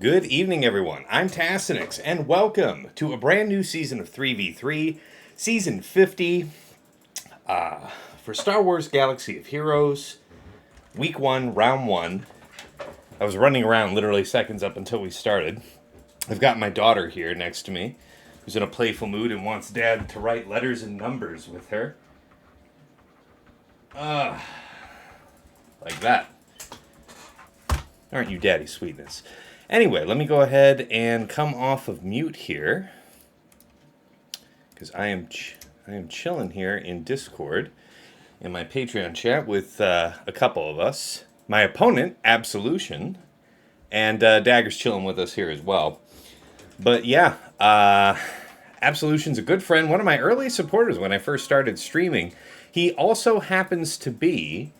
Good evening, everyone. I'm Tassinix, and welcome to a brand new season of 3v3, Season 50, for Star Wars Galaxy of Heroes, Week 1, Round 1. I was running around literally seconds up until we started. I've got my daughter here next to me, who's in a playful mood and wants Dad to write letters and numbers with her. Like that. Aren't you Daddy sweetness? Anyway, let me go ahead and come off of mute here, because I am chilling here in Discord in my Patreon chat with a couple of us. My opponent, Absolution, and Dagger's chilling with us here as well. But yeah, Absolution's a good friend, one of my early supporters when I first started streaming. He also happens to be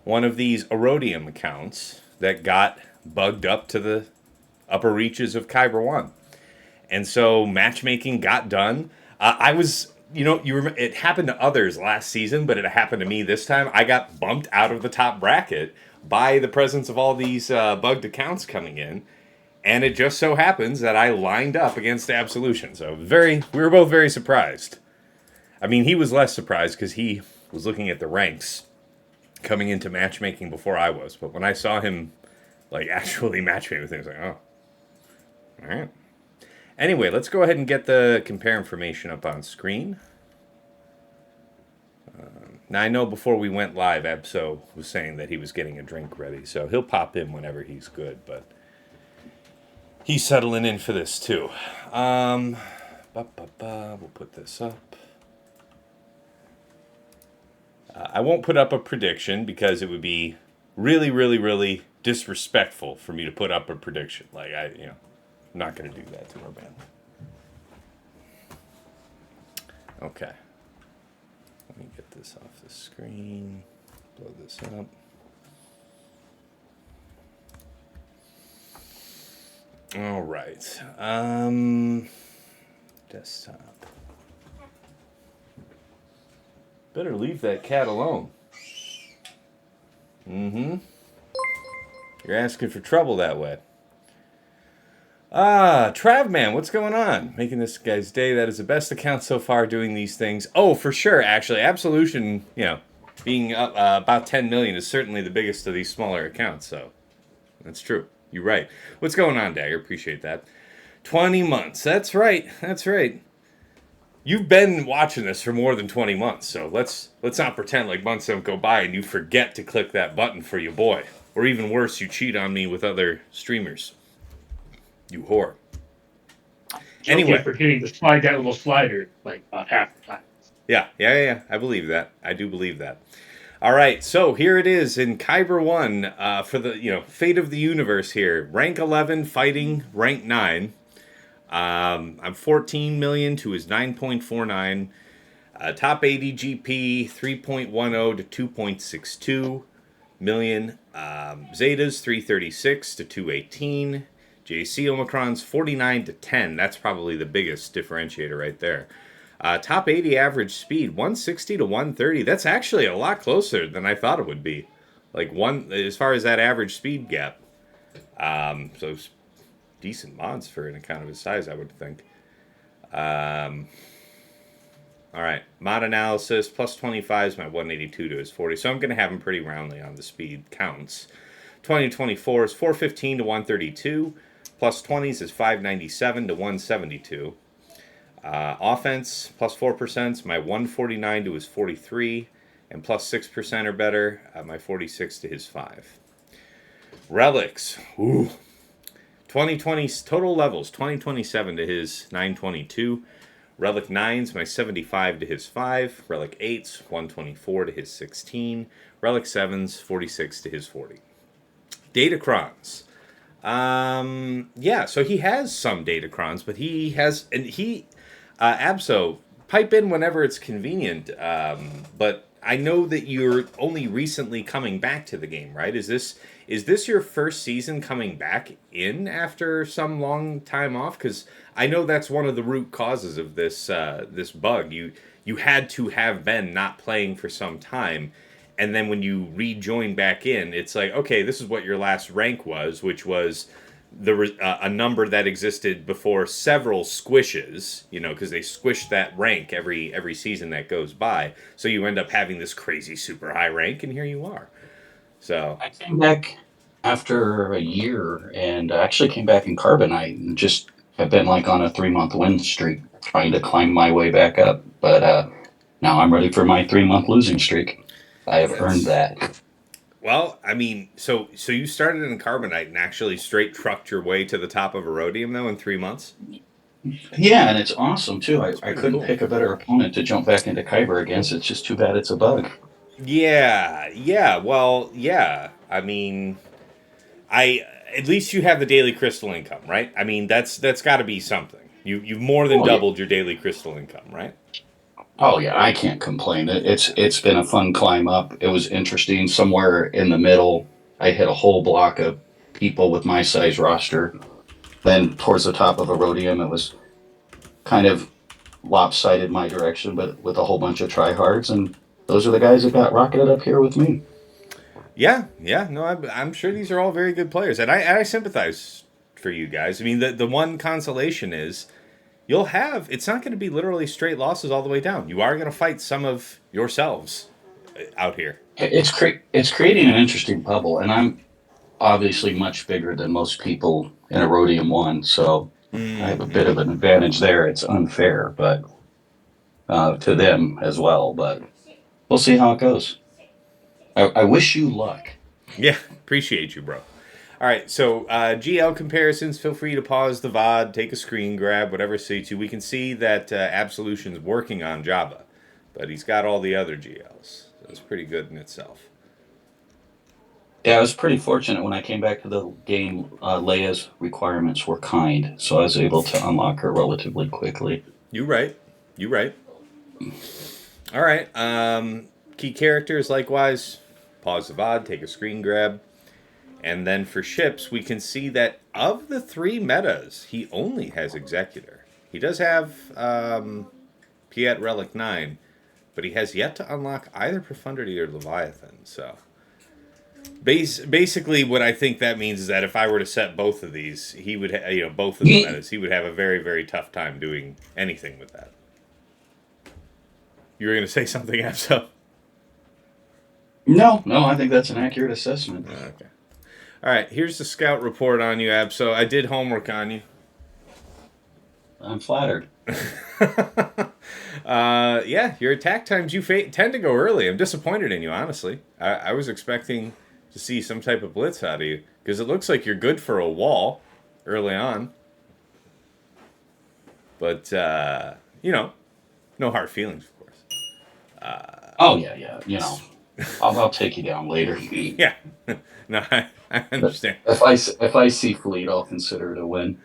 one of these Aurodium accounts that got bugged up to the upper reaches of Kyber 1. And so matchmaking got done. It happened to others last season, but it happened to me this time. I got bumped out of the top bracket by the presence of all these bugged accounts coming in. And it just so happens that I lined up against Absolution. So we were both very surprised. I mean, he was less surprised because he was looking at the ranks coming into matchmaking before I was. But when I saw him actually matchmaking with him, I was like, oh. All right. Anyway, let's go ahead and get the compare information up on screen. Now, I know before we went live, Abso was saying that he was getting a drink ready, so he'll pop in whenever he's good, but he's settling in for this, too. We'll put this up. I won't put up a prediction because it would be really, really, really disrespectful for me to put up a prediction. I'm not going to do that to our band. Okay. Let me get this off the screen. Blow this up. All right. Desktop. Better leave that cat alone. You're asking for trouble that way. Travman, what's going on? Making this guy's day. That is the best account so far doing these things. Oh, for sure, actually. Absolution, being up about 10 million is certainly the biggest of these smaller accounts, so that's true. You're right. What's going on, Dagger? Appreciate that. 20 months. That's right. You've been watching this for more than 20 months, so let's not pretend like months don't go by and you forget to click that button for your boy. Or even worse, you cheat on me with other streamers. You whore. Anyway, for hitting that little slider about half the time. Yeah. I believe that. I do believe that. All right, so here it is in Kyber 1 for the fate of the universe here. Rank 11 fighting rank 9. I'm 14 million to his 9.49. Top 80 GP 3.10 to 2.62 million. Zetas 336 to 218. JC Omicron's 49 to 10. That's probably the biggest differentiator right there. Top 80 average speed, 160 to 130. That's actually a lot closer than I thought it would be. As far as that average speed gap. So decent mods for an account of his size, I would think. All right, mod analysis, plus 25 is my 182 to his 40. So I'm going to have him pretty roundly on the speed counts. 2024 is 415 to 132. Plus 20s is 597 to 172. Offense, plus 4% is my 149 to his 43. And plus 6% or better, my 46 to his 5. Relics. 2020 total levels, 2027 to his 922. Relic 9's my 75 to his 5. Relic 8's 124 to his 16. Relic 7's 46 to his 40. Datacrons. So he has some Datacrons, but Abso, pipe in whenever it's convenient, but I know that you're only recently coming back to the game, right? Is this your first season coming back in after some long time off? Because I know that's one of the root causes of this bug. You had to have been not playing for some time, And then when you rejoin back in, it's like, okay, this is what your last rank was, which was a number that existed before several squishes, because they squish that rank every season that goes by. So you end up having this crazy super high rank, and here you are. So I came back after a year, and I actually came back in Carbonite, and just have been like on a 3 month win streak, trying to climb my way back up. But now I'm ready for my 3 month losing streak. I have earned that's that. well, I mean, so you started in Carbonite and actually straight trucked your way to the top of Aurodium though in 3 months. Yeah, and it's awesome too. That's I pretty couldn't cool. pick a better opponent to jump back into Kyber against. It's just too bad it's a bug. Yeah, yeah. Well, yeah. I mean, I at least you have the daily crystal income, right? I mean, that's got to be something. You've more than Oh yeah. doubled your daily crystal income, right? Oh yeah, I can't complain. It's been a fun climb up. It was interesting. Somewhere in the middle, I hit a whole block of people with my size roster. Then towards the top of Aurodium, it was kind of lopsided my direction, but with a whole bunch of tryhards, and those are the guys that got rocketed up here with me. Yeah, yeah. No, I'm sure these are all very good players, and I sympathize for you guys. I mean, the one consolation is you'll have it's not going to be literally straight losses all the way down. You are going to fight some of yourselves out here. It's creating an interesting bubble, and I'm obviously much bigger than most people in Aurodium One, so I have a bit of an advantage there. It's unfair, but to them as well. But we'll see how it goes. I wish you luck. Yeah, appreciate you, bro. All right, so GL comparisons. Feel free to pause the VOD, take a screen grab, whatever suits you. We can see that Absolution's working on Jabba, but he's got all the other GLs. So it's pretty good in itself. Yeah, I was pretty fortunate when I came back to the game. Leia's requirements were kind, so I was able to unlock her relatively quickly. You right. You right. All right. Key characters, likewise. Pause the VOD, take a screen grab. And then for ships, we can see that of the three metas, he only has Executor. He does have Piett Relic 9, but he has yet to unlock either Profundity or Leviathan. So basically what I think that means is that if I were to set both of these, he would both of the metas, he would have a very, very tough time doing anything with that. You were going to say something, Abso? No, I think that's an accurate assessment. Okay. All right, here's the scout report on you, Abso. I did homework on you. I'm flattered. Yeah, your attack times you tend to go early. I'm disappointed in you, honestly. I was expecting to see some type of blitz out of you because it looks like you're good for a wall early on. But, no hard feelings, of course. Oh yeah. I'll take you down later. Yeah. No, I understand. If I see fleet, I'll consider it a win.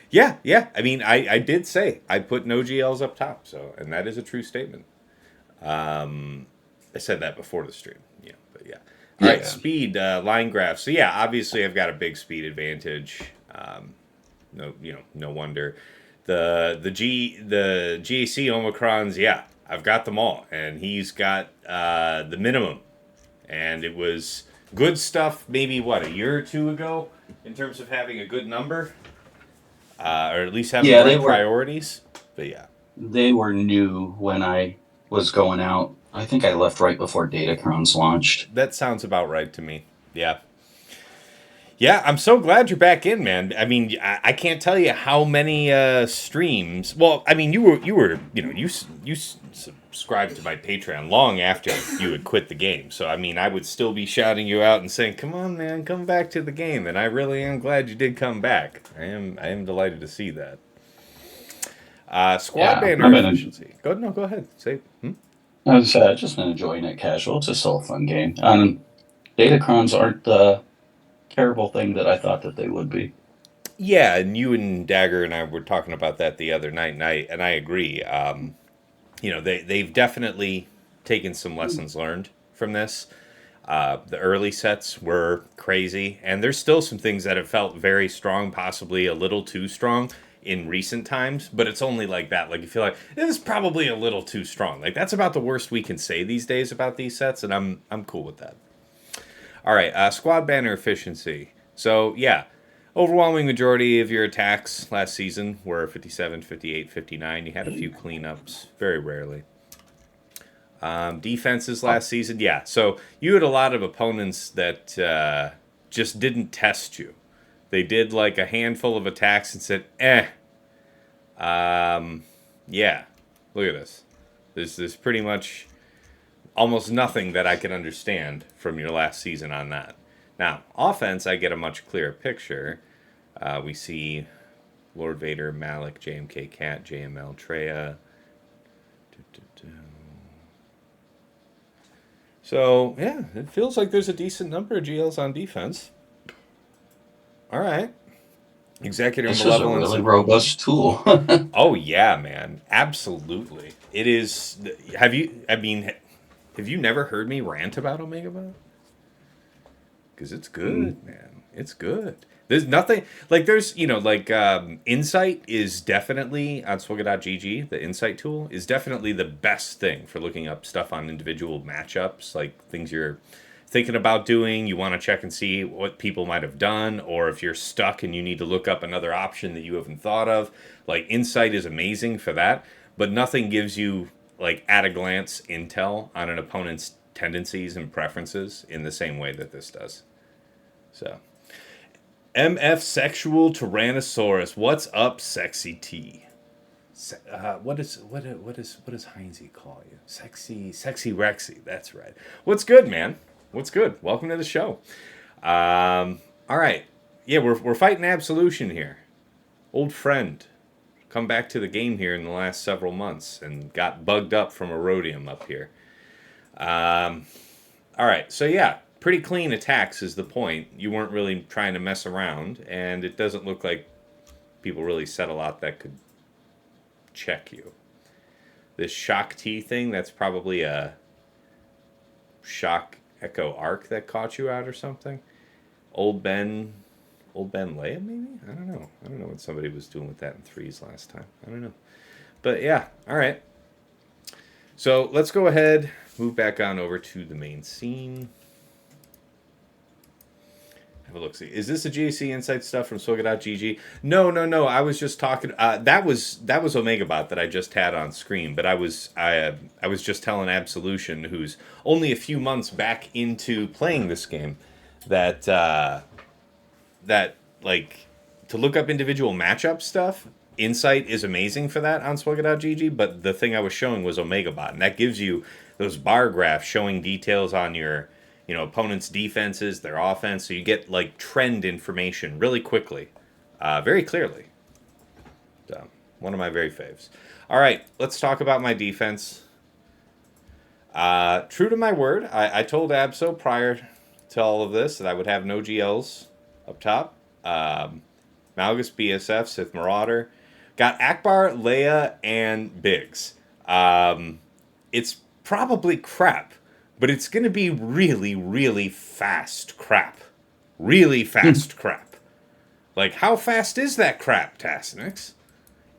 Yeah. I mean, I did say I put no GLs up top, and that is a true statement. I said that before the stream, but yeah. All right, speed, line graph. So yeah, obviously I've got a big speed advantage. No wonder. The GAC Omicrons, yeah, I've got them all, and he's got the minimum, and it was good stuff. Maybe a year or two ago, in terms of having a good number. Or at least having the right priorities. But yeah. They were new when I was going out. I think I left right before Datacrons launched. That sounds about right to me. Yeah. Yeah, I'm so glad you're back in, man. I mean, I can't tell you how many streams. Well, I mean, you subscribed to my Patreon long after you had quit the game. So, I mean, I would still be shouting you out and saying, "Come on, man, come back to the game." And I really am glad you did come back. I am delighted to see that. Squad banner efficiency. Go ahead. Say. I was just been enjoying it casual. It's still a fun game. Datacrons aren't the terrible thing that I thought that they would be. Yeah, and you and Dagger and I were talking about that the other night, and I agree. They've definitely taken some lessons learned from this. The early sets were crazy, and there's still some things that have felt very strong, possibly a little too strong in recent times, but it's only like that. Like, you feel like this is probably a little too strong. Like, that's about the worst we can say these days about these sets, and I'm cool with that. All right, squad banner efficiency. So, yeah, overwhelming majority of your attacks last season were 57, 58, 59. You had a few cleanups, very rarely. Defenses last season, yeah. So you had a lot of opponents that just didn't test you. They did like a handful of attacks and said, yeah, look at this. There's pretty much almost nothing that I can understand from your last season on that. Now, offense, I get a much clearer picture. We see Lord Vader, Malik, JMK Cat, JML, Treya. So, yeah, it feels like there's a decent number of GLs on defense. All right. Executive This is a Malevolence. really robust tool. Oh, yeah, man. Absolutely. It is. Have you never heard me rant about Omega Bot? Because it's good, man. It's good. There's nothing there's Insight is definitely on Swugga.gg. The Insight tool is definitely the best thing for looking up stuff on individual matchups, like things you're thinking about doing. You want to check and see what people might have done, or if you're stuck and you need to look up another option that you haven't thought of. Like Insight is amazing for that, but nothing gives you like at a glance intel on an opponent's tendencies and preferences in the same way that this does. So. MF Sexual Tyrannosaurus. What's up, Sexy T? What does Heinze call you? Sexy Rexy. That's right. What's good, man? What's good? Welcome to the show. All right. Yeah, we're fighting Absolution here. Old friend, come back to the game here in the last several months and got bugged up from Aurodium up here. All right. So yeah. Pretty clean attacks is the point. You weren't really trying to mess around, and it doesn't look like people really said a lot that could check you. This Shock T thing, that's probably a Shock Echo Arc that caught you out or something. Old Ben Leia, maybe? I don't know. I don't know what somebody was doing with that in threes last time. I don't know. But yeah, all right. So let's go ahead, move back on over to the main scene. Have a look. See, is this a GAC Insight stuff from Swugga.gg? No. I was just talking. That was Omega Bot that I just had on screen. But I was just telling Absolution, who's only a few months back into playing this game, that like to look up individual matchup stuff. Insight is amazing for that on Swugga.gg. But the thing I was showing was Omega Bot, and that gives you those bar graphs showing details on your opponents' defenses, their offense, so you get like trend information really quickly, very clearly. So, one of my very faves. All right, let's talk about my defense. True to my word, I told Abso prior to all of this that I would have no GLs up top. Malgus, BSF, Sith Marauder. Got Akbar, Leia, and Biggs. It's probably crap. But it's going to be really, really fast crap. Really fast crap. Like, how fast is that crap, Tasnix?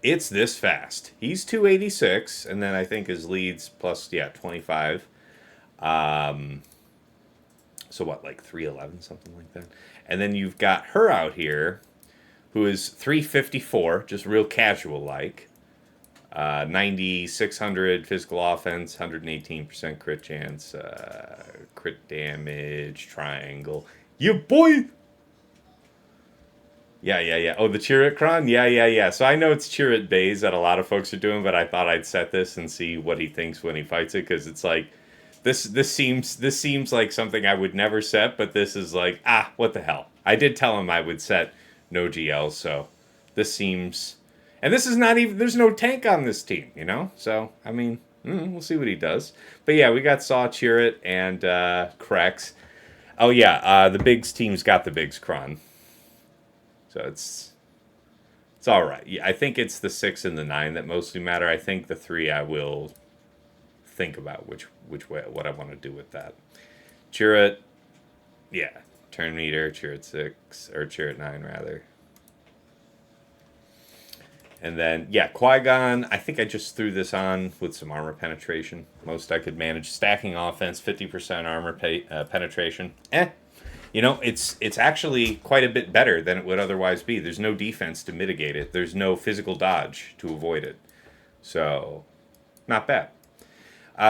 It's this fast. He's 286, and then I think his leads plus, 25. So what, like 311, something like that? And then you've got her out here, who is 354, just real casual-like. 9,600 physical offense, 118% crit chance, crit damage, triangle. You boy! Yeah. Oh, the Chirp cron? Yeah. So I know it's Chirp Baze that a lot of folks are doing, but I thought I'd set this and see what he thinks when he fights it, because it's like, this seems like something I would never set, but this is like, what the hell. I did tell him I would set no GL, so this seems... And this is not even, there's no tank on this team, So, I mean, we'll see what he does. But yeah, we got Saw, Chirrut, and CRex. Oh yeah, the Biggs team's got the Biggs Cron. So it's all right. Yeah, I think it's the 6 and the 9 that mostly matter. I think the 3 I will think about which way, what I want to do with that. Chirrut, yeah. Turn meter, Chirrut 6, or Chirrut 9 rather. And then, Qui-Gon, I think I just threw this on with some armor penetration. Most I could manage. Stacking offense, 50% armor penetration. It's actually quite a bit better than it would otherwise be. There's no defense to mitigate it. There's no physical dodge to avoid it. So, not bad.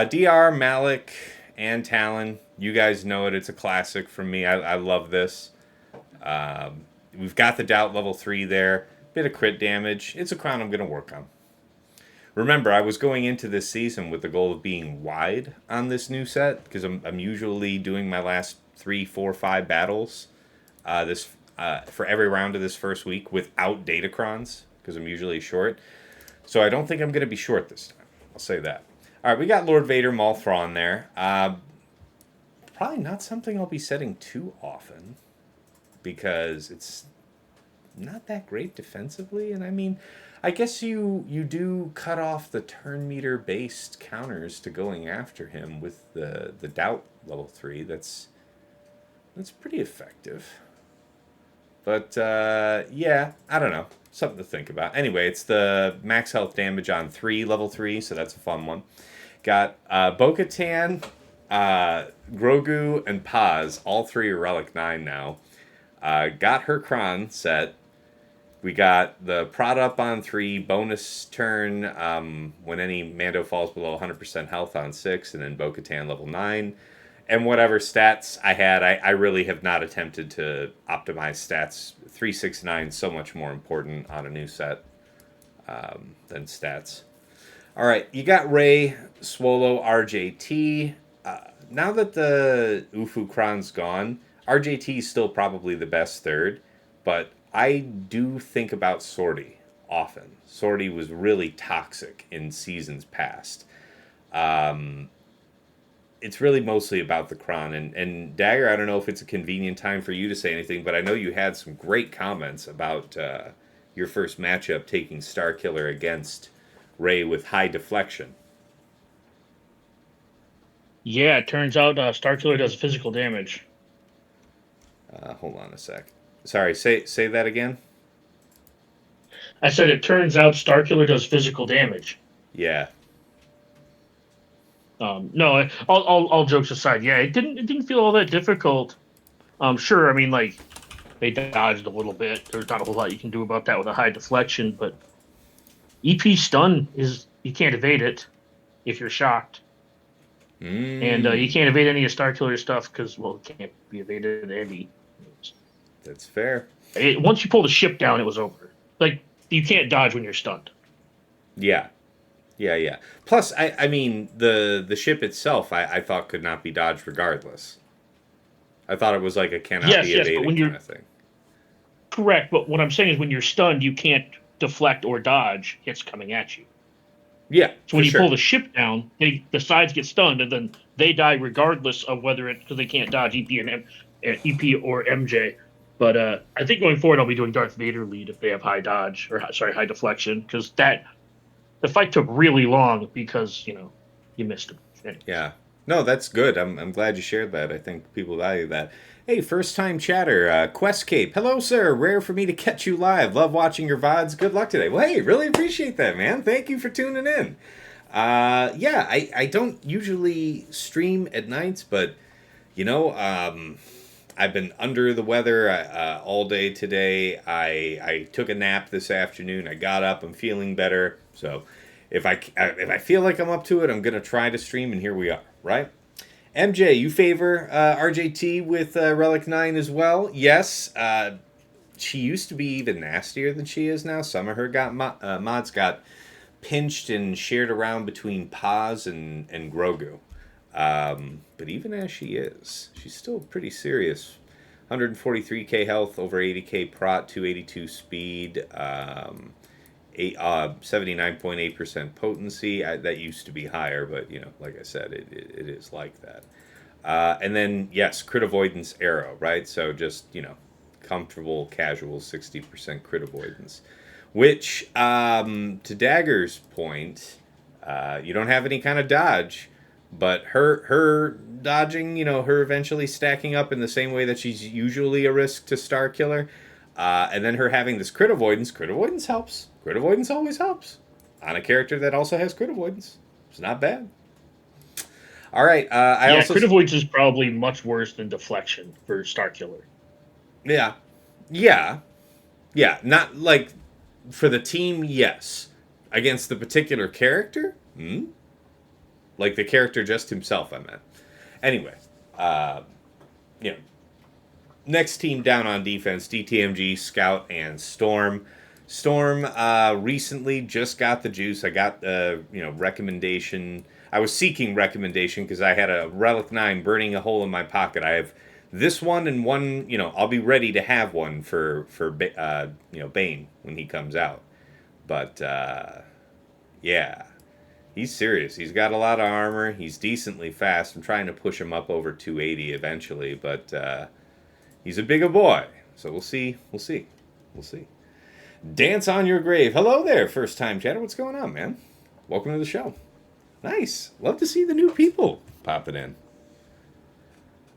DR, Malik, and Talon. You guys know it. It's a classic from me. I love this. We've got the Doubt level 3 there. Bit of crit damage. It's a crown I'm going to work on. Remember, I was going into this season with the goal of being wide on this new set because I'm usually doing my last 3, 4, 5 battles for every round of this first week without Datacrons because I'm usually short. So I don't think I'm going to be short this time. I'll say that. All right, we got Lord Vader Maul Thrawn there. Probably not something I'll be setting too often because it's not that great defensively. And I mean, I guess you do cut off the turn meter based counters to going after him with the Doubt level 3. That's pretty effective. But yeah, I don't know. Something to think about. Anyway, it's the max health damage on 3 level 3, so that's a fun one. Got Bo-Katan, Grogu, and Paz. All 3 are Relic 9 now. Got her Kron set. We got the Prod Up on 3, bonus turn when any Mando falls below 100% health on 6, and then Bo-Katan level 9. And whatever stats I had, I really have not attempted to optimize stats. 3, 6, 9 so much more important on a new set than stats. All right, you got Rey, Swolo, RJT. Now that the Ufu Kron's gone, RJT is still probably the best third, but I do think about Sortie often. Sortie was really toxic in seasons past. It's really mostly about the Kron. And Dagger, I don't know if it's a convenient time for you to say anything, but I know you had some great comments about your first matchup taking Starkiller against Rey with high deflection. Yeah, it turns out Starkiller does physical damage. Hold on a sec. Sorry, say that again. I said it turns out Starkiller does physical damage. Yeah. No, all jokes aside, yeah, it didn't feel all that difficult. Sure, I mean, like, they dodged a little bit. There's not a whole lot you can do about that with a high deflection, but EP stun is, you can't evade it if you're shocked. And you can't evade any of Starkiller stuff because, well, it can't be evaded any. That's fair. Once you pull the ship down, it was over. Like, you can't dodge when you're stunned. Yeah. Plus, I mean, the ship itself, I thought could not be dodged regardless. I thought it was like a cannot be evaded kind of thing. Correct, but what I'm saying is when you're stunned, you can't deflect or dodge. It's coming at you. Yeah. So when you pull the ship down, the sides get stunned, and then they die regardless of whether because they can't dodge EP or MJ. But I think going forward, I'll be doing Darth Vader lead if they have high dodge or high deflection, because the fight took really long because you missed him. Anyways. Yeah. No, that's good. I'm glad you shared that. I think people value that. Hey, first time chatter, Questcape. Hello, sir. Rare for me to catch you live. Love watching your VODs. Good luck today. Well, hey, really appreciate that, man. Thank you for tuning in. Yeah, I don't usually stream at nights, but, I've been under the weather all day today. I took a nap this afternoon. I got up. I'm feeling better. So if I feel like I'm up to it, I'm going to try to stream, and here we are, right? MJ, you favor RJT with Relic 9 as well? Yes. She used to be even nastier than she is now. Some of her mods got pinched and shared around between Paz and Grogu. But even as she is, she's still pretty serious. 143k health, over 80k prot, 282 speed, 79.8% potency. That used to be higher, but like I said, it is like that. And then yes, crit avoidance arrow, right? So just comfortable, casual 60% crit avoidance. Which to Dagger's point, you don't have any kind of dodge, but her dodging, her eventually stacking up in the same way that she's usually a risk to Starkiller. And then her having this crit avoidance helps. Crit avoidance always helps on a character that also has crit avoidance. It's not bad. All right. I Yeah, also crit avoidance is probably much worse than deflection for Starkiller. yeah, yeah, yeah. Not like for the team. Yes, against the particular character. Like the character just himself. I meant. Anyway, you know, next team down on defense: DTMG, Scout, and Storm. Storm recently just got the juice. I got recommendation. I was seeking recommendation because I had a Relic 9 burning a hole in my pocket. I have this one and one. I'll be ready to have one for Bane when he comes out. But yeah, he's serious. He's got a lot of armor. He's decently fast. I'm trying to push him up over 280 eventually, but he's a bigger boy. So we'll see. We'll see. We'll see. Dance on your grave. Hello there, first time chatter. What's going on, man? Welcome to the show. Nice. Love to see the new people popping in.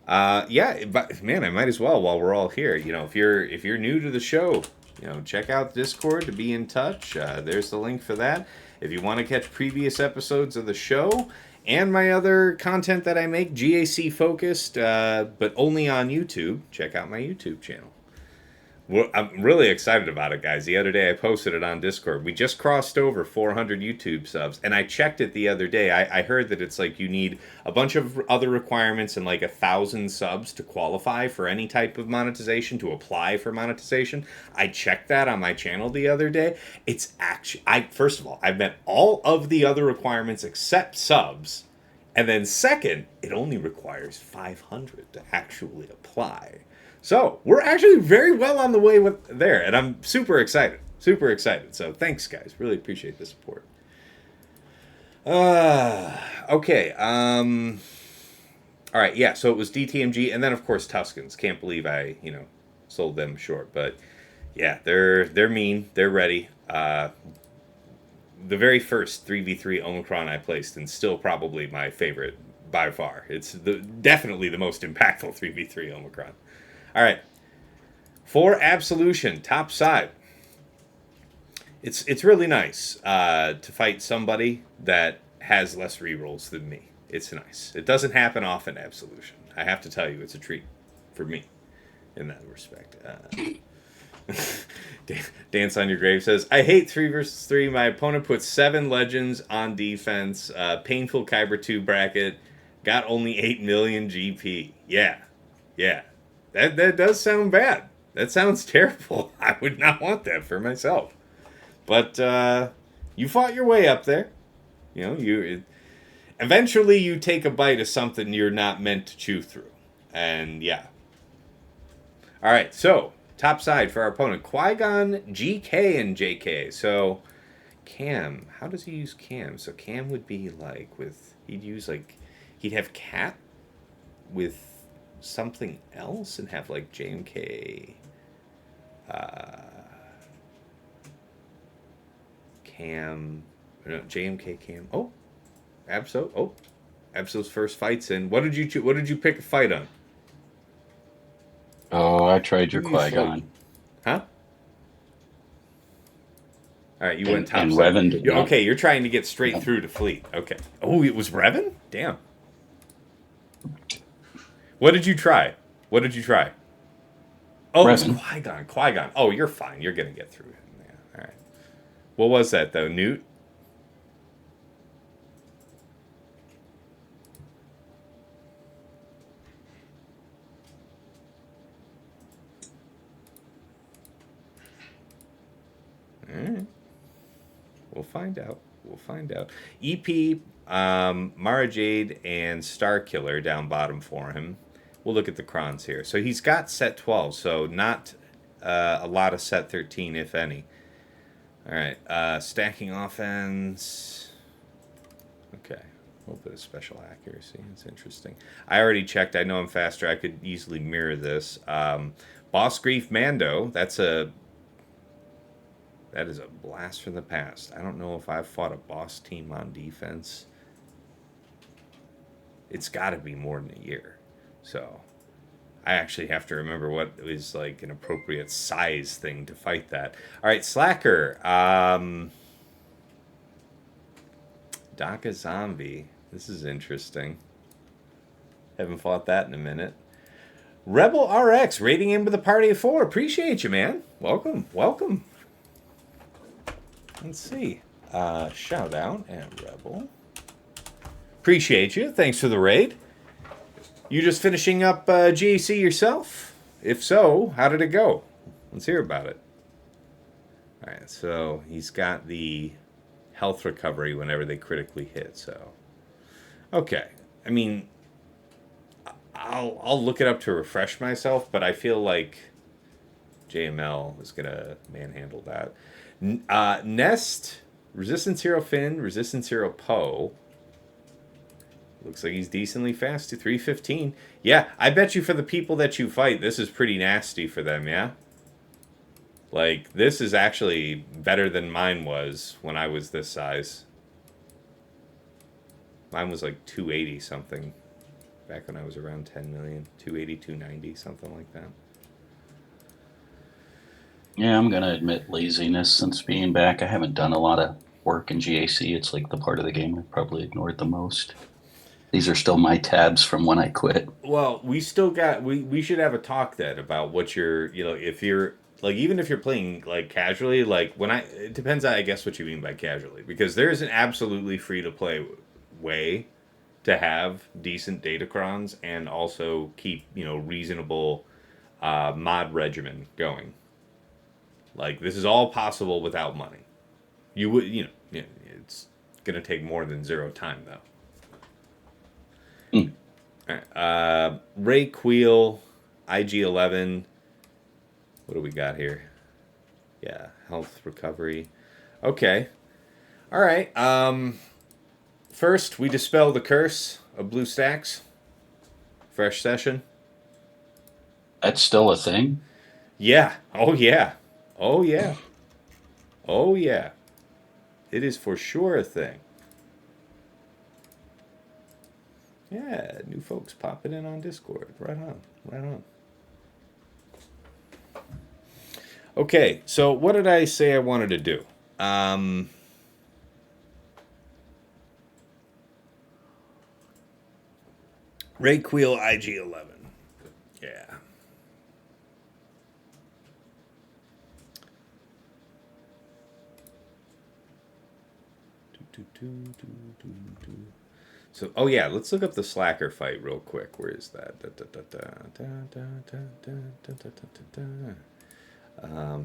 Yeah, but man, I might as well while we're all here. If you're new to the show, check out Discord to be in touch. There's the link for that. If you want to catch previous episodes of the show and my other content that I make, GAC focused, but only on YouTube, check out my YouTube channel. Well, I'm really excited about it, guys. The other day I posted it on Discord. We just crossed over 400 YouTube subs, and I checked it the other day. I heard that it's like you need a bunch of other requirements and like 1,000 subs to qualify for any type of monetization, to apply for monetization. I checked that on my channel the other day. It's actually, first of all, I've met all of the other requirements except subs, and then second, it only requires 500 to actually apply. So we're actually very well on the way there, and I'm super excited. Super excited. So thanks, guys. Really appreciate the support. Okay. All right. Yeah. So it was DTMG, and then of course Tuscans. Can't believe I sold them short, but yeah, they're mean. They're ready. The very first 3v3 Omicron I placed, and still probably my favorite by far. It's definitely the most impactful 3v3 Omicron. All right, for Absolution, top side. It's really nice to fight somebody that has less rerolls than me. It's nice. It doesn't happen often, Absolution. I have to tell you, it's a treat for me in that respect. Dance on Your Grave says, I hate 3 versus 3. My opponent puts 7 legends on defense. Painful Kyber 2 bracket. Got only 8 million GP. Yeah. That does sound bad. That sounds terrible. I would not want that for myself. But you fought your way up there. Eventually you take a bite of something you're not meant to chew through. And yeah. All right, so top side for our opponent. Qui-Gon, GK, and JK. So Cam, how does he use Cam? So Cam would be like he'd have Cat with something else and have like JMK Cam, JMK Cam. Abso's first fight's in. What did you pick a fight on? Oh, I tried your Qui-Gon. Huh? All right, you went top and side. Revan did not. Okay, you're trying to get straight through to Fleet. Okay. Oh, it was Revan? Damn. What did you try? Oh, Revan. It was Qui-Gon. Qui-Gon. Oh, you're fine. You're going to get through him. Yeah, all right. What was that, though? Newt? All right. We'll find out. EP, MaraJ, and Starkiller down bottom for him. We'll look at the crons here. So he's got set 12, so not a lot of set 13, if any. All right, stacking offense. Okay, a little bit of special accuracy. It's interesting. I already checked. I know I'm faster. I could easily mirror this. Bossk, Greef, Mando. That is a blast from the past. I don't know if I've fought a Bossk team on defense. It's got to be more than a year. So I actually have to remember what is like an appropriate size thing to fight that. All right, Slacker. Daka Zombie. This is interesting. Haven't fought that in a minute. Rebel RX raiding in with a party of 4. Appreciate you, man. Welcome. Let's see. Shout out at Rebel. Appreciate you. Thanks for the raid. You just finishing up GAC yourself? If so, how did it go? Let's hear about it. All right, so he's got the health recovery whenever they critically hit. So, okay. I mean, I'll look it up to refresh myself, but I feel like JML is gonna manhandle that. Nest, Resistance Hero Finn, Resistance Hero Poe. Looks like he's decently fast to 315. Yeah, I bet you for the people that you fight, this is pretty nasty for them, yeah? Like, this is actually better than mine was when I was this size. Mine was like 280 something back when I was around 10 million. 280, 290, something like that. Yeah, I'm going to admit laziness since being back. I haven't done a lot of work in GAC. It's like the part of the game I've probably ignored the most. These are still my tabs from when I quit. Well, we still got... We should have a talk then about what you're... You know, if you're... Like, even if you're playing, like, casually, like, when I... It depends on, I guess, what you mean by casually. Because there is an absolutely free-to-play way to have decent datacrons and also keep, you know, reasonable mod regimen going. Like, this is all possible without money. You would, you know, it's going to take more than 0 time, though. Mm. All right, Ray Kuiil, IG-11. What do we got here? Yeah, health recovery. Okay. All right. First, we dispel the curse of blue stacks. Fresh session. That's still a thing? Yeah. Oh, yeah. Oh, yeah. Oh, yeah. It is for sure a thing. Yeah, new folks popping in on Discord. Right on. Right on. Okay, so what did I say I wanted to do? Ray Kuiil IG-11. Yeah. So, oh yeah, let's look up the Slacker fight real quick. Where is that?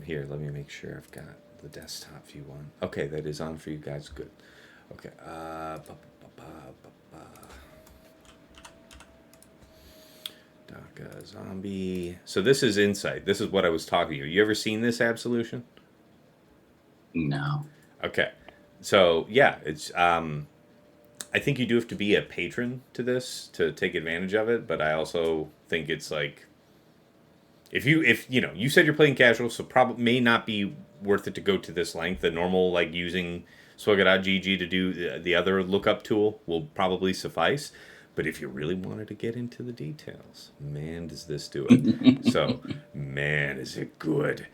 Here, let me make sure I've got the desktop view on. Okay, that is on for you guys. Good. Okay. Daka zombie. So this is Insight. This is what I was talking to you. You ever seen this Absolution? No. Okay. So yeah, it's I think you do have to be a patron to this to take advantage of it, but I also think it's like if you know, you said you're playing casual, so probably may not be worth it to go to this length. The normal, like, using Swagger.gg to do the other lookup tool will probably suffice. But if you really wanted to get into the details, man, does this do it. So, man, is it good.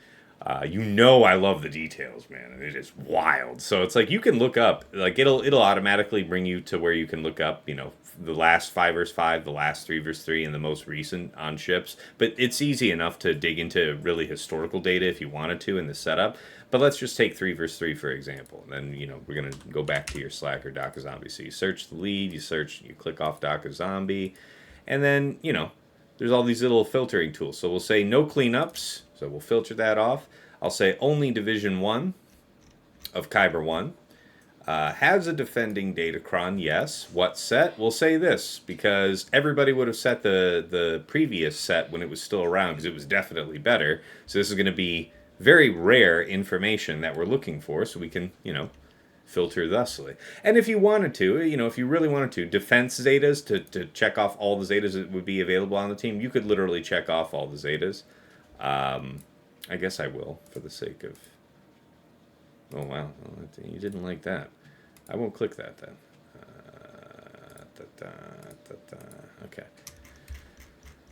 You know I love the details, man, and it is wild. So it's like you can look up, like it'll automatically bring you to where you can look up, you know, the last 5 versus 5, the last 3 versus 3, and the most recent on ships. But it's easy enough to dig into really historical data if you wanted to in the setup. But let's just take 3 versus 3 for example. And then, you know, we're gonna go back to your Slacker Daka Zombie. So you search the lead, you click off Daka Zombie, and then, you know, there's all these little filtering tools. So we'll say no cleanups. So we'll filter that off. I'll say only Division 1 of Kyber 1. Has a defending datacron, yes. What set? We'll say this, because everybody would have set the previous set when it was still around, because it was definitely better. So this is going to be very rare information that we're looking for, so we can, you know, filter thusly. And if you wanted to, you know, if you really wanted to, defense zetas, to check off all the zetas that would be available on the team, you could literally check off all the zetas. I guess I will, for the sake of... Oh, wow. Well, you didn't like that. I won't click that, then. Okay.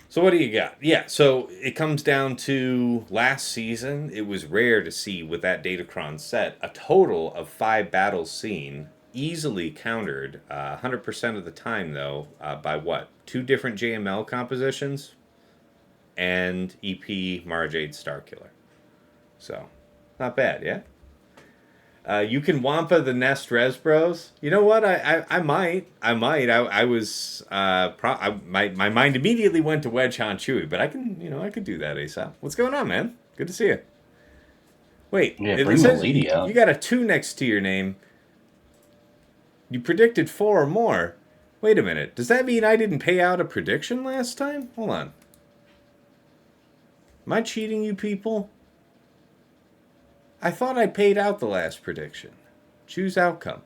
So what do you got? Yeah, so it comes down to last season. It was rare to see with that Datacron set a total of 5 battles seen easily countered 100% of the time, though, by what? 2 different JML compositions and EP MaraJ Starkiller. So, not bad, yeah? You can Wampa the Nest Res Bros. You know what? I might. I was my mind immediately went to Wedge on Chewie, but I could do that ASAP. What's going on, man? Good to see you. Wait, Yeah, it bring the says lady out. you got a 2 next to your name. You predicted 4 or more. Wait a minute. Does that mean I didn't pay out a prediction last time? Hold on. Am I cheating you people? I thought I paid out the last prediction. Choose outcome.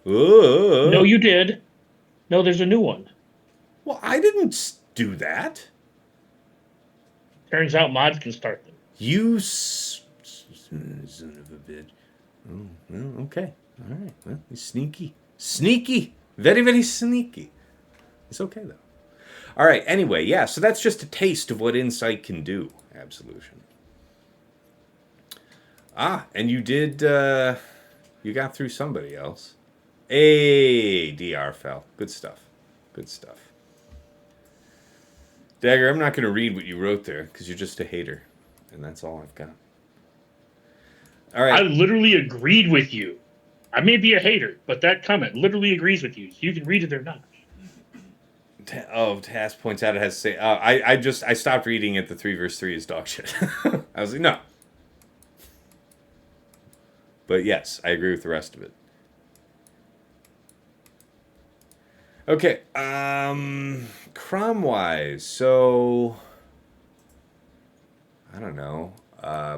Ooh. No, you did. No, there's a new one. Well, I didn't do that. Turns out mods can start them. You son of a bitch. Oh, well, okay. All right. Well, he's sneaky. Sneaky. Very, very sneaky. It's okay, though. All right. Anyway, yeah. So that's just a taste of what Insight can do. Absolution. And you did, you got through somebody else. Hey, DR fell. Good stuff. Good stuff. Dagger, I'm not going to read what you wrote there, because you're just a hater. And that's all I've got. All right. I literally agreed with you. I may be a hater, but that comment literally agrees with you. You can read it or not. Tass points out it has to say, I stopped reading it. The 3 verse 3 is dog shit. I was like, no. But yes, I agree with the rest of it. Okay, Crom-wise, so I don't know,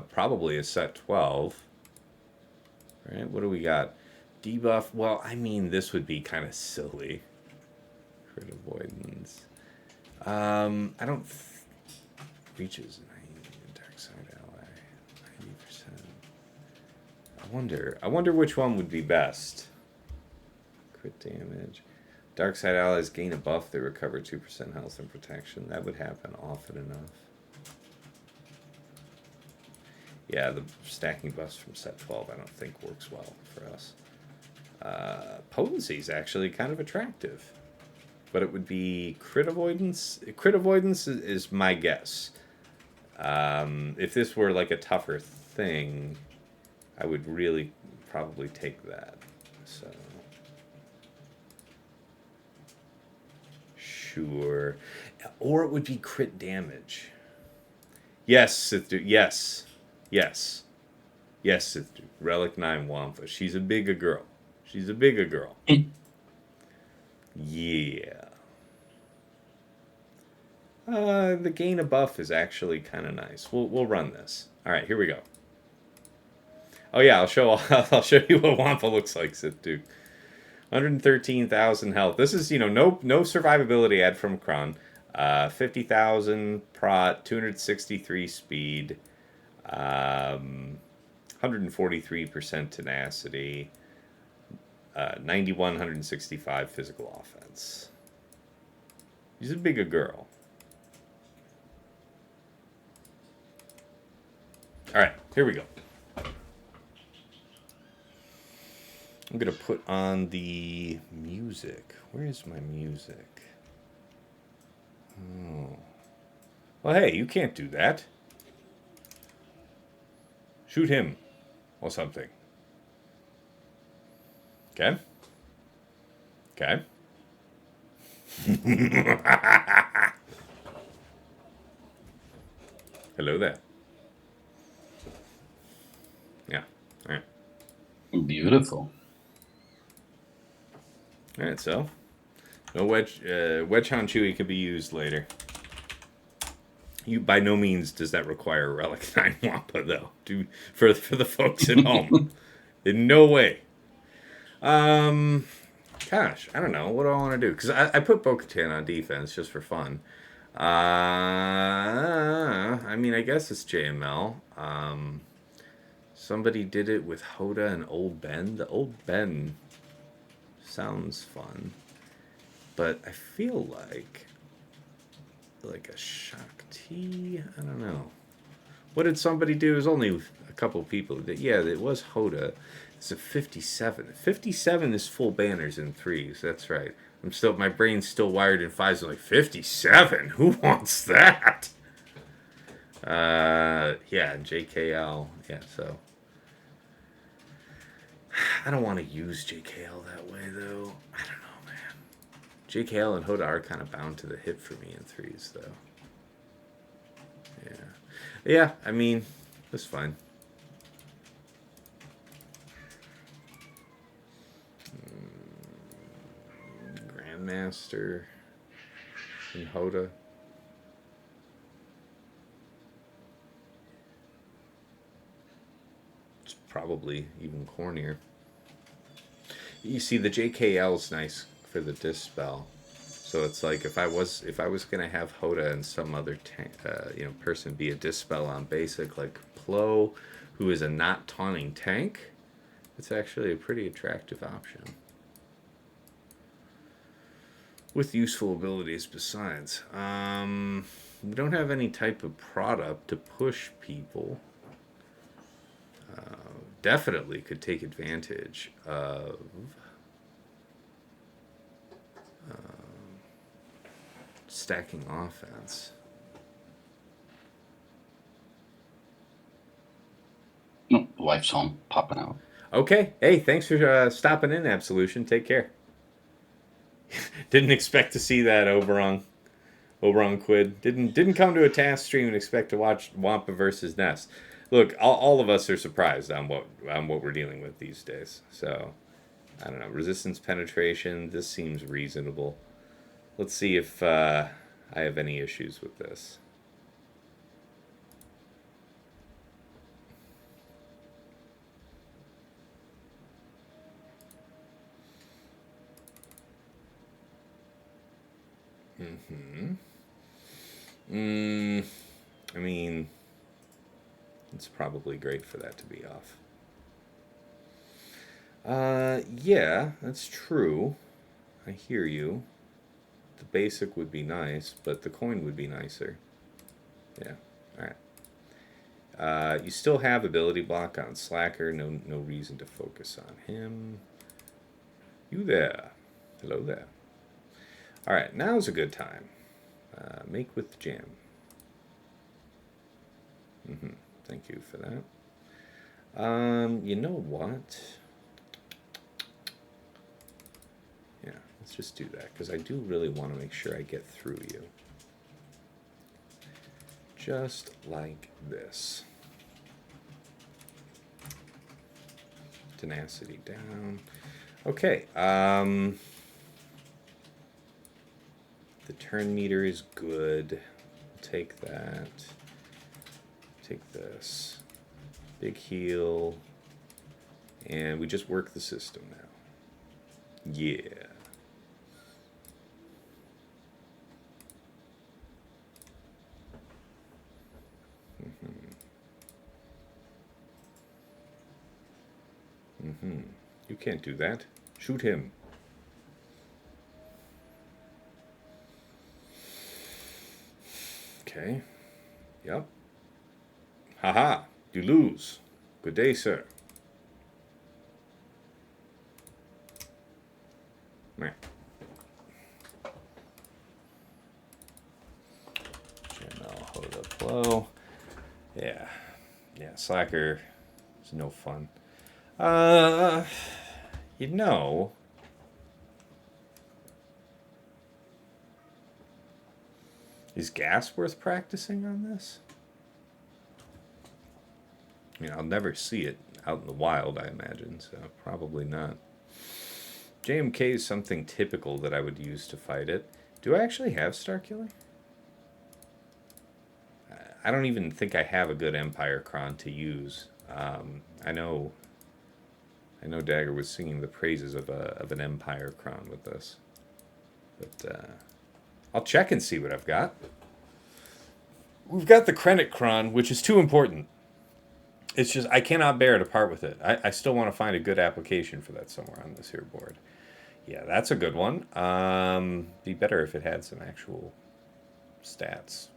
probably a set 12, right? What do we got? Debuff, well, I mean, this would be kind of silly. Crit avoidance. I don't, reaches 90, dark side ally, 90%. I wonder which one would be best. Crit damage. Dark side allies gain a buff, they recover 2% health and protection. That would happen often enough. Yeah, the stacking buffs from set 12 I don't think works well for us. Potency is actually kind of attractive. But it would be crit avoidance. Crit avoidance is my guess. If this were like a tougher thing, I would really probably take that. So... Sure. Or it would be crit damage. Yes, Sith. Yes. Yes. Yes, Sith. Relic 9 Wampa. She's a bigger girl. She's a bigger girl. Yeah. The gain a buff is actually kind of nice. We'll run this. All right, here we go. Oh yeah, I'll show you what Wampa looks like, Sith Duke. 113,000 health. This is, no survivability add from Kron. 50,000 prot, 263 speed, 143% tenacity, 91, 165 physical offense. She's a bigger girl. All right, here we go. I'm going to put on the music. Where is my music? Oh. Well, hey, you can't do that. Shoot him or something. Okay? Okay. Hello there. Yeah. All right. Beautiful. All right, so no Wedge Hound Chewie can be used later. You by no means does that require Relic 9 Wampa though. For the folks at home, in no way. Gosh, I don't know. What do I want to do? Because I put Bo-Katan on defense just for fun. I mean, I guess it's JML. Somebody did it with Hoda and Old Ben. The Old Ben sounds fun, but I feel like a Shakti. I don't know. What did somebody do? It was only a couple people that, yeah, it was Hoda. It's a 57. 57 is full banners in 3s. That's right. My brain's still wired in 5s. I'm like, 57? Who wants that? Yeah, JKL. Yeah, so. I don't want to use JKL that way, though. I don't know, man. JKL and Hoda are kind of bound to the hip for me in 3s, though. Yeah. Yeah, I mean, that's fine. Grandmaster and Hoda. It's probably even cornier. You see, the JKL is nice for the dispel. So it's like if I was gonna have Hoda and some other person be a dispel on basic like Plo, who is a not taunting tank, it's actually a pretty attractive option. With useful abilities besides. We don't have any type of product to push people. Definitely could take advantage of stacking offense. No, wife's home, popping out. Okay. Hey, thanks for stopping in, Absolution. Take care. Didn't expect to see that over on Quid. Didn't come to a task stream and expect to watch Wampa versus Nest. Look, all of us are surprised on what we're dealing with these days. So, I don't know. Resistance penetration. This seems reasonable. Let's see if I have any issues with this. I mean, it's probably great for that to be off. Yeah, that's true. I hear you. The basic would be nice, but the coin would be nicer. Yeah, alright. You still have ability block on Slacker. No reason to focus on him. You there. Hello there. Alright, now's a good time. Make with jam. Thank you for that. You know what? Yeah, let's just do that, because I do really want to make sure I get through you. Just like this. Tenacity down. Okay, the turn meter is good. Take that. Take this. Big heal. And we just work the system now. Yeah. You can't do that. Shoot him. Okay. Yep. Haha. You lose. Good day, sir. Meh. Channel Hoda Plo. Yeah. Yeah, Slacker is no fun. You know, is gas worth practicing on this? I mean, I'll never see it out in the wild, I imagine, so probably not. JMK is something typical that I would use to fight it. Do I actually have Starkiller? I don't even think I have a good Empire Cron to use. I know Dagger was singing the praises of an Empire Cron with this. But I'll check and see what I've got. We've got the Krennic Cron, which is too important. It's just, I cannot bear to part with it. I still want to find a good application for that somewhere on this here board. Yeah, that's a good one. Be better if it had some actual stats.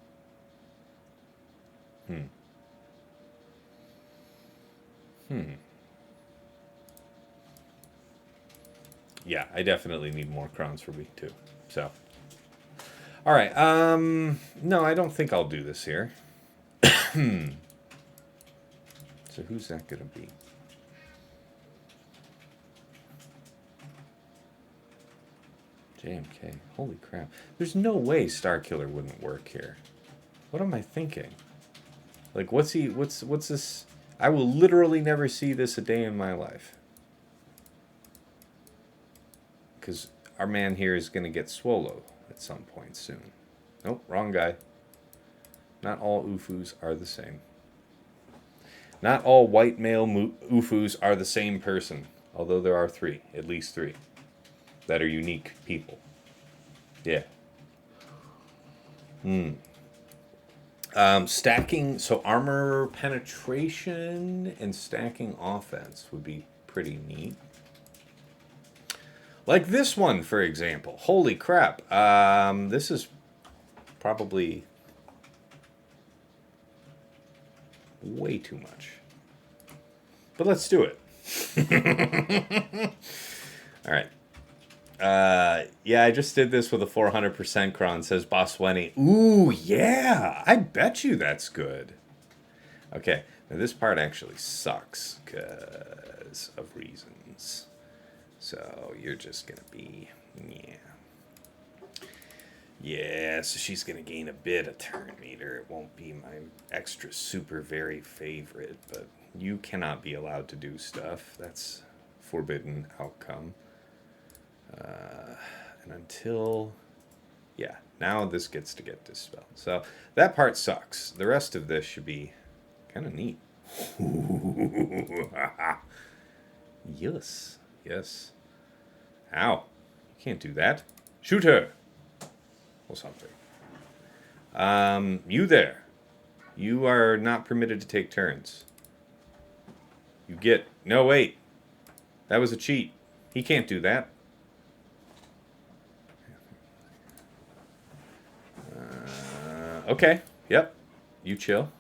Yeah, I definitely need more crowns for week 2. So, all right. No, I don't think I'll do this here. So who's that gonna be? JMK. Holy crap! There's no way Starkiller wouldn't work here. What am I thinking? Like, what's this? I will literally never see this a day in my life. Because our man here is going to get swallow at some point soon. Nope, wrong guy. Not all Ufus are the same. Not all white male Ufus are the same person. Although there are 3, at least 3, that are unique people. Yeah. Stacking, so armor penetration and stacking offense would be pretty neat. Like this one, for example. Holy crap. This is probably way too much. But let's do it. All right. Yeah, I just did this with a 400% cron, says Bosswenny. Ooh, yeah. I bet you that's good. Okay. Now this part actually sucks because of reasons. So you're just going to be, yeah. Yeah, so she's going to gain a bit of turn meter. It won't be my extra super very favorite, but you cannot be allowed to do stuff. That's forbidden outcome. And until, yeah, now this gets to get dispelled. So that part sucks. The rest of this should be kind of neat. Yes, yes. Ow, you can't do that. Shoot her. Or something. You there. You are not permitted to take turns. You get, no wait. That was a cheat. He can't do that. Okay. Yep. You chill.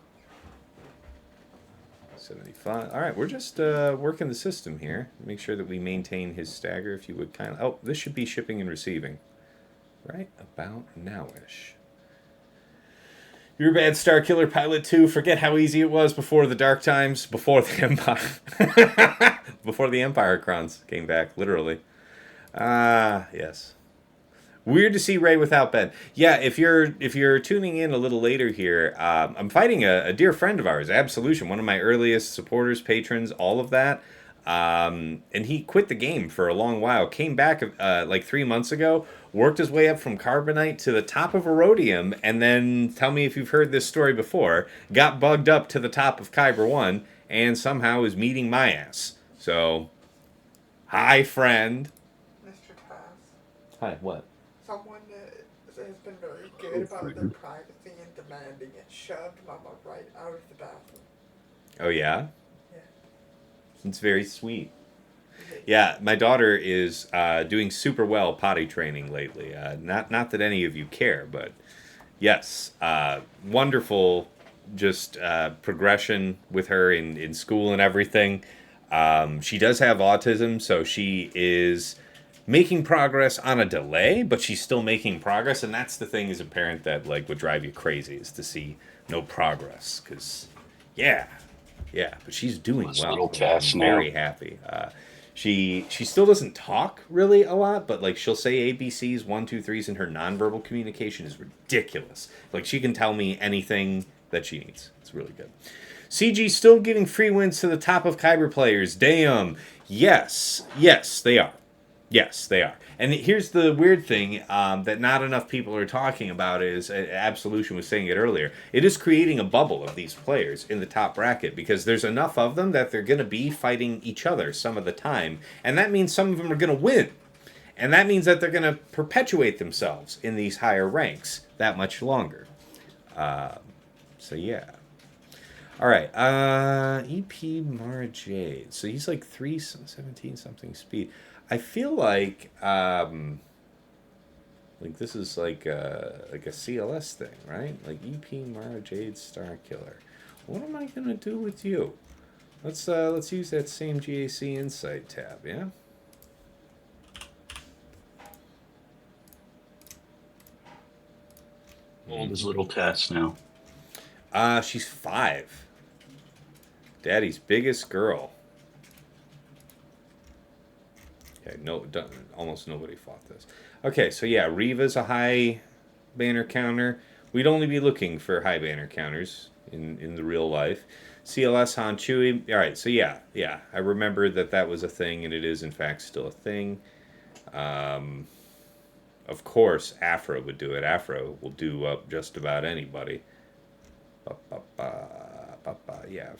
75. All right, we're just working the system here. Make sure that we maintain his stagger, if you would kind of. Oh, this should be shipping and receiving. Right about now-ish. You're a bad Starkiller pilot too. Forget how easy it was before the dark times, before the Empire. Before the Empire crowns came back, literally. Yes. Weird to see Rey without Ben. Yeah, if you're tuning in a little later here, I'm fighting a dear friend of ours, Absolution, one of my earliest supporters, patrons, all of that. And he quit the game for a long while, came back like 3 months ago, worked his way up from Carbonite to the top of Aurodium, and then, tell me if you've heard this story before, got bugged up to the top of Kyber 1, and somehow is meeting my ass. So, hi, friend. Mr. Tass. Hi, what? Someone that has been very good about their privacy and demanding it shoved Mama right out of the bathroom. Oh, yeah? Yeah. It's very sweet. Yeah, my daughter is doing super well potty training lately. Not that any of you care, but yes, wonderful just progression with her in school and everything. She does have autism, so she is making progress on a delay, but she's still making progress, and that's the thing as a parent that like would drive you crazy, is to see no progress, because yeah, but she's doing Those well. little I'm cats now. very happy. She still doesn't talk really a lot, but like she'll say ABCs, 1, 2, 3s, and her nonverbal communication is ridiculous. Like she can tell me anything that she needs. It's really good. CG still giving free wins to the top of Kyber players. Damn. Yes, they are. Yes, they are. And here's the weird thing that not enough people are talking about is, Absolution was saying it earlier, it is creating a bubble of these players in the top bracket because there's enough of them that they're going to be fighting each other some of the time. And that means some of them are going to win. And that means that they're going to perpetuate themselves in these higher ranks that much longer. So yeah. All right, EP MaraJ. So he's like 317 something speed. I feel like this is like a CLS thing, right? Like EP MaraJ Starkiller. What am I gonna do with you? Let's use that same GAC Insight tab, yeah? How old is little Tess now? She's 5. Daddy's biggest girl. Okay, almost nobody fought this. Okay, so yeah, Reva's a high banner counter. We'd only be looking for high banner counters in the real life. CLS Han Chewie. All right, so yeah, I remember that was a thing, and it is in fact still a thing. Of course, Afro would do it. Afro will do up just about anybody. Yeah.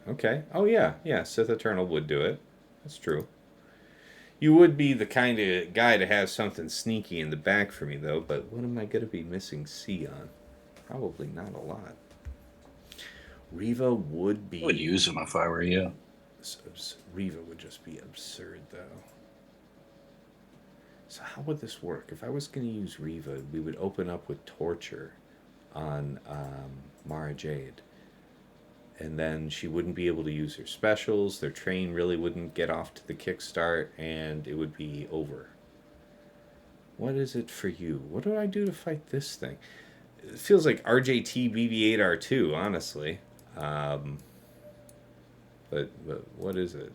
Okay. Oh yeah. Sith Eternal would do it. That's true. You would be the kind of guy to have something sneaky in the back for me, though. But what am I going to be missing C on? Probably not a lot. Reva would be... I would use him if I were you. Reva would just be absurd, though. So how would this work? If I was going to use Reva, we would open up with Torture on MaraJ. And then she wouldn't be able to use her specials. Their train really wouldn't get off to the kickstart, and it would be over. What is it for you? What do I do to fight this thing? It feels like RJT BB8R2, honestly. But what is it?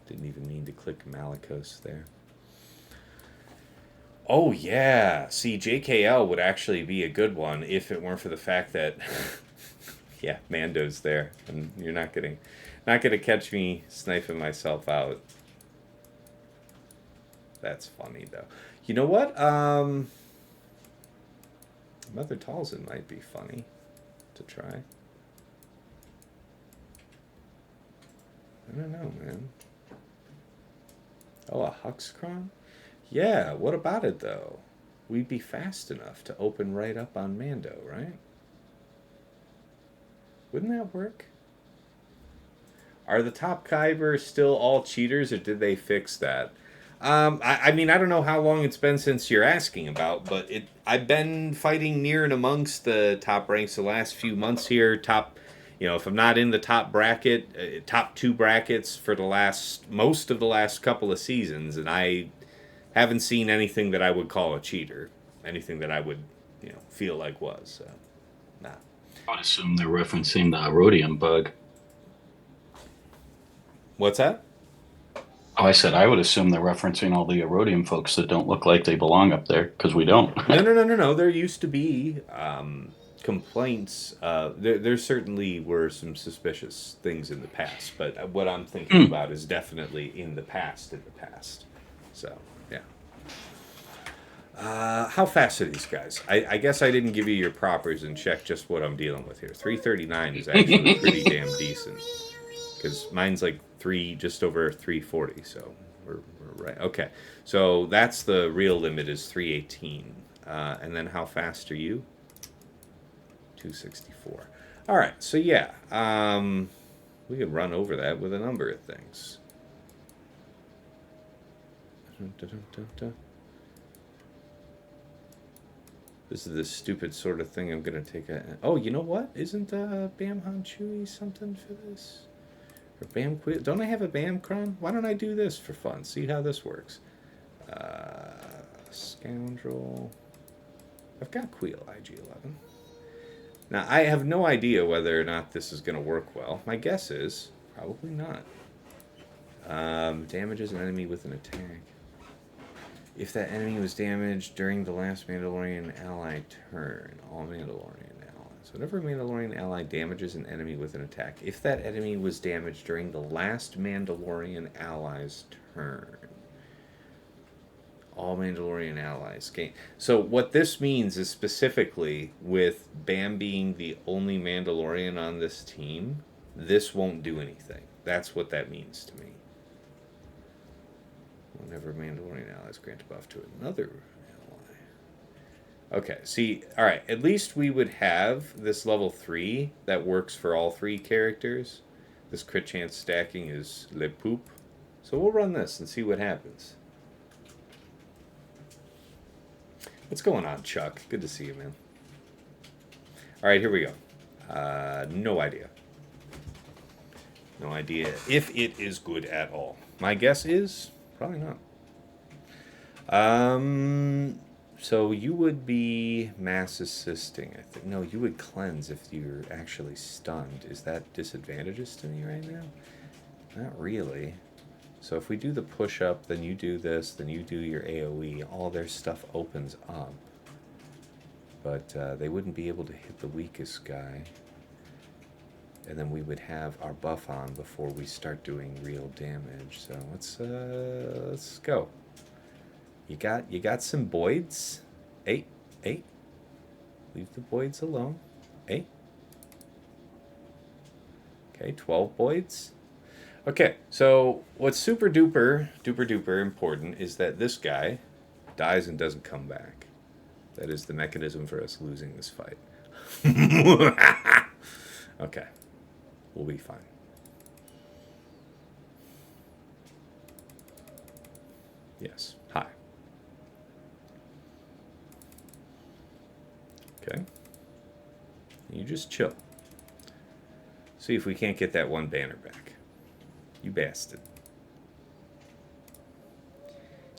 Didn't even mean to click Malicos there. Oh, yeah. See, JKL would actually be a good one if it weren't for the fact that... yeah, Mando's there, and you're not gonna catch me sniping myself out. That's funny, though. You know what? Mother Talzin might be funny to try. I don't know, man. Oh, a Huxcron? Yeah, what about it, though? We'd be fast enough to open right up on Mando, right? Wouldn't that work? Are the top Kyber still all cheaters, or did they fix that? I mean, I don't know how long it's been since you're asking about, but I've been fighting near and amongst the top ranks the last few months here. If I'm not in the top bracket, top 2 brackets for most of the last couple of seasons, and I haven't seen anything that I would call a cheater, anything that I would, feel like was. Nah. I would assume they're referencing the Aurodium bug. What's that? Oh, I said I would assume they're referencing all the Aurodium folks that don't look like they belong up there, because we don't. No. There used to be complaints. There certainly were some suspicious things in the past, but what I'm thinking about is definitely in the past. So, yeah. How fast are these guys? I guess I didn't give you your propers and check just what I'm dealing with here. 339 is actually pretty damn decent. Because mine's like just over 340, so we're right. Okay, so that's the real limit is 318. And then how fast are you? 264. All right, so yeah, we could run over that with a number of things. This is the stupid sort of thing I'm going to take Oh, you know what? Isn't Bam Han Chewie something for this? Or Bam Kuiil? Don't I have a Bam Cron? Why don't I do this for fun? See how this works. Scoundrel. I've got Kuiil IG-11. Now, I have no idea whether or not this is going to work well. My guess is probably not. Damages an enemy with an attack. If that enemy was damaged during the last Mandalorian ally turn, all Mandalorian allies. Whenever a Mandalorian ally damages an enemy with an attack, if that enemy was damaged during the last Mandalorian ally's turn, all Mandalorian allies gain. So what this means is specifically with Bam being the only Mandalorian on this team, this won't do anything. That's what that means to me. Whenever Mandalorian allies grant a buff to another ally. Okay, see, alright, at least we would have this level 3 that works for all 3 characters. This crit chance stacking is le poop. So we'll run this and see what happens. What's going on, Chuck? Good to see you, man. Alright, here we go. No idea. No idea if it is good at all. My guess is probably not. So you would be mass assisting, I think. No, you would cleanse if you're actually stunned. Is that disadvantages to me right now? Not really. So if we do the push-up, then you do this, then you do your AoE, all their stuff opens up. But they wouldn't be able to hit the weakest guy. And then we would have our buff on before we start doing real damage. So let's go. You got some Boyds? Hey. Leave the Boyds alone. Hey. Okay, 12 Boyds. Okay, so what's super duper important is that this guy dies and doesn't come back. That is the mechanism for us losing this fight. Okay. We'll be fine. Yes. Hi. Okay. You just chill. See if we can't get that one banner back. You bastard.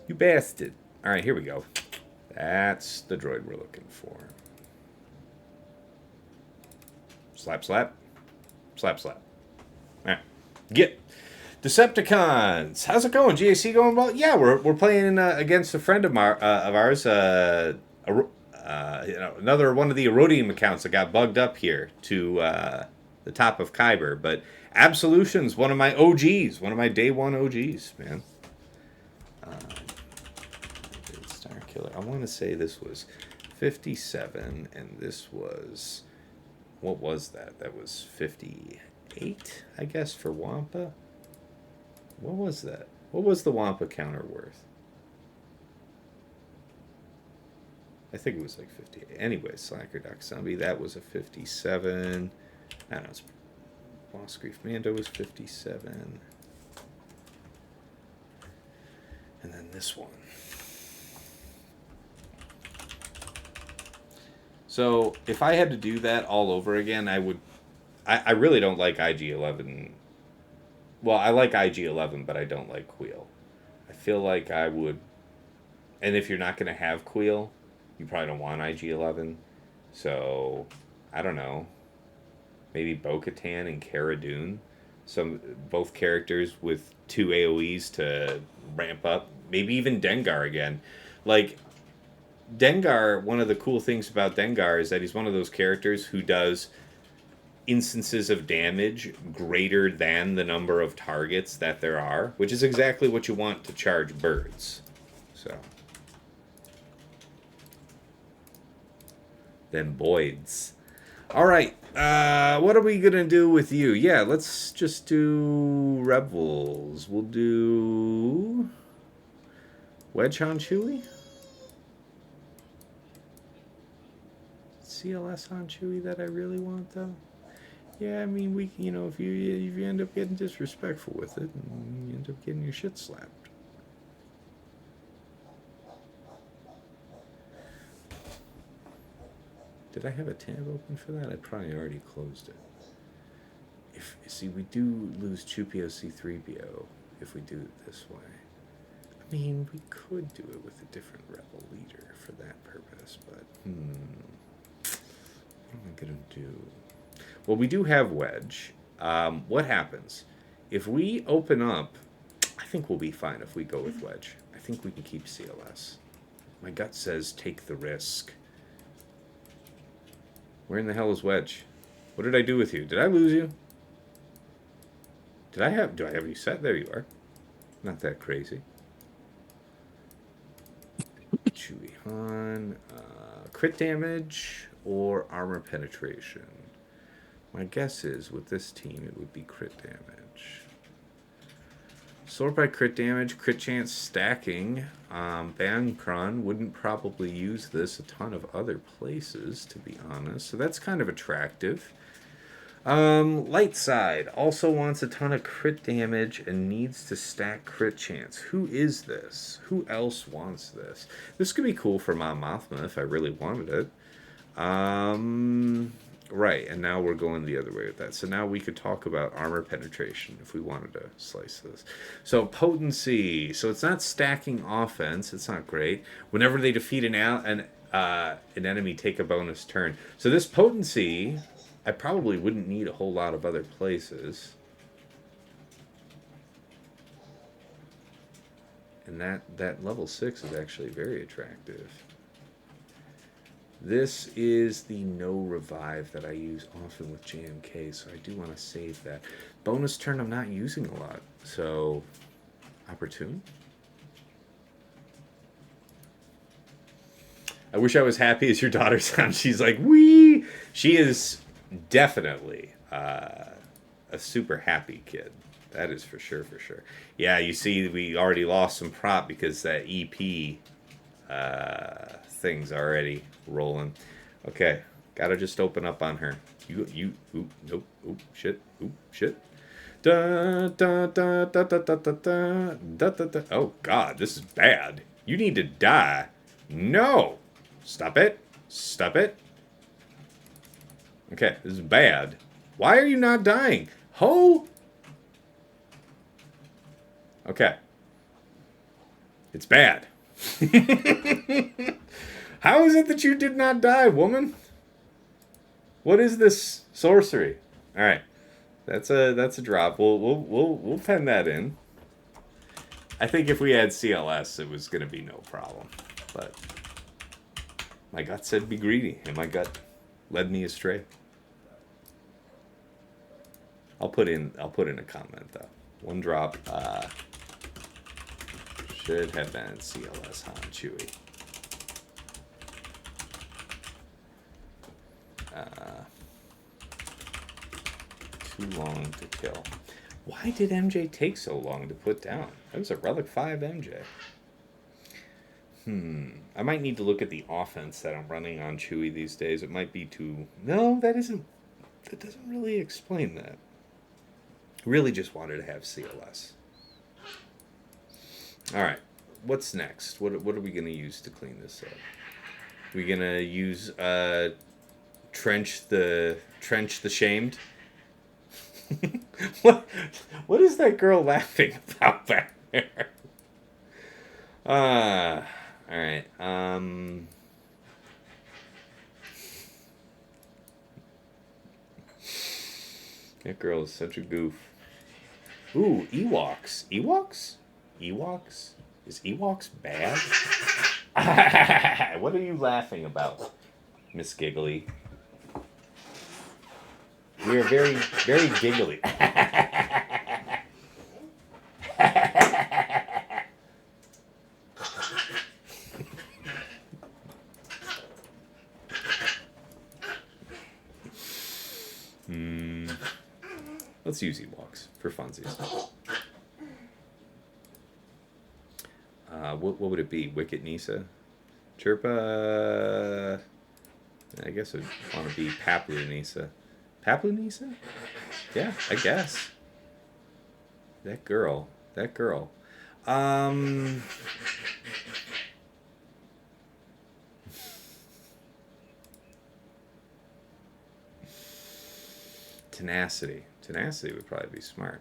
You bastard. Alright, here we go. That's the droid we're looking for. Slap, slap. Slap, slap. Alright. Get. Decepticons. How's it going? GAC going well? Yeah, we're playing against a friend of ours. Another one of the Aurodium accounts that got bugged up here to the top of Kyber. But Absolution's one of my OGs. One of my day one OGs, man. Star Killer. I want to say this was 57, and this was... What was that? That was 58, I guess, for Wampa. What was that? What was the Wampa counter worth? I think it was like 58. Anyway, Slacker Doc Zombie, that was a 57. I don't know. Bossk Greef Mando was 57. And then this one. So if I had to do that all over again, I would. I really don't like IG-11. Well, I like IG-11, but I don't like Kuiil. I feel like I would. And if you're not going to have Kuiil, you probably don't want IG-11. So I don't know. Maybe Bo-Katan and Cara Dune. Both characters with 2 AoEs to ramp up. Maybe even Dengar again. Like, Dengar, one of the cool things about Dengar is that he's one of those characters who does instances of damage greater than the number of targets that there are, which is exactly what you want to charge birds. So. Then Boyds. Alright, what are we going to do with you? Yeah, let's just do Rebels. We'll do Wedge on Chewie. CLS on Chewie that I really want, though. Yeah, I mean, if you end up getting disrespectful with it, you end up getting your shit slapped. Did I have a tab open for that? I probably already closed it. See, we do lose Chupio C3BO if we do it this way. I mean, we could do it with a different rebel leader for that purpose, but what am I gonna do? Well, we do have Wedge. What happens? If we open up, I think we'll be fine if we go with Wedge. I think we can keep CLS. My gut says take the risk. Where in the hell is Wedge? What did I do with you? Did I lose you? Do I have you set? There you are. Not that crazy. Chewie Han. Crit damage or armor penetration? My guess is with this team it would be crit damage. Sort by crit damage, crit chance stacking. Bankron wouldn't probably use this a ton of other places, to be honest. So that's kind of attractive. Light side also wants a ton of crit damage and needs to stack crit chance. Who is this? Who else wants this? This could be cool for Mon Mothma if I really wanted it. Right, and now we're going the other way with that. So now we could talk about armor penetration if we wanted to slice this. So potency. So it's not stacking offense. It's not great. Whenever they defeat an enemy, take a bonus turn. So this potency, I probably wouldn't need a whole lot of other places. And that level 6 is actually very attractive. This is the no revive that I use often with JMK, so I do want to save that. Bonus turn I'm not using a lot, so opportune. I wish I was happy as your daughter sounds. She's like, wee! She is definitely a super happy kid. That is for sure, for sure. Yeah, you see, we already lost some prop because that EP thing's already rolling. Okay, gotta just open up on her. Oop, nope, oop, shit, Da, da, da, da, da, da, da, da, da, da, da. Oh, God, this is bad. You need to die. No! Stop it. Stop it. Okay, this is bad. Why are you not dying? Ho! Okay. It's bad. How is it that you did not die, woman? What is this sorcery? All right, that's a drop. We'll pen that in. I think if we had CLS, it was gonna be no problem. But my gut said be greedy, and my gut led me astray. I'll put in a comment though. One drop. Should have been CLS on Chewie. Too long to kill. Why did MJ take so long to put down? That was a Relic 5 MJ. I might need to look at the offense that I'm running on Chewie these days. It might be too... No, that doesn't really explain that. Really just wanted to have CLS. Alright, what's next? What are we going to use to clean this up? We going to use Trench the Shamed? What is that girl laughing about back there? Alright, that girl is such a goof. Ooh, Ewoks. Ewoks? Ewoks? Is Ewoks bad? What are you laughing about, Miss Giggly? We are very, very giggly. Let's use Ewoks for funsies. What would it be? Wicked Nisa? Chirp, I guess I'd want to be Paplu Nisa. Paplu Nisa? Yeah, I guess. That girl. Tenacity. Tenacity would probably be smart.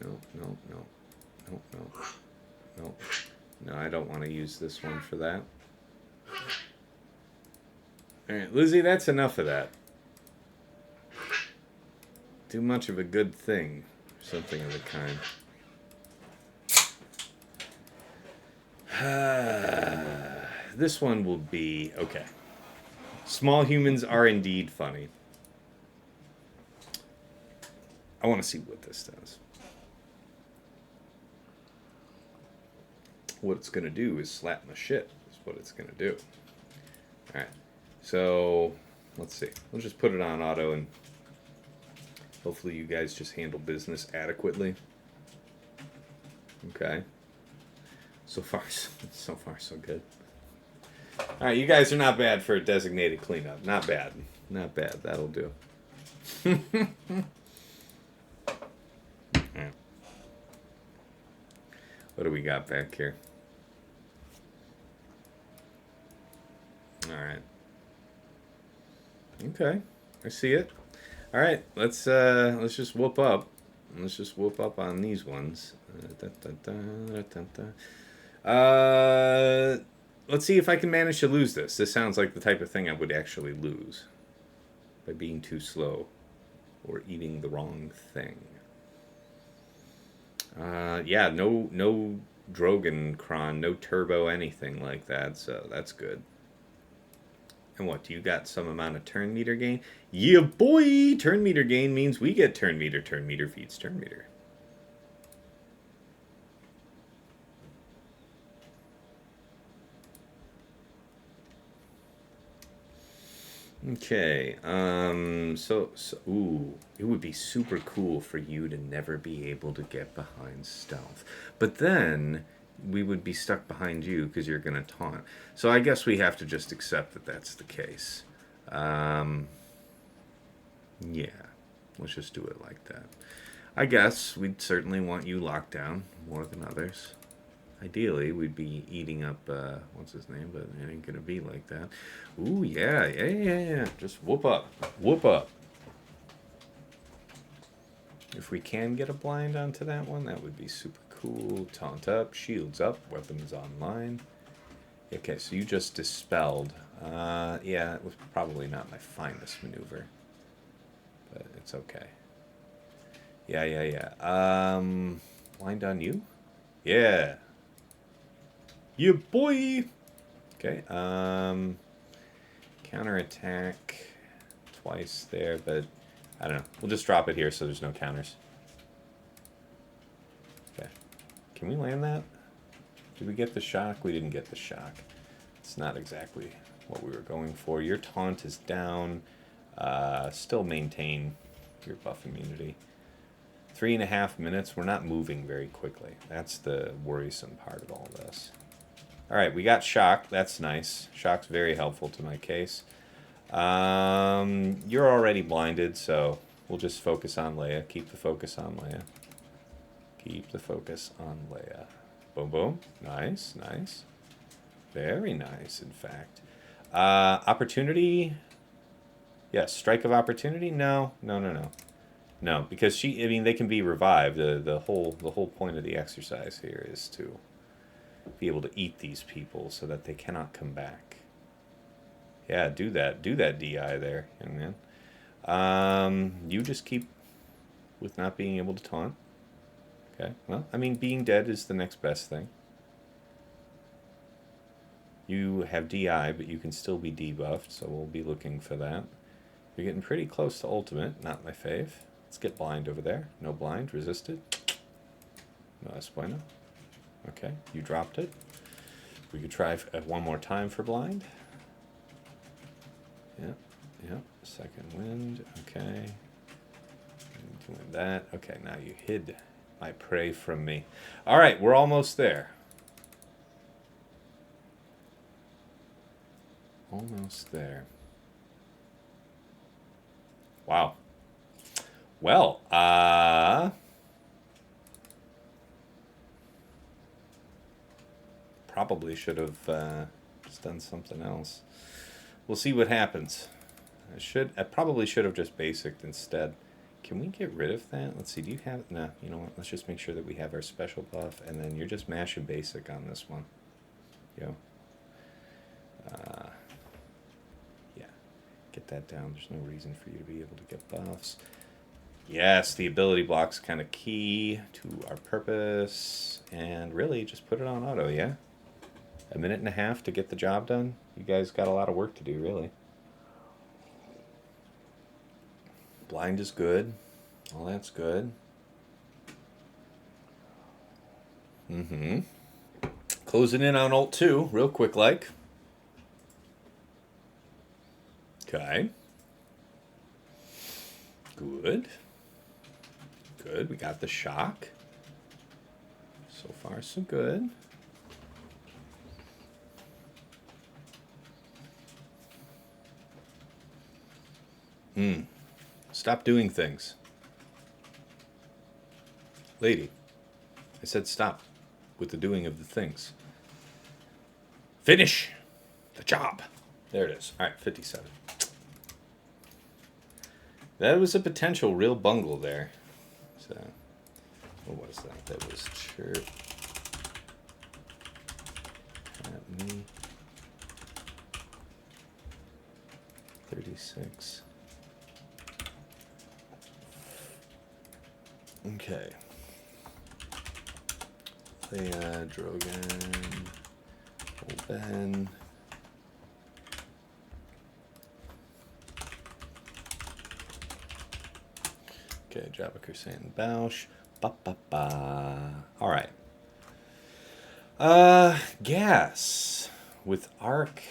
No. No, I don't want to use this one for that. Alright, Lizzie, that's enough of that. Too much of a good thing. Something of the kind. This one will be... Okay. Small humans are indeed funny. I want to see what this does. What it's going to do is slap my shit, is what it's going to do. Alright, so let's see. We'll just put it on auto and hopefully you guys just handle business adequately. Okay. So far, so good. Alright, you guys are not bad for a designated cleanup. Not bad. Not bad. That'll do. Alright. What do we got back here? Alright. Okay, I see it. All right, let's just whoop up. Let's just whoop up on these ones. Let's see if I can manage to lose this. This sounds like the type of thing I would actually lose by being too slow or eating the wrong thing. Yeah, no Drogan cron, no turbo, anything like that. So that's good. And what, do you got some amount of turn meter gain? Yeah, boy! Turn meter gain means we get turn meter. Turn meter feeds turn meter. Okay, ooh, it would be super cool for you to never be able to get behind stealth. But then we would be stuck behind you because you're going to taunt. So I guess we have to just accept that that's the case. Yeah, let's just do it like that. I guess we'd certainly want you locked down more than others. Ideally, we'd be eating up, what's his name, but it ain't gonna be like that. Ooh, yeah. Just whoop up. Whoop up. If we can get a blind onto that one, that would be super cool. Taunt up, shields up, weapons online. Okay, so you just dispelled. Yeah, it was probably not my finest maneuver. But it's okay. Yeah. Blind on you? Yeah. Yeah, boy! Okay, counterattack twice there, but I don't know. We'll just drop it here so there's no counters. Okay. Can we land that? Did we get the shock? We didn't get the shock. It's not exactly what we were going for. Your taunt is down. Still maintain your buff immunity. 3.5 minutes. We're not moving very quickly. That's the worrisome part of all this. All right, we got shock. That's nice. Shock's very helpful to my case. You're already blinded, so we'll just focus on Leia. Keep the focus on Leia. Keep the focus on Leia. Boom, boom. Nice. Very nice, in fact. Opportunity? Yes, strike of opportunity? No, because they can be revived. The whole point of the exercise here is to be able to eat these people so that they cannot come back. Yeah, do that DI there, young man. You just keep with not being able to taunt. Okay, well, I mean, being dead is the next best thing. You have DI, but you can still be debuffed, so we'll be looking for that. You're getting pretty close to ultimate, not my fave. Let's get blind over there. No blind, resisted. No es bueno. Okay, you dropped it. We could try one more time for blind. Yep. Second wind. Okay. Doing that. Okay, now you hid my prey from me. All right, we're almost there. Almost there. Wow. Well, probably should have just done something else. We'll see what happens. I probably should have just basicked instead. Can we get rid of that? Let's see, do you have... No, you know what? Let's just make sure that we have our special buff, and then you're just mashing basic on this one. Yeah. Get that down. There's no reason for you to be able to get buffs. Yes, the ability block's kind of key to our purpose. And really, just put it on auto, yeah? 1.5 minutes to get the job done? You guys got a lot of work to do, really. Blind is good. All that's good. Closing in on ult 2, real quick like. Okay. Good. We got the shock. So far, so good. Stop doing things. Lady, I said stop with the doing of the things. Finish the job. There it is. All right, 57. That was a potential real bungle there. So, what was that? That was Chirp. At me. 36. Okay. Leia, Drogan, Ben. Okay, Jabba, and Boushh. Ba. All right. Gas with Arc.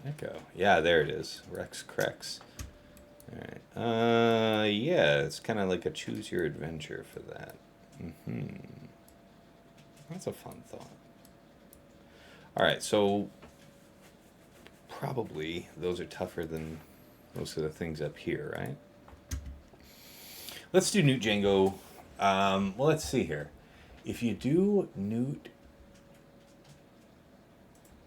Echo. Yeah, there it is. CRex. All right. Yeah, it's kind of like a choose your adventure for that. That's a fun thought. All right, so probably those are tougher than most of the things up here, right? Let's do Newt Django. Well, let's see here. If you do Newt...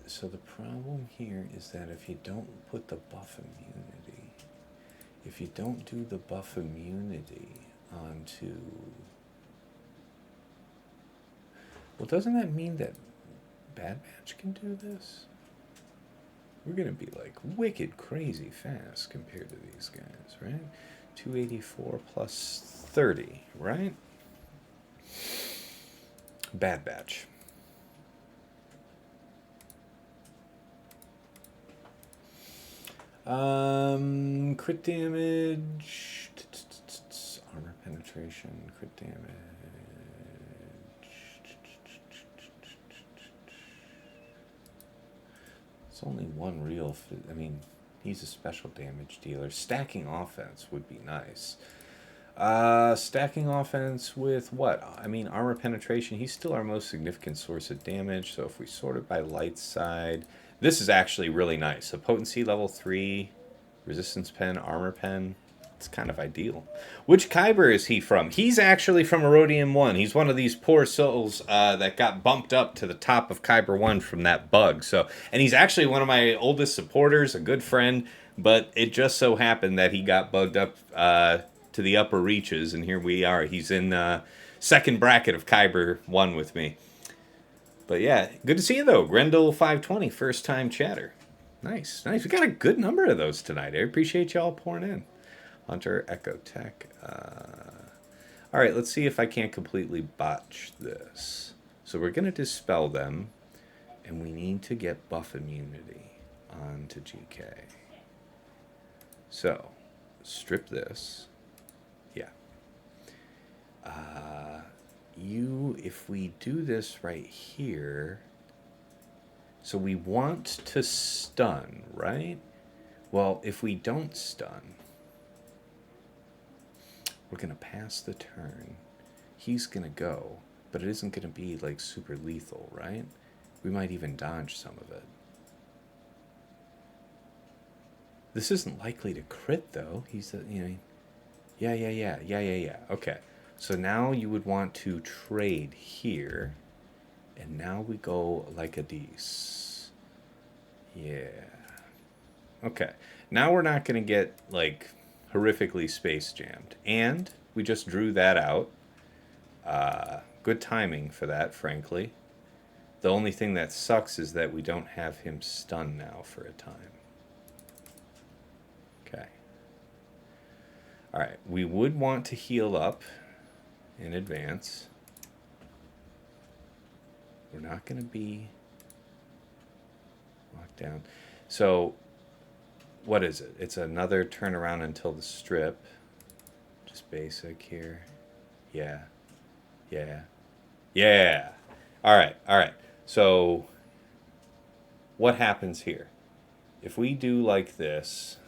So the problem here is that if you don't put the buff immunity... If you don't do the buff immunity onto... Well, doesn't that mean that Bad Batch can do this? We're going to be like wicked crazy fast compared to these guys, right? 284 plus 30, right? Bad Batch. Crit damage, armor penetration, crit damage. It's only one real, I mean, he's a special damage dealer. Stacking offense would be nice. Stacking offense with what? I mean, armor penetration, he's still our most significant source of damage. So if we sort it by light side, this is actually really nice. A potency level 3, resistance pen, armor pen. It's kind of ideal. Which Kyber is he from? He's actually from Aurodium 1. He's one of these poor souls that got bumped up to the top of Kyber 1 from that bug. So, and he's actually one of my oldest supporters, a good friend, but it just so happened that he got bugged up to the upper reaches, and here we are. He's in second bracket of Kyber 1 with me. But yeah, good to see you though. Grendel 520, first time chatter. Nice. We got a good number of those tonight. I appreciate y'all pouring in. Hunter, Echo Tech. All right, let's see if I can't completely botch this. So we're going to dispel them, and we need to get buff immunity onto GK. So, strip this. Yeah. If we do this right here, so we want to stun, right? Well, if we don't stun, we're going to pass the turn. He's going to go, but it isn't going to be like super lethal, right? We might even dodge some of it. This isn't likely to crit though. He's yeah. Okay. So now you would want to trade here, and now we go like a dece. Yeah. Okay. Now we're not going to get like horrifically space jammed, and we just drew that out. Good timing for that, frankly. The only thing that sucks is that we don't have him stunned now for a time. Okay. All right. We would want to heal up in advance. We're not going to be locked down. So, what is it? It's another turnaround until the strip. Just basic here. Yeah. All right. So, what happens here? If we do like this,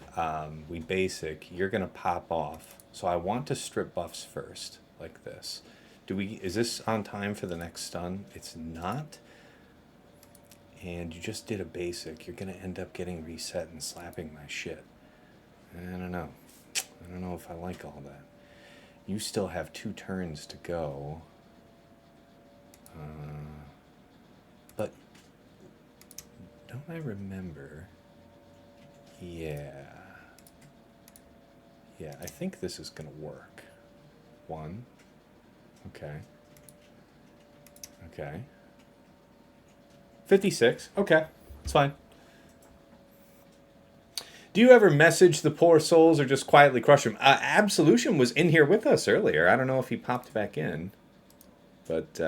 we basic, you're going to pop off. So I want to strip buffs first, like this. Is this on time for the next stun? It's not. And you just did a basic. You're going to end up getting reset and slapping my shit. I don't know. I don't know if I like all that. You still have 2 turns to go. But don't I remember? Yeah. Yeah, I think this is going to work. 1. Okay. Okay. 56. Okay. It's fine. Do you ever message the poor souls or just quietly crush them? Absolution was in here with us earlier. I don't know if he popped back in. But,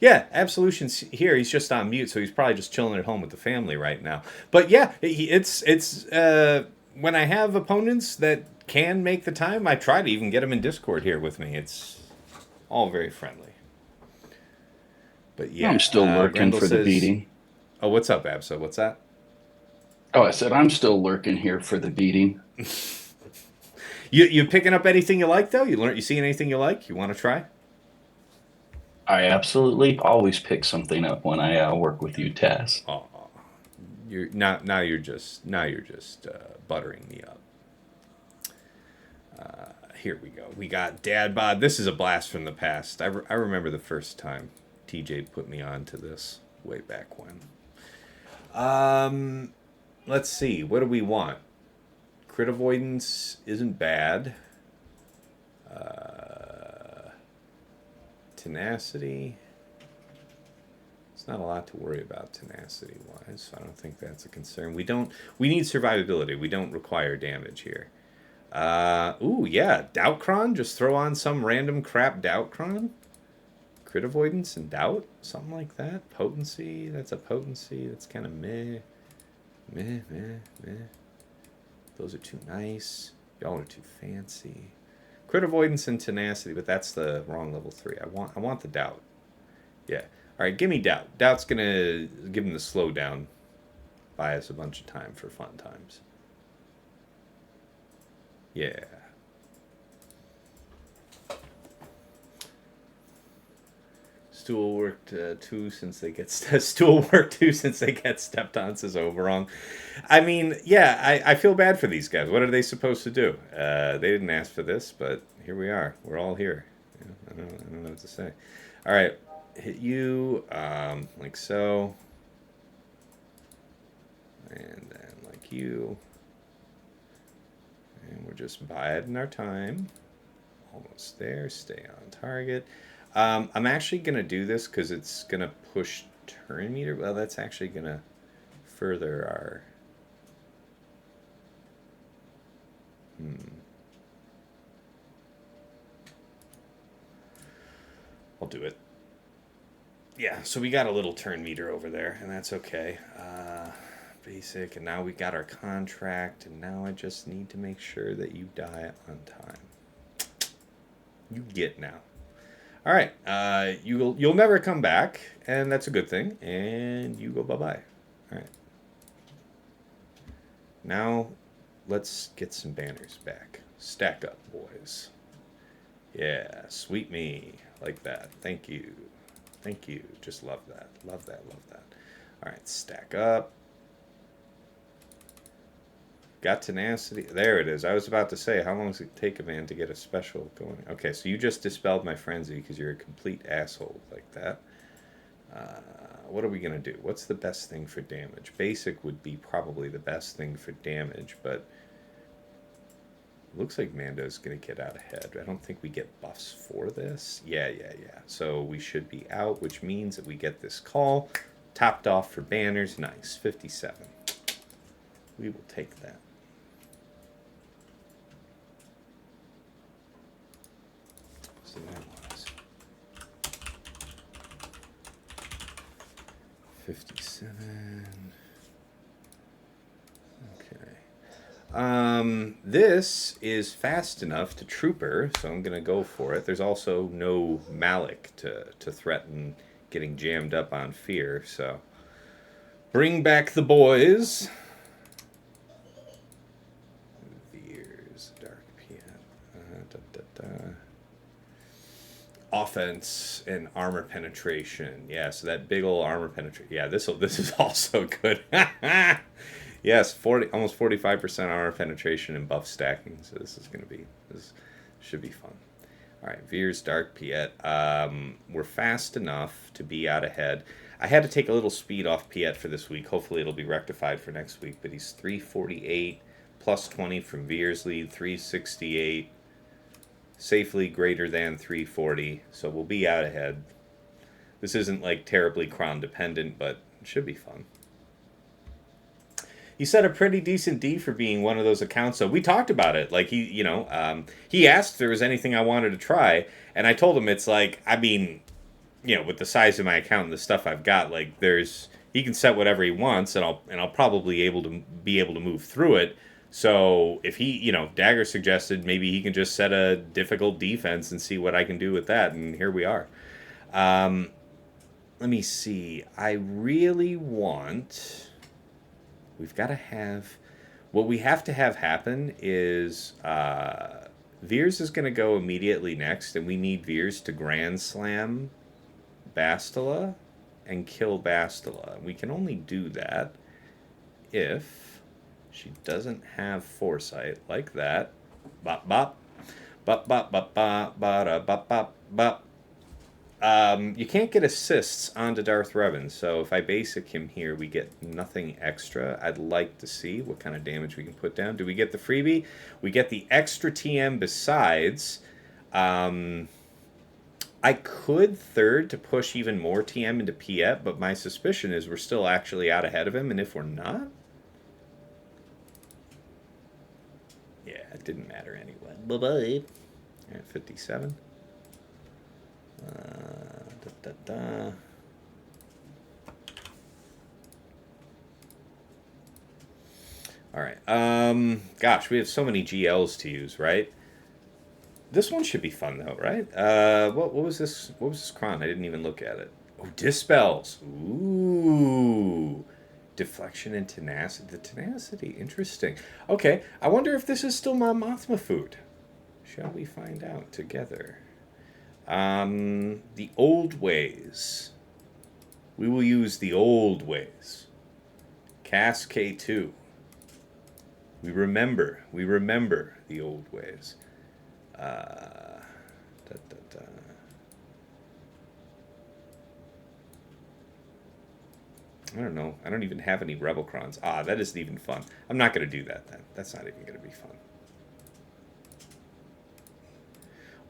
yeah, Absolution's here. He's just on mute, so he's probably just chilling at home with the family right now. But, yeah, it's when I have opponents that can make the time, I try to even get them in Discord here with me. It's all very friendly. But, yeah. I'm still lurking Grendel for the says, beating. Oh, what's up, Abso? What's that? Oh, I said I'm still lurking here for the beating. You picking up anything you like though? You seeing anything you like? You want to try? I absolutely always pick something up when I work with you, Taz. Oh, you're now you're just buttering me up. Here we go. We got Dad Bod. This is a blast from the past. I remember the first time TJ put me on to this way back when. Let's see. What do we want? Crit avoidance isn't bad. Tenacity. It's not a lot to worry about tenacity wise. So I don't think that's a concern. We need survivability. We don't require damage here. Ooh, yeah. Doubtcron. Just throw on some random crap Doubtcron. Crit avoidance and doubt. Something like that. Potency. That's a potency. That's kind of meh. Meh. Those are too nice. Y'all are too fancy. Crit avoidance and tenacity, but that's the wrong level 3. I want the doubt. Yeah. All right, give me doubt. Doubt's gonna give him the slowdown. Buy us a bunch of time for fun times. Yeah. Stool worked two since they get stepped on, says Overong. I mean, yeah, I feel bad for these guys. What are they supposed to do? They didn't ask for this, but here we are. We're all here. Yeah, I don't know what to say. All right, hit you like so, and then like you, and we're just biding our time. Almost there. Stay on target. I'm actually going to do this because it's going to push turn meter. Well, that's actually going to further our... I'll do it. Yeah, so we got a little turn meter over there, and that's okay. Basic, and now we got our contract, and now I just need to make sure that you die on time. You get now. All right, you'll never come back, and that's a good thing. And you go bye-bye. All right. Now, let's get some banners back. Stack up, boys. Yeah, sweet me. Like that. Thank you. Thank you. Just love that. Love that, love that. All right, stack up. Got tenacity. There it is. I was about to say, how long does it take a man to get a special going? Okay, so you just dispelled my frenzy because you're a complete asshole like that. What are we going to do? What's the best thing for damage? Basic would be probably the best thing for damage, but it looks like Mando's going to get out ahead. I don't think we get buffs for this. Yeah. So we should be out, which means that we get this call. Topped off for banners. Nice. 57. We will take that. So that was 57. Okay. This is fast enough to trooper, so I'm gonna go for it. There's also no Malik to threaten getting jammed up on fear, so bring back the boys. Veers, Dark Piett. Offense and armor penetration. Yeah, so that big old armor penetration. Yeah, this is also good. Yes, almost 45% armor penetration and buff stacking. So this should be fun. All right, Veers, Dark Piett. We're fast enough to be out ahead. I had to take a little speed off Piett for this week. Hopefully it'll be rectified for next week. But he's 348 plus 20 from Veers lead, 368. Safely greater than 340, so we'll be out ahead. This isn't like terribly cron dependent, but it should be fun. He set a pretty decent D for being one of those accounts. So we talked about it. Like he asked if there was anything I wanted to try, and I told him it's like, I mean, with the size of my account and the stuff I've got, like he can set whatever he wants, and I'll probably be able to move through it. So if he, Dagger suggested maybe he can just set a difficult defense and see what I can do with that, and here we are. Let me see. I really want... We've got to have... What we have to have happen is Veers is going to go immediately next, and we need Veers to Grand Slam Bastila and kill Bastila. We can only do that if... she doesn't have foresight like that. Bop bop. Bop bop bop bop bop bop bop bop. You can't get assists onto Darth Revan, so if I basic him here, we get nothing extra. I'd like to see what kind of damage we can put down. Do we get the freebie? We get the extra TM besides. I could third to push even more TM into Piett, but my suspicion is we're still actually out ahead of him, and if we're not... it didn't matter anyway. Bye-bye. All right, 57. All right. Gosh, we have so many GLs to use, right? This one should be fun, though, right? What was this? What was this cron? I didn't even look at it. Oh, Dispels. Ooh. Deflection and tenacity. The tenacity. Interesting. Okay. I wonder if this is still my Mothma food. Shall we find out together? The old ways. We will use the old ways. Cast K2. We remember the old ways. I don't know. I don't even have any Rebel Crons. Ah, that isn't even fun. I'm not going to do that then. That's not even going to be fun.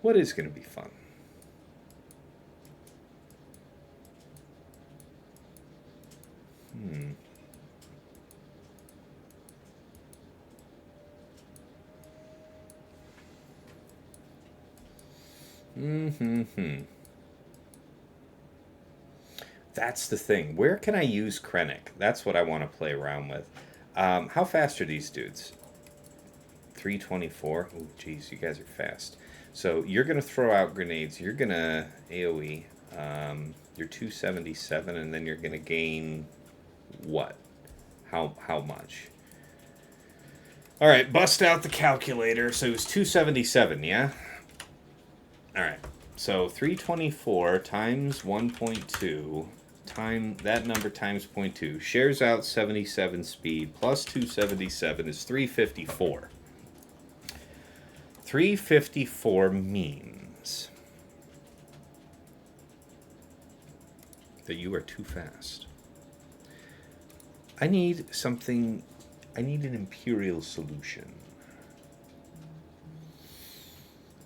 What is going to be fun? That's the thing. Where can I use Krennic? That's what I want to play around with. How fast are these dudes? 324. Oh, geez, you guys are fast. So you're going to throw out grenades. You're going to AoE. You're 277, and then you're going to gain what? How much? All right, bust out the calculator. So it was 277, yeah? All right. So 324 times 1.2 that number times 0.2 shares out 77 speed plus 277 is 354. 354 means that you are too fast. I need an Imperial solution.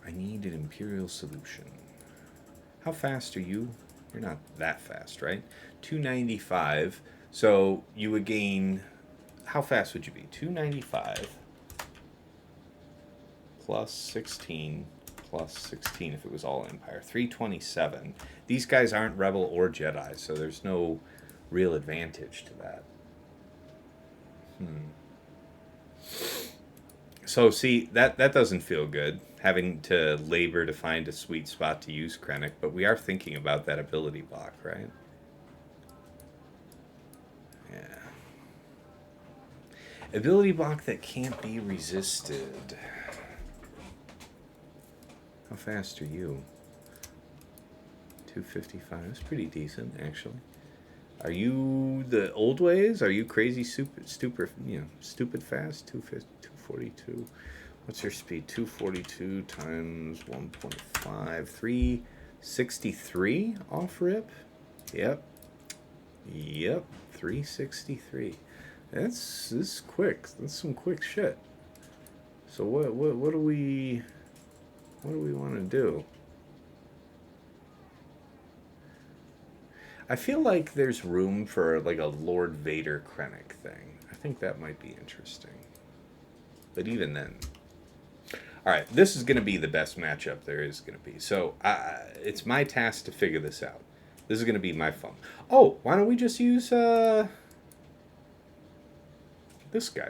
I need an Imperial solution. How fast are you? You're not that fast, right? 295. So you would gain... How fast would you be? 295 plus 16 plus 16 if it was all Empire. 327. These guys aren't Rebel or Jedi, so there's no real advantage to that. So see, that doesn't feel good, having to labor to find a sweet spot to use Krennic, but we are thinking about that ability block, right? Yeah. Ability block that can't be resisted. How fast are you? 255. That's pretty decent, actually. Are you the old ways? Are you crazy stupid fast? 242. What's your speed? 242 times 1.5. 363 off rip? Yep. 363. This is quick. That's some quick shit. So what do we want to do? I feel like there's room for like a Lord Vader Krennic thing. I think that might be interesting. But even then, all right, this is going to be the best matchup there is going to be. So it's my task to figure this out. This is going to be my fun. Oh, why don't we just use this guy?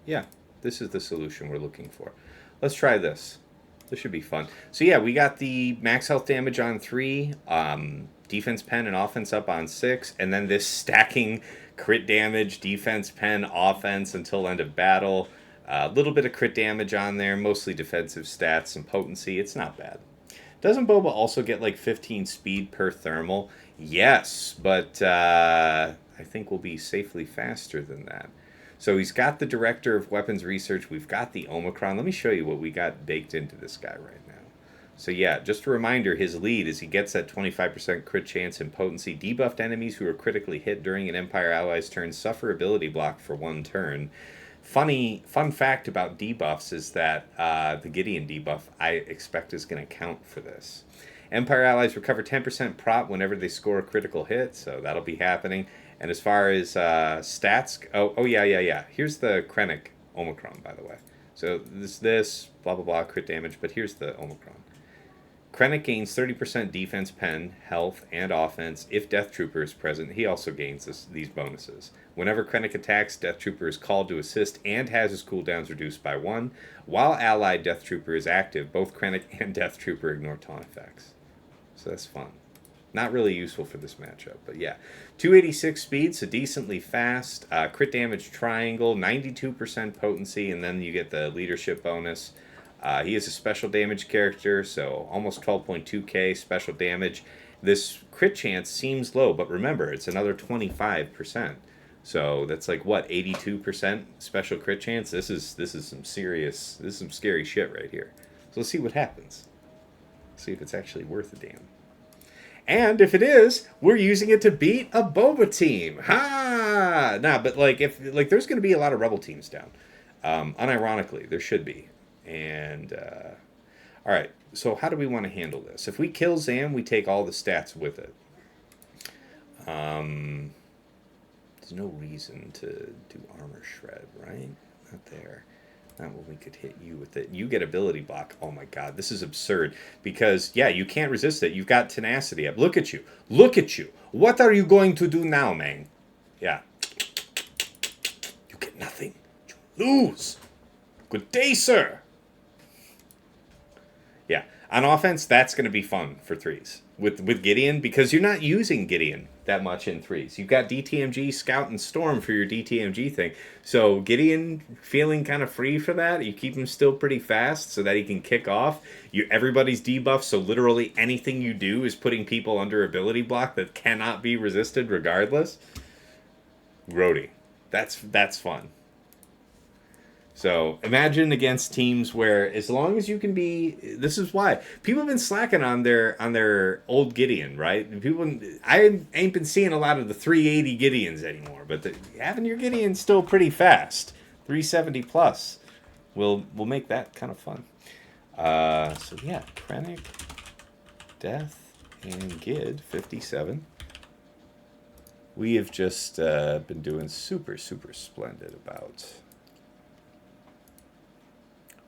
Yeah, this is the solution we're looking for. Let's try this. This should be fun. So yeah, we got the max health damage on 3, defense pen and offense up on 6, and then this stacking crit damage, defense pen, offense until end of battle. A little bit of crit damage on there, mostly defensive stats and potency. It's not bad. Doesn't Boba also get like 15 speed per thermal? Yes, but I think we'll be safely faster than that. So he's got the Director of Weapons Research. We've got the Omicron. Let me show you what we got baked into this guy right now. So yeah, just a reminder, his lead is he gets that 25% crit chance and potency. Debuffed enemies who are critically hit during an Empire ally's turn suffer ability block for 1 turn. Fun fact about debuffs is that the Gideon debuff I expect is going to count for this. Empire allies recover 10% prop whenever they score a critical hit, so that'll be happening. And as far as stats, oh yeah. Here's the Krennic Omicron, by the way. So this blah blah blah crit damage, but here's the Omicron. Krennic gains 30% defense, pen, health, and offense if Death Trooper is present. He also gains these bonuses. Whenever Krennic attacks, Death Trooper is called to assist and has his cooldowns reduced by 1. While allied Death Trooper is active, both Krennic and Death Trooper ignore taunt effects. So that's fun. Not really useful for this matchup, but yeah. 286 speed, so decently fast. Crit damage triangle, 92% potency, and then you get the leadership bonus. He is a special damage character, so almost 12.2k special damage. This crit chance seems low, but remember, it's another 25%. So that's like what, 82% special crit chance? This is some scary shit right here. So let's see what happens. See if it's actually worth a damn. And if it is, we're using it to beat a Boba team. Ha! Nah, but if there's going to be a lot of Rebel teams down. Unironically, there should be. And all right, so how do we want to handle this? If we kill Zam, we take all the stats with it. There's no reason to do armor shred, right? Not there. Not when we could hit you with it. You get ability block. Oh my god, this is absurd. Because, yeah, you can't resist it. You've got tenacity up. Look at you. Look at you. What are you going to do now, man? Yeah. You get nothing. You lose. Good day, sir. Yeah. On offense, that's going to be fun for 3s. With Gideon, because you're not using Gideon that much in 3s. You've got DTMG, Scout, and Storm for your DTMG thing. So Gideon feeling kind of free for that. You keep him still pretty fast so that he can kick off. Everybody's debuffed, so literally anything you do is putting people under ability block that cannot be resisted regardless. Grody. That's fun. So imagine against teams where, as long as you can be, this is why people have been slacking on their old Gideon, right? I ain't been seeing a lot of the 380 Gideons anymore, but having your Gideon still pretty fast, 370 plus, will make that kind of fun. So yeah, Krennic, Death, and Gid 57. We have just been doing super splendid about.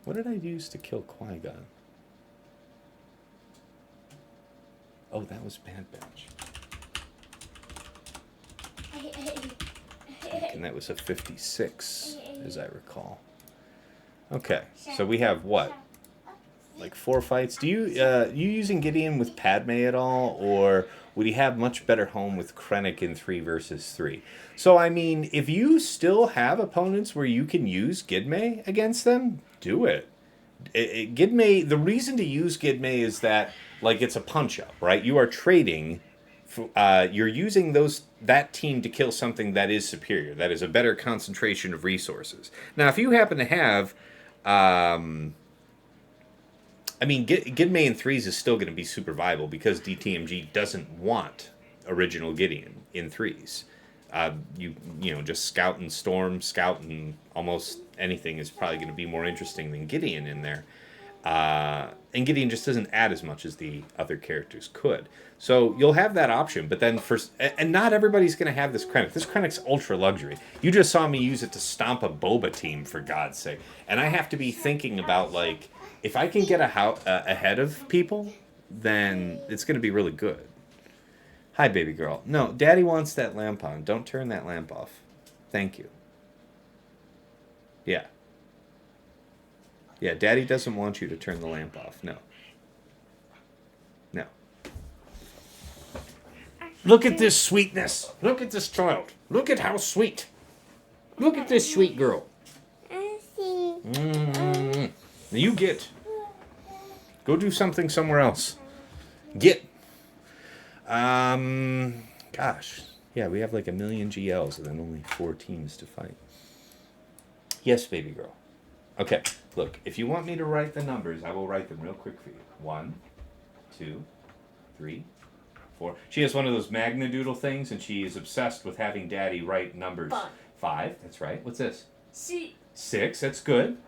What did I use to kill Qui-Gon? Oh, that was Bad Batch. And that was a 56, as I recall. Okay, so we have what? Like 4 fights? Do you using Gideon with Padme at all, or would he have much better home with Krennic in 3 versus 3? So I mean, if you still have opponents where you can use Gidme against them, do it. Gidme. The reason to use Gidme is that it's a punch up, right? You are trading. You're using that team to kill something that is superior, that is a better concentration of resources. Now, if you happen to have, Gidme in 3s is still going to be super viable because DTMG doesn't want original Gideon. in threes. You know, just scout and storm, scout and almost anything is probably going to be more interesting than Gideon in there. And Gideon just doesn't add as much as the other characters could. So you'll have that option, but then and not everybody's going to have this Krennic. This Krennic's ultra luxury. You just saw me use it to stomp a Boba team, for God's sake. And I have to be thinking about, like, if I can get ahead of people, then it's going to be really good. Hi, baby girl. No, Daddy wants that lamp on. Don't turn that lamp off. Thank you. Yeah. Yeah, Daddy doesn't want you to turn the lamp off. No. No. Look at this sweetness. Look at this child. Look at how sweet. Look at this sweet girl. You get. Go do something somewhere else. Get. Gosh. Yeah, we have like 1 million GLs and then only 4 teams to fight. Yes, baby girl. Okay, look, if you want me to write the numbers, I will write them real quick for you. 1, 2, 3, 4. She has one of those Magna doodle things, and she is obsessed with having Daddy write numbers. 5, that's right. What's this? 6, that's good.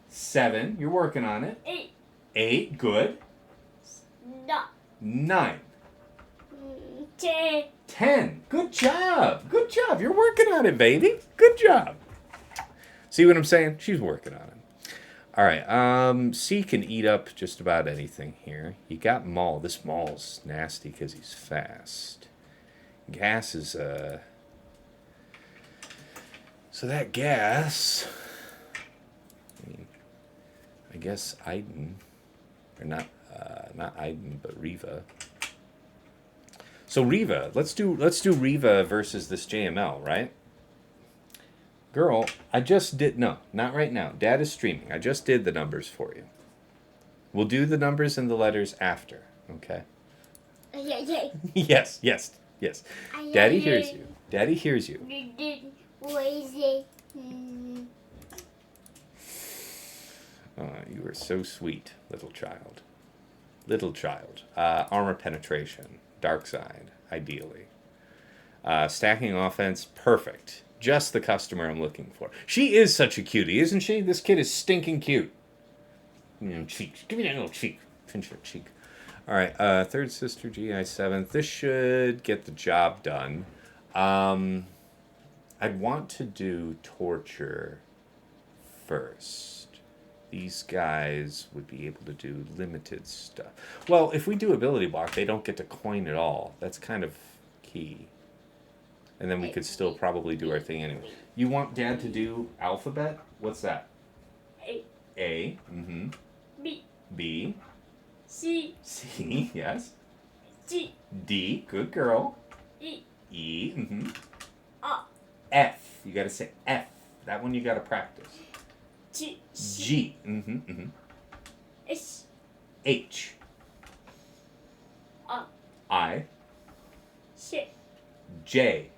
7, you're working on it. 8, good. 9. 10, good job. Good job. You're working on it, baby. Good job. See what I'm saying? She's working on it. All right. C can eat up just about anything here. You got Maul. This Maul's nasty because he's fast. Gas is so that gas. I guess Iden, or not Iden, but Reva. So Reva, let's do Reva versus this JML, right? Girl, I just did, no, not right now. Dad is streaming. I just did the numbers for you. We'll do the numbers and the letters after, okay? Yes. Daddy hears you. Daddy hears you. Oh, you are so sweet, little child. Little child. Armor penetration. Dark side, ideally. Stacking offense, perfect. Just the customer I'm looking for. She is such a cutie, isn't she? This kid is stinking cute. Cheeks. Give me that little cheek. Pinch her cheek. All right. Third sister, GI 7th. This should get the job done. I'd want to do torture first. These guys would be able to do limited stuff. Well, if we do ability block, they don't get to coin at all. That's kind of key. And then we could still probably do our thing anyway. You want Dad to do alphabet? What's that? A. Mm-hmm. B. C, yes. D. Good girl. E. Mm-hmm. F. You gotta say F. That one you gotta practice. G. Mm-hmm. Mm-hmm. H. I. J.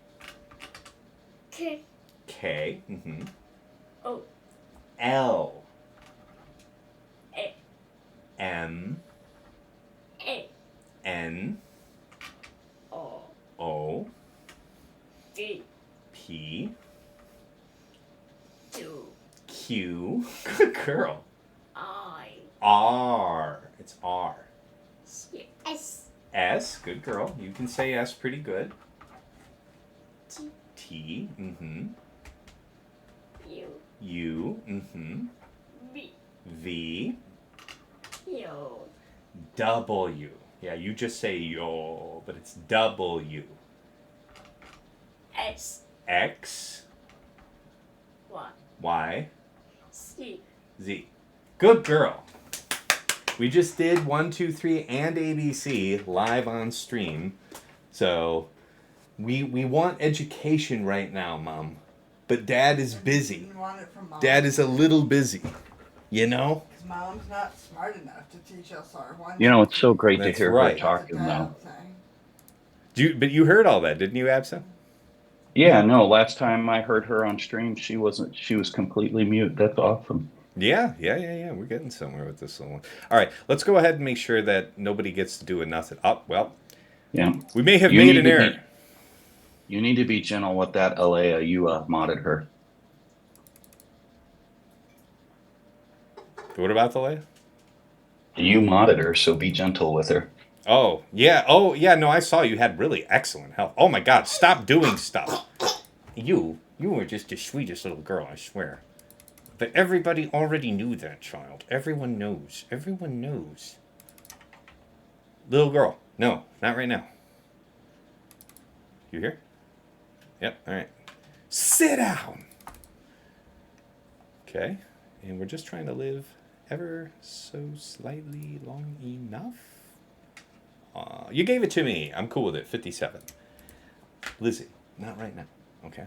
K. Mm-hmm. L. M. N. O. P. Q. Good girl. R. It's R. S. Good girl. You can say S pretty good. T. Mm-hmm. U. Mm-hmm. V. W. Yeah, you just say yo, but it's W. X. Y. Z. Good girl. We just did 1, 2, 3 and ABC live on stream. So we want education right now, Mom. But Dad is busy. Dad is a little busy. You know? Because Mom's not smart enough to teach us our one. You know, it's so great That's to hear right. her talking, though. But you heard all that, didn't you, Absa? Yeah, no, last time I heard her on stream, she was completely mute. That's awesome. Yeah. We're getting somewhere with this little one. All right, let's go ahead and make sure that nobody gets to do a nothing. Oh, well, Yeah. we may have You made need an to error. You need to be gentle with that, Leia. You modded her. What about the Leia? You modded her, so be gentle with her. Oh, yeah. Oh, yeah. No, I saw you had really excellent health. Oh, my God. Stop doing stuff. You were just the sweetest little girl, I swear. But everybody already knew that, child. Everyone knows. Everyone knows. Little girl. No, not right now. You here? Yep, all right. Sit down! Okay, and we're just trying to live ever so slightly long enough. You gave it to me. I'm cool with it. 57. Lizzie, not right now. Okay.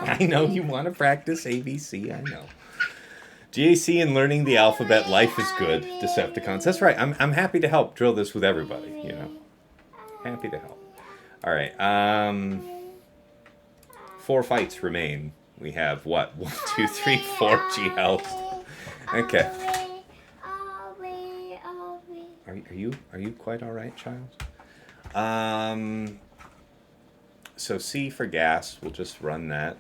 I know you want to practice ABC. I know. GAC and learning the alphabet. Life is good. Decepticons. That's right. I'm happy to help drill this with everybody. You know. Happy to help. All right. 4 fights remain. We have what? 1, 2, 3, 4 G health. Okay. Are you quite all right, child? So C for gas. We'll just run that.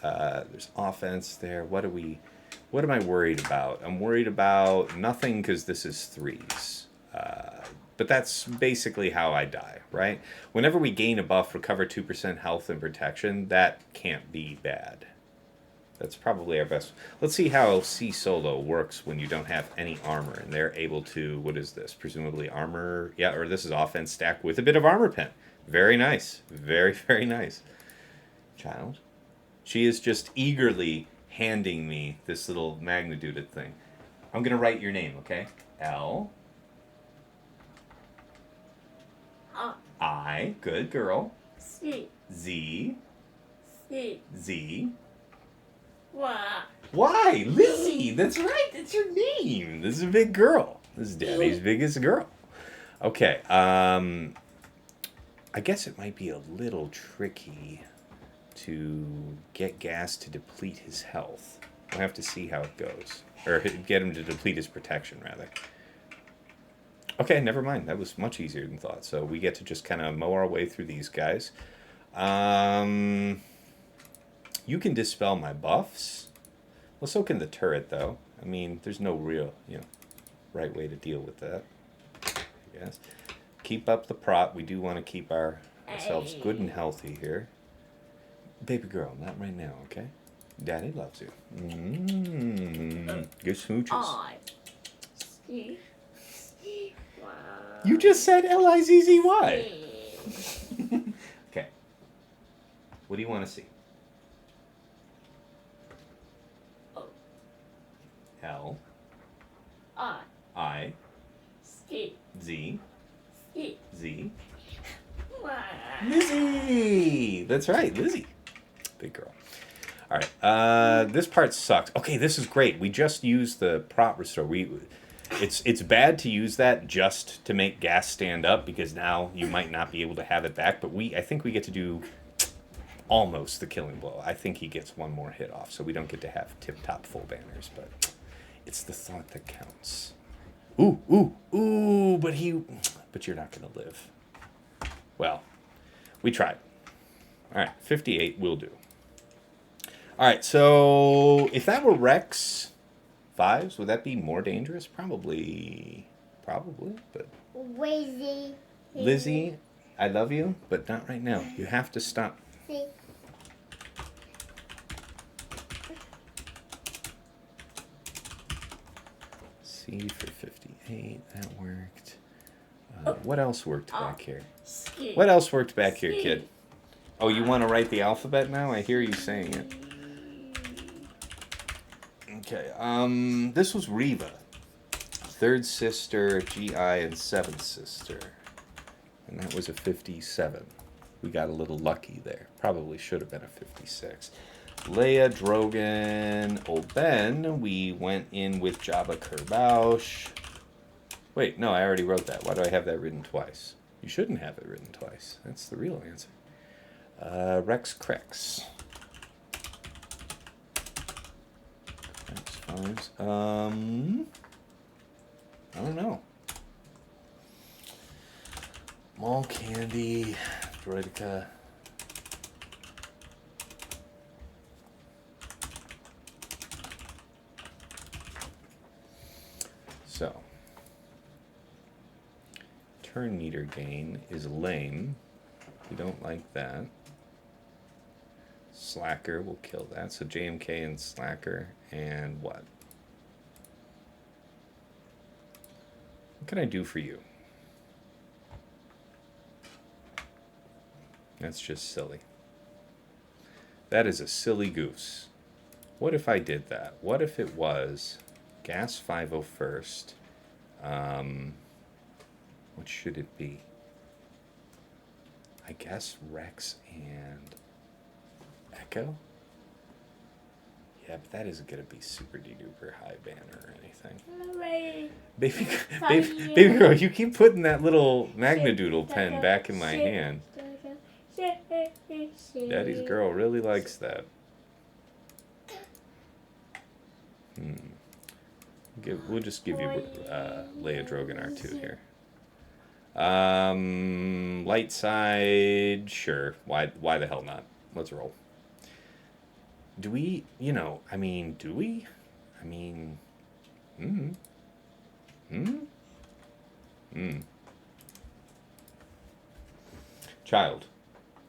There's offense there. What am I worried about? I'm worried about nothing because this is 3s. But that's basically how I die, right? Whenever we gain a buff, recover 2% health and protection, that can't be bad. That's probably our best. Let's see how C Solo works when you don't have any armor and they're able to, what is this? Presumably armor, yeah, or this is offense stack with a bit of armor pen. Very nice. Very, very nice. Child. She is just eagerly handing me this little magnitude thing. I'm going to write your name, okay? L. I. Good girl. C. Z. C. Z. Y. Why? Lizzie! That's right. That's your name. This is a big girl. This is Daddy's biggest girl. Okay. I guess it might be a little tricky to get gas to deplete his health. We'll have to see how it goes. Or get him to deplete his protection, rather. Okay, never mind. That was much easier than thought. So we get to just kind of mow our way through these guys. You can dispel my buffs. Well, so can the turret, though. I mean, there's no real, right way to deal with that. I guess. Keep up the prop. We do want to keep ourselves good and healthy here. Baby girl, not right now, okay? Daddy loves you. Good smooches. I. C. Y. You just said Lizzy. Okay. What do you want to see? O. L. I. I. C. Z. C. Z. Y. Lizzie! That's right, Lizzie. Big girl. All right. This part sucks. Okay, this is great. We just used the prop restore. It's bad to use that just to make gas stand up because now you might not be able to have it back. But I think we get to do almost the killing blow. I think he gets one more hit off, so we don't get to have tip-top full banners. But it's the thought that counts. Ooh! But you're not gonna live. Well, we tried. All right, 58 will do. All right, so if that were Rex 5s, would that be more dangerous? Probably, but... Lizzie, I love you, but not right now. You have to stop. C for 58, that worked. What else worked back here? What else worked back here, kid? Oh, you want to write the alphabet now? I hear you saying it. Okay, this was Reva. 3rd sister, GI, and 7th sister. And that was a 57. We got a little lucky there. Probably should have been a 56. Leia, Drogan, Old Ben. We went in with Jabba, Boushh. Wait, no, I already wrote that. Why do I have that written twice? You shouldn't have it written twice. That's the real answer. Rex CRex. That's 5s. I don't know. Maul Candy, Droidica. So, turn meter gain is lame. We don't like that. Slacker will kill that. So JMK and Slacker and what? What can I do for you? That's just silly. That is a silly goose. What if I did that? What if it was Gas 501st? What should it be? I guess Rex and Echo? Yeah, but that isn't going to be super duper high banner or anything. Baby girl, you keep putting that little Magna Doodle pen back in my hand. Daddy's girl really likes that. We'll just give you Leia Drogan R2 here. Light side, sure. Why the hell not? Let's roll. Do we, do we? Child.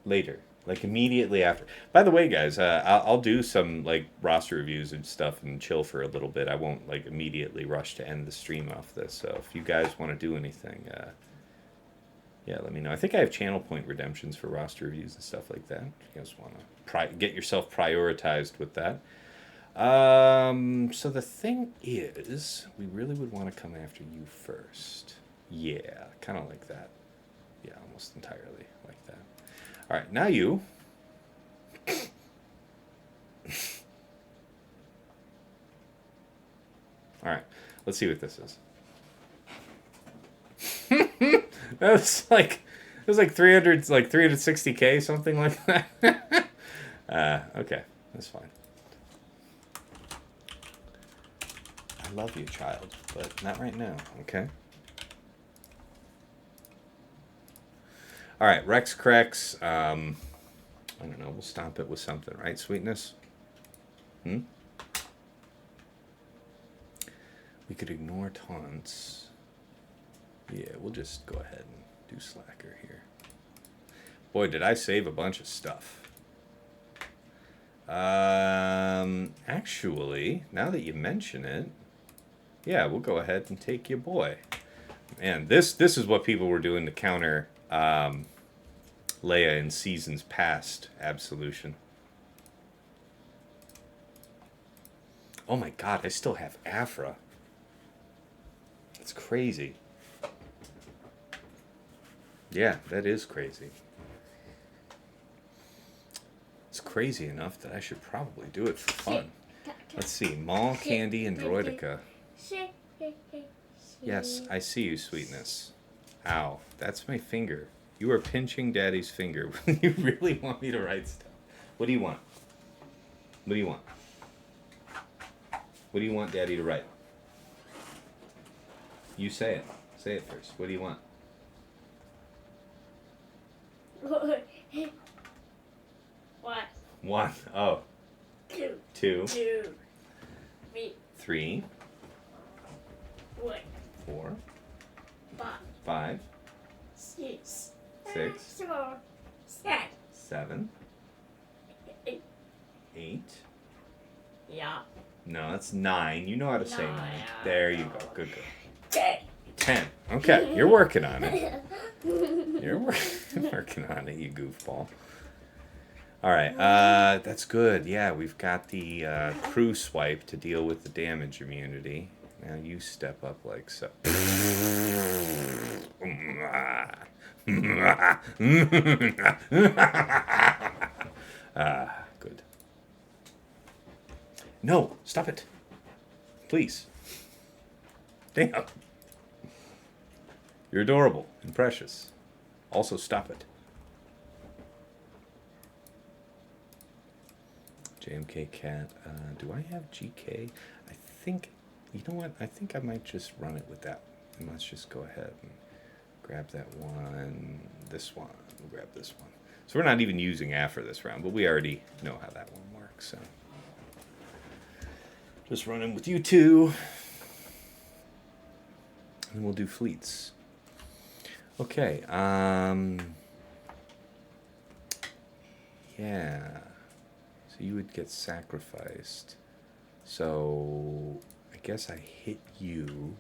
Later. Like immediately after. By the way, guys, I'll do some like roster reviews and stuff and chill for a little bit. I won't like immediately rush to end the stream off this. So if you guys want to do anything, yeah, let me know. I think I have channel point redemptions for roster reviews and stuff like that. If you guys want to get yourself prioritized with that. So the thing is, we really would want to come after you first. Yeah, kind of like that. Yeah, almost entirely like that. All right, now you. All right, let's see what this is. That was like 300, like 360K, something like that. Okay, that's fine. I love you, child, but not right now, okay? All right, Rex CRex. I don't know. We'll stomp it with something, right? Sweetness? We could ignore taunts. Yeah, we'll just go ahead and do Slacker here. Boy, did I save a bunch of stuff. Actually, now that you mention it, yeah, we'll go ahead and take your boy. Man, this is what people were doing to counter Leia in seasons past Absolution. Oh my god, I still have Afra. That's crazy. Yeah, that is crazy. It's crazy enough that I should probably do it for fun. Let's see, Maul, Candy, and Droidica. Yes, I see you, Sweetness. Ow, that's my finger. You are pinching Daddy's finger. You really want me to write stuff. What do you want? What do you want? What do you want Daddy to write? You say it. Say it first. What do you want? One. Oh. Two. Three. 4. 5. 6. 7. 8. Yeah. No, that's 9. You know how to say 9. There you go. Good girl. 10. 10. Okay, you're working on it. You're working on it, you goofball. All right, that's good. Yeah, we've got the crew swipe to deal with the damage immunity. Now you step up like so. Good. No, stop it. Please. Damn. You're adorable and precious. Also, stop it. JMK Cat. Do I have GK? I think, you know what? I think I might just run it with that. And let's just go ahead and Grab that one. This one. We'll grab this one. So we're not even using after this round, but we already know how that one works. So just running with you two. And we'll do fleets. Okay. Yeah. So you would get sacrificed. So I guess I hit you.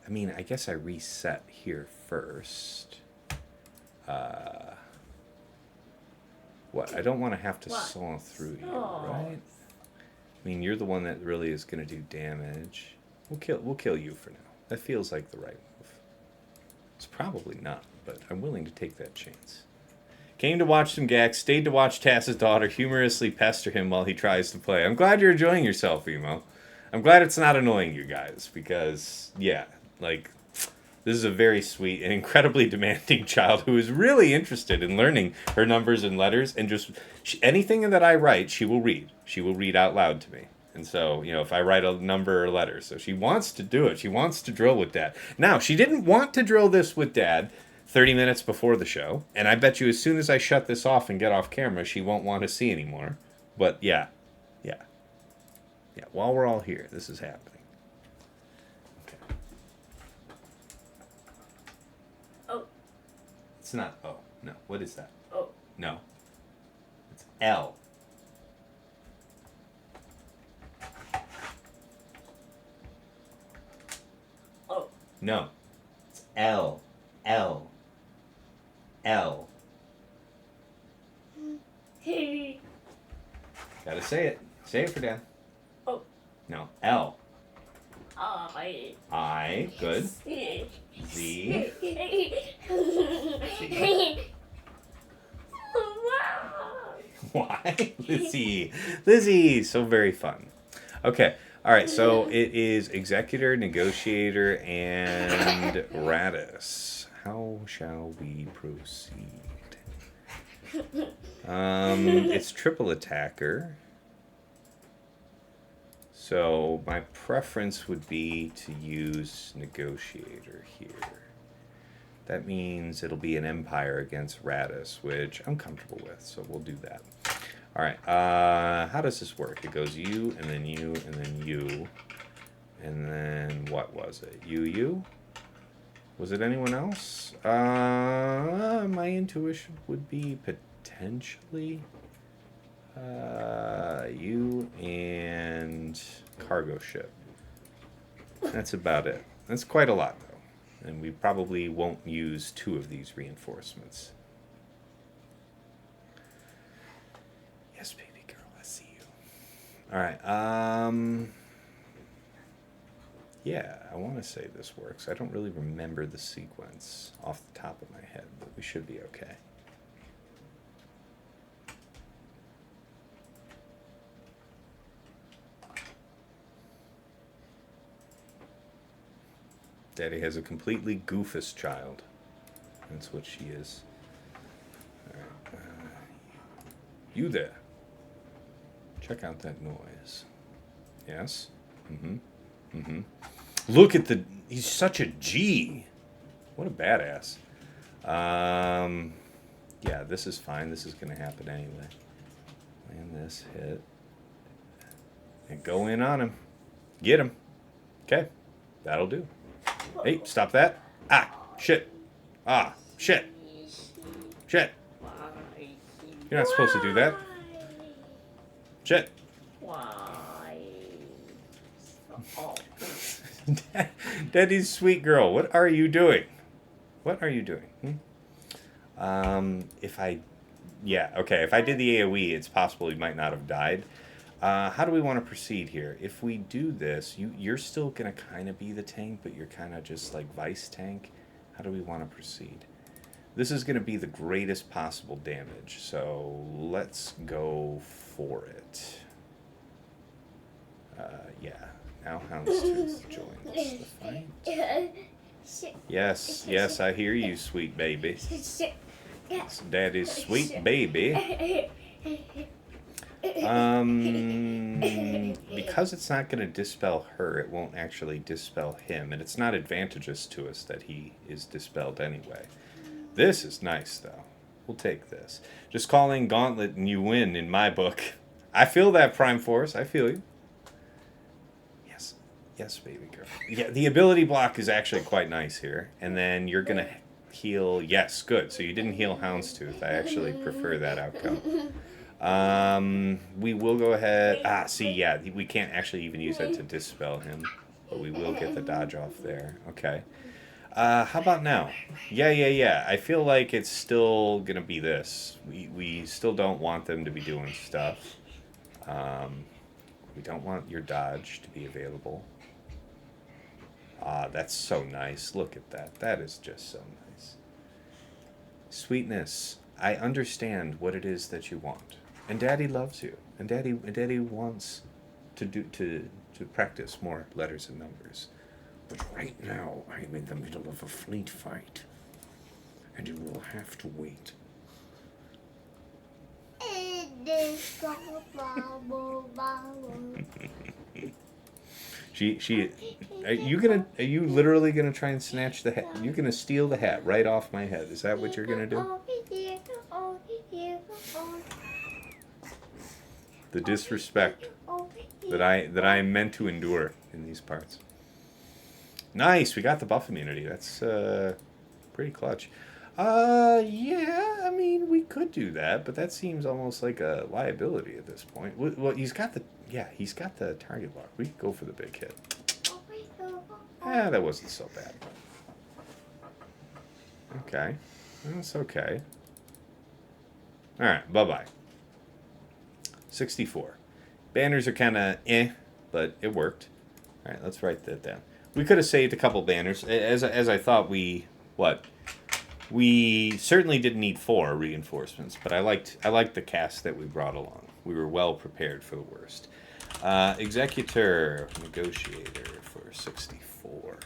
I mean, I guess I reset here first. What? I don't want to have to saw through you, right? I mean, you're the one that really is going to do damage. We'll kill you for now. That feels like the right move. It's probably not, but I'm willing to take that chance. Came to watch some gags, stayed to watch Tass's daughter humorously pester him while he tries to play. I'm glad you're enjoying yourself, Emo. I'm glad it's not annoying you guys, because, yeah, like, this is a very sweet and incredibly demanding child who is really interested in learning her numbers and letters, and just anything that I write, she will read. She will read out loud to me. And so, you know, if I write a number or letter, so she wants to do it. She wants to drill with Dad. Now, she didn't want to drill this with Dad 30 minutes before the show, and I bet you as soon as I shut this off and get off camera, she won't want to see anymore. But yeah, while we're all here, this is happening. Okay. Oh. It's not O. No. What is that? Oh. No. It's L. Oh. No. It's L. L. L. Hey. Gotta say it. Say it for Dan. Oh. No. L. I. Good. Z. Z. Why? Lizzie. So very fun. Okay. All right. So it is Executor, Negotiator, and Radis. How shall we proceed? It's triple attacker. So my preference would be to use Negotiator here. That means it'll be an Empire against Radis, which I'm comfortable with, so we'll do that. All right, how does this work? It goes you, and then you, and then you, and then what was it? You? Was it anyone else? My intuition would be potentially you and cargo ship. That's about it. That's quite a lot, though. And we probably won't use 2 of these reinforcements. Yes, baby girl, I see you. All right. Yeah, I want to say this works. I don't really remember the sequence off the top of my head, but we should be okay. Daddy has a completely goofus child. That's what she is. All right. You there. Check out that noise. Yes? Look at the... He's such a G. What a badass. Yeah, this is fine. This is going to happen anyway. Land this, hit. And go in on him. Get him. Okay. That'll do. Hey, stop that. Ah, shit. Ah, shit. Shit. You're not supposed to do that. Shit. Why? Oh. Daddy's sweet girl. What are you doing? What are you doing? If I did the AoE, it's possible he might not have died. How do we want to proceed here? If we do this, you're still going to kind of be the tank, but you're kind of just like vice tank. How do we want to proceed? This is going to be the greatest possible damage, so let's go for it. Yeah. Now Houndstooth joins the fight. Yes, I hear you, sweet baby. It's Daddy's sweet baby. Because it's not going to dispel her, it won't actually dispel him, and it's not advantageous to us that he is dispelled anyway. This is nice, though. We'll take this. Just calling Gauntlet and you win in my book. I feel that, Prime Force. I feel you. Yes. Yes, baby girl. Yeah, the ability block is actually quite nice here. And then you're going to heal... Yes, good. So you didn't heal Houndstooth. I actually prefer that outcome. We will go ahead... see, yeah, we can't actually even use that to dispel him. But we will get the dodge off there. Okay. How about now? Yeah. I feel like it's still going to be this. We still don't want them to be doing stuff. We don't want your dodge to be available. That's so nice. Look at that. That is just so nice. Sweetness. I understand what it is that you want. And Daddy loves you. And Daddy wants to practice more letters and numbers. But right now, I'm in the middle of a fleet fight. And you will have to wait. Are you literally gonna try and snatch the hat? You're gonna steal the hat right off my head. Is that what you're gonna do? The disrespect that I am meant to endure in these parts. Nice, we got the buff immunity. That's pretty clutch. Yeah, I mean, we could do that, but that seems almost like a liability at this point. Well, he's got the target lock. We could go for the big hit. That wasn't so bad. Okay, that's okay. All right, bye-bye. 64. Banners are kind of but it worked. All right, let's write that down. We could have saved a couple banners. As I thought we certainly didn't need 4 reinforcements, but I liked the cast that we brought along. We were well prepared for the worst. Executor, Negotiator for 64.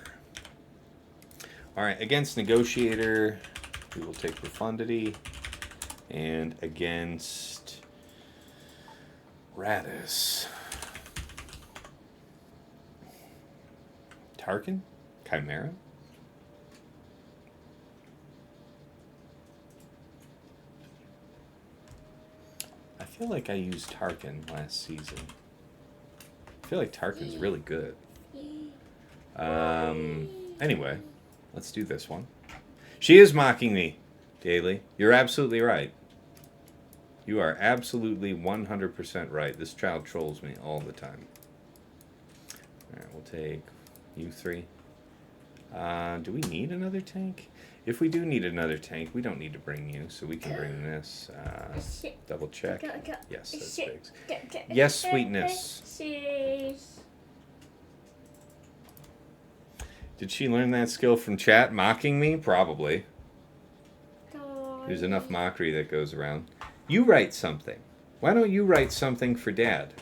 All right, against Negotiator, we will take Profundity, and against Radis, Tarkin? Chimera? I feel like I used Tarkin last season. I feel like Tarkin's really good. Anyway, let's do this one. She is mocking me, Daily. You're absolutely right. You are absolutely 100% right. This child trolls me all the time. Alright, we'll take you 3. Do we need another tank? If we do need another tank, we don't need to bring you, so we can bring this. Double check. Yes, that's Biggs. Yes, sweetness. Did she learn that skill from chat? Mocking me? Probably. There's enough mockery that goes around. You write something. Why don't you write something for Dad?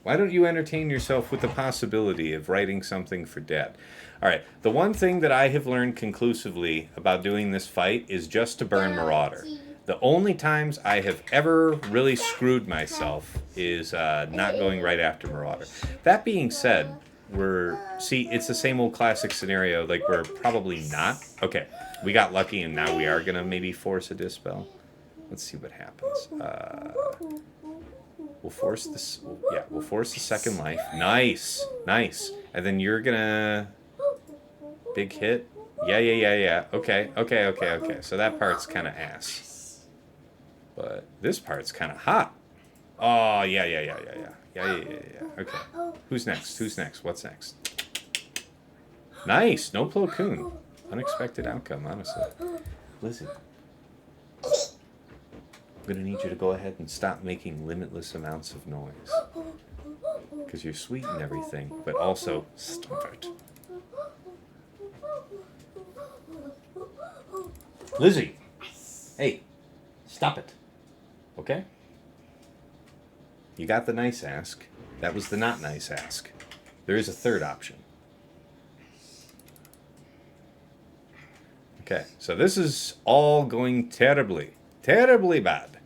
Why don't you entertain yourself with the possibility of writing something for Dad? All right, the one thing that I have learned conclusively about doing this fight is just to burn Marauder. The only times I have ever really screwed myself is not going right after Marauder. That being said, it's the same old classic scenario, like we're probably not. Okay, we got lucky and now we are going to maybe force a dispel. Let's see what happens. We'll force this. We'll force the second life. Nice. And then you're gonna big hit. Yeah. Okay. So that part's kind of ass, but this part's kind of hot. Oh yeah. Okay. Who's next? What's next? Nice. No Plo Koon. Unexpected outcome, honestly. Listen. I'm going to need you to go ahead and stop making limitless amounts of noise. Because you're sweet and everything, but also stop it. Lizzie! Hey, stop it. Okay? You got the nice ask. That was the not nice ask. There is a third option. Okay, so this is all going terribly bad.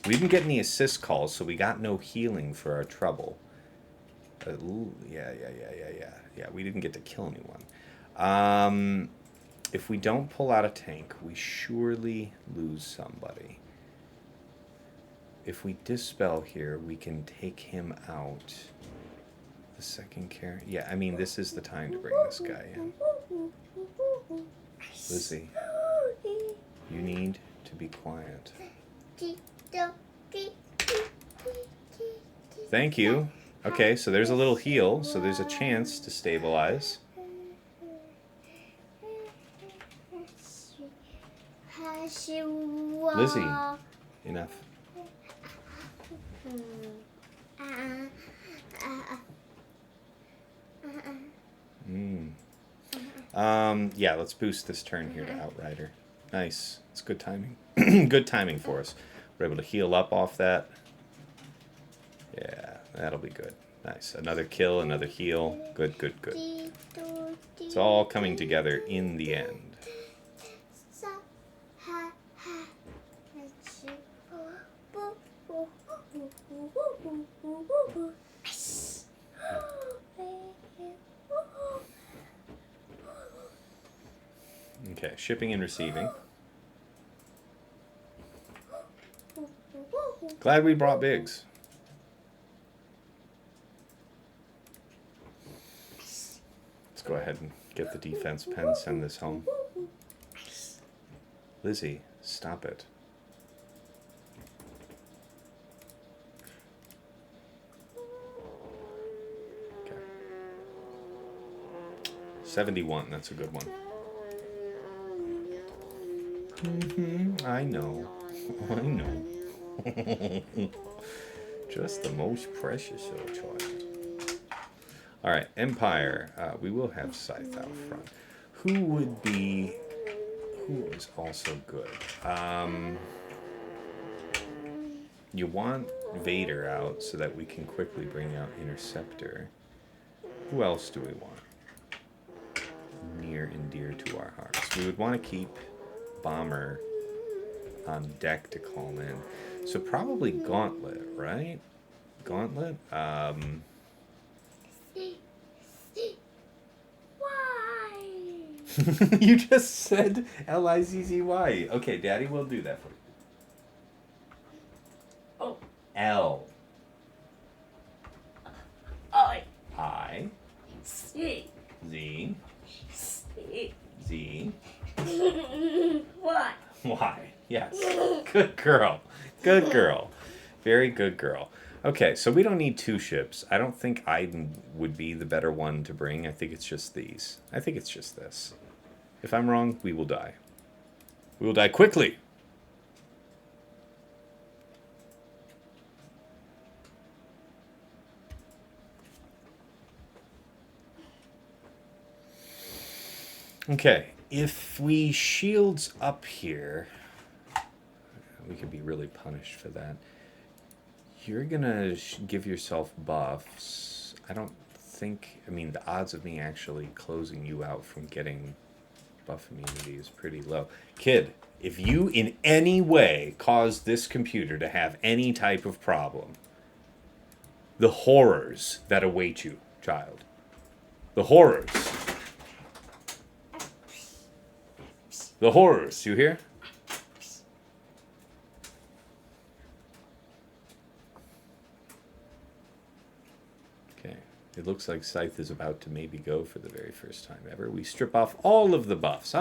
We didn't get any assist calls, so we got no healing for our trouble. Ooh, yeah. Yeah, we didn't get to kill anyone. If we don't pull out a tank, we surely lose somebody. If we dispel here, we can take him out. The second character. Yeah, I mean, this is the time to bring this guy in. Lizzie, you need to be quiet. Thank you. Okay, so there's a little heal, so there's a chance to stabilize. Lizzie, enough. Yeah, let's boost this turn here to Outrider. Nice. It's good timing. Good timing for us. We're able to heal up off that. Yeah, that'll be good. Nice. Another kill, another heal. Good, good, good. It's all coming together in the end. Okay, shipping and receiving. Glad we brought Biggs. Let's go ahead and get the defense pen, send this home. Lizzie, stop it. Okay. 71, that's a good one. I know. I know. Just the most precious of a child. Alright, Empire. We will have Scythe out front. Who is also good? You want Vader out so that we can quickly bring out Interceptor. Who else do we want? Near and dear to our hearts. We would want to keep Bomber on deck to call in. So probably Gauntlet, right? Gauntlet? Why? You just said Lizzy. Okay, Daddy will do that for you. Oh. L. I. C. Z. C. Z. Why? Y. Yes. Good girl. Good girl. Very good girl. Okay, so we don't need two ships. I don't think Iden would be the better one to bring. I think it's just these. I think it's just this. If I'm wrong, we will die. We will die quickly. Okay, if we shields up here, we could be really punished for that. You're gonna give yourself buffs. I don't think, I mean, the odds of me actually closing you out from getting buff immunity is pretty low. Kid, if you in any way cause this computer to have any type of problem, the horrors that await you, child. The horrors. The horrors, you hear? Okay, it looks like Scythe is about to maybe go for the very first time ever. We strip off all of the buffs.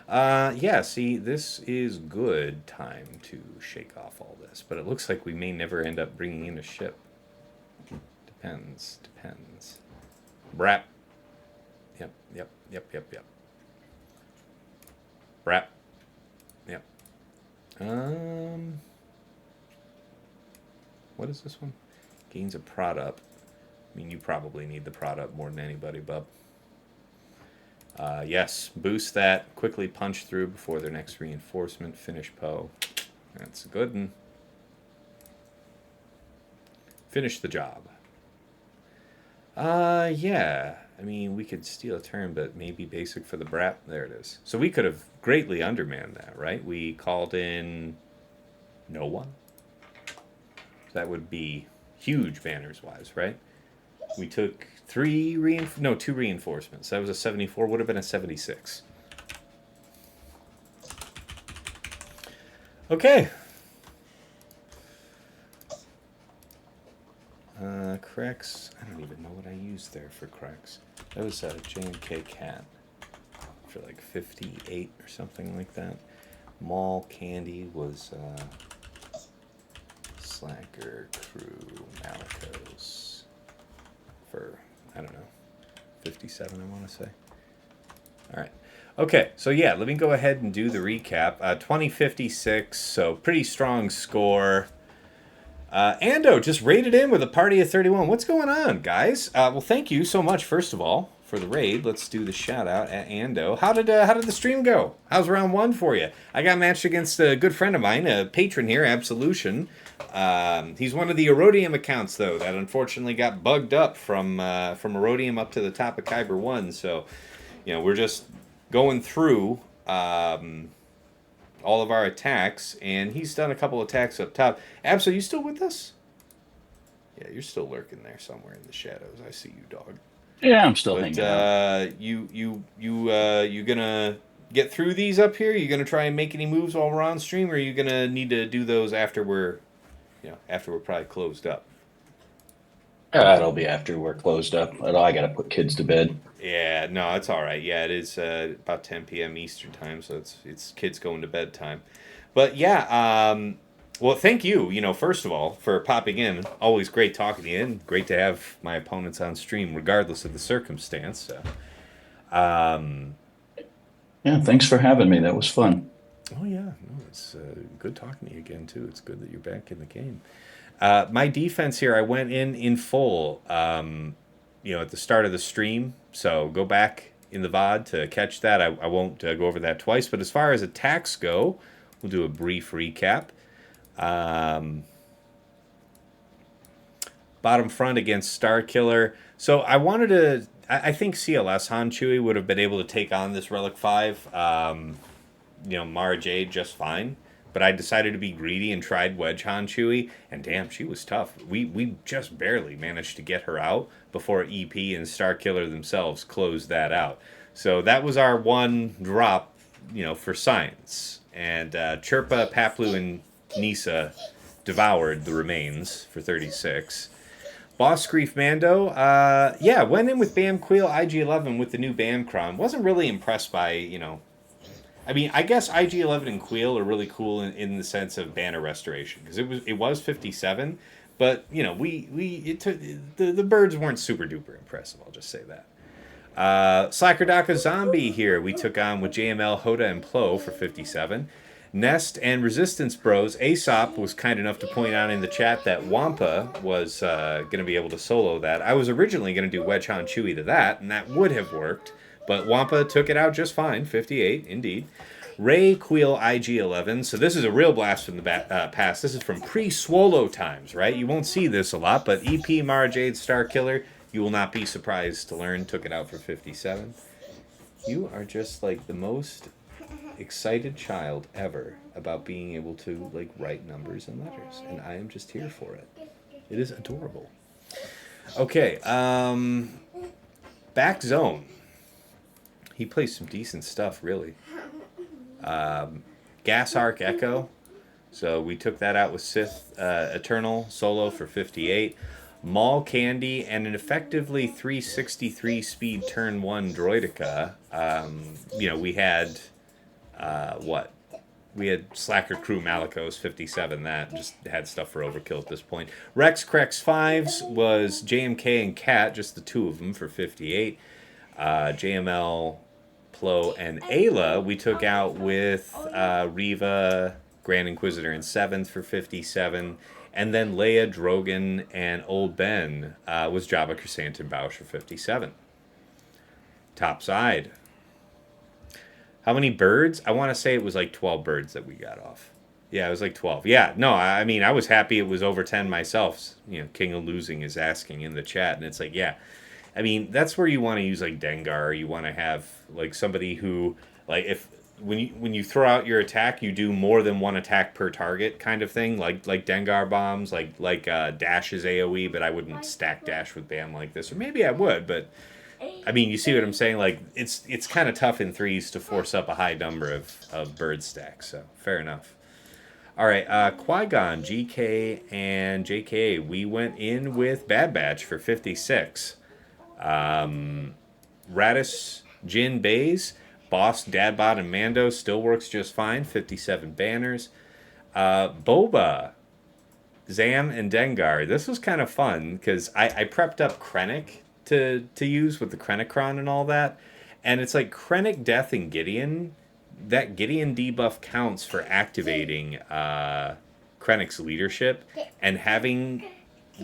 Yeah, see, this is good time to shake off all this, but it looks like we may never end up bringing in a ship. Depends. Brap. Yep. Brap. Yep. What is this one? Gains a prod up. I mean, you probably need the prod up more than anybody, bub. Yes, boost that. Quickly punch through before their next reinforcement. Finish Poe. That's a good one. Finish the job. Yeah. I mean, we could steal a turn, but maybe basic for the brat. There it is. So we could have greatly undermanned that, right? We called in no one. That would be huge banners-wise, right? We took two reinforcements. That was a 74. Would have been a 76. Okay. CRex. I don't even know what I used there for CRex. That was a J&K cat for like 58 or something like that. Maul Candy was Slacker Crew Malicos for, I don't know, 57 I want to say. All right. Okay, so yeah, let me go ahead and do the recap. 2056, so pretty strong score. Ando just raided in with a party of 31. What's going on, guys? Well, thank you so much, first of all, for the raid. Let's do the shout out at Ando. How did the stream go? How's round one for you? I got matched against a good friend of mine, a patron here, Absolution. He's one of the Aurodium accounts, though, that unfortunately got bugged up from Aurodium up to the top of Kyber 1. So, we're just going through all of our attacks, and he's done a couple attacks up top. Abs, are you still with us? Yeah, you're still lurking there somewhere in the shadows. I see you, dog. Yeah, I'm still hanging out. You gonna get through these up here? You gonna try and make any moves while we're on stream, or are you gonna need to do those after we're probably closed up? It'll be after we're closed up. I gotta put kids to bed. Yeah, no, it's all right. Yeah, it is about 10 p.m. Eastern time, so it's kids going to bed time. But yeah, well, thank you, first of all, for popping in. Always great talking to you, and great to have my opponents on stream, regardless of the circumstance. So, yeah, thanks for having me. That was fun. Oh yeah, no, it's good talking to you again too. It's good that you're back in the game. My defense here, I went in full, at the start of the stream. So go back in the VOD to catch that. I won't go over that twice. But as far as attacks go, we'll do a brief recap. Bottom front against Starkiller. So I wanted to... I think CLS Han Chewie would have been able to take on this Relic 5, MaraJ just fine. But I decided to be greedy and tried Wedge Han Chewie, and damn, she was tough. We just barely managed to get her out before EP and Starkiller themselves closed that out. So that was our one drop, for science. And Chirpa, Paplu, and Nisa devoured the remains for 36. Bossk, Greef, Mando, went in with Bam Kuiil IG-11 with the new Bam Crom. Wasn't really impressed by, I mean, I guess IG-11 and Kuiil are really cool in the sense of banner restoration, because it was 57, but the birds weren't super duper impressive. I'll just say that. Slacker Daka Zombie here we took on with JML, Hoda, and Plo for 57. Nest and Resistance Bros. Aesop was kind enough to point out in the chat that Wampa was going to be able to solo that. I was originally going to do Wedge Han Chewie to that, and that would have worked. But Wampa took it out just fine, 58, indeed. Ray Kuiil IG-11. So this is a real blast from the past. This is from pre-Swolo times, right? You won't see this a lot, but EP, MaraJ, Starkiller, you will not be surprised to learn, took it out for 57. You are just like the most excited child ever about being able to write numbers and letters, and I am just here for it. It is adorable. Okay, back zone. He plays some decent stuff, really. Gas Arc Echo. So we took that out with Sith Eternal solo for 58. Maul Candy and an effectively 363 speed turn 1 Droidica. We had We had Slacker Crew Malicos 57. That just had stuff for overkill at this point. Rex CRex 5s was JMK and Cat, just the two of them for 58. JML, Plo, and Aayla we took out with Reva, Grand Inquisitor in 7th for 57. And then Leia, Drogan, and Old Ben was Jabba, Chrysanthemum, Boushh for 57. Top side. How many birds? I want to say it was like 12 birds that we got off. Yeah, it was like 12. Yeah, no, I mean, I was happy it was over 10 myself. King of Losing is asking in the chat, and it's like, yeah. I mean, that's where you want to use like Dengar. You want to have like somebody who, like, if when you throw out your attack, you do more than one attack per target, kind of thing. Like Dengar bombs, like Dash's AOE, but I wouldn't stack Dash with Bam like this, or maybe I would, but. I mean, you see what I'm saying? Like, it's kind of tough in threes to force up a high number of bird stacks, so fair enough. All right, Qui-Gon, GK, and JK, we went in with Bad Batch for 56. Radis, Jin, Baze, Bossk, Dadbot, and Mando still works just fine, 57 banners. Boba, Zam, and Dengar. This was kind of fun, because I prepped up Krennic to use with the Krennicron and all that. And it's like Krennic, Death, and Gideon. That Gideon debuff counts for activating Krennic's leadership and having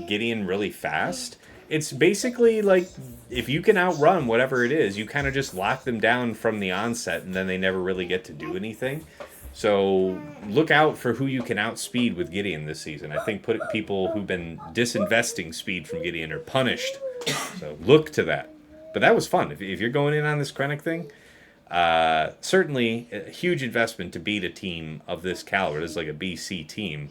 Gideon really fast. It's basically like if you can outrun whatever it is, you kind of just lock them down from the onset and then they never really get to do anything. So look out for who you can outspeed with Gideon this season. I think people who've been disinvesting speed from Gideon are punished. So look to that. But that was fun. If you're going in on this Krennic thing, certainly a huge investment to beat a team of this caliber. This is like a BC team.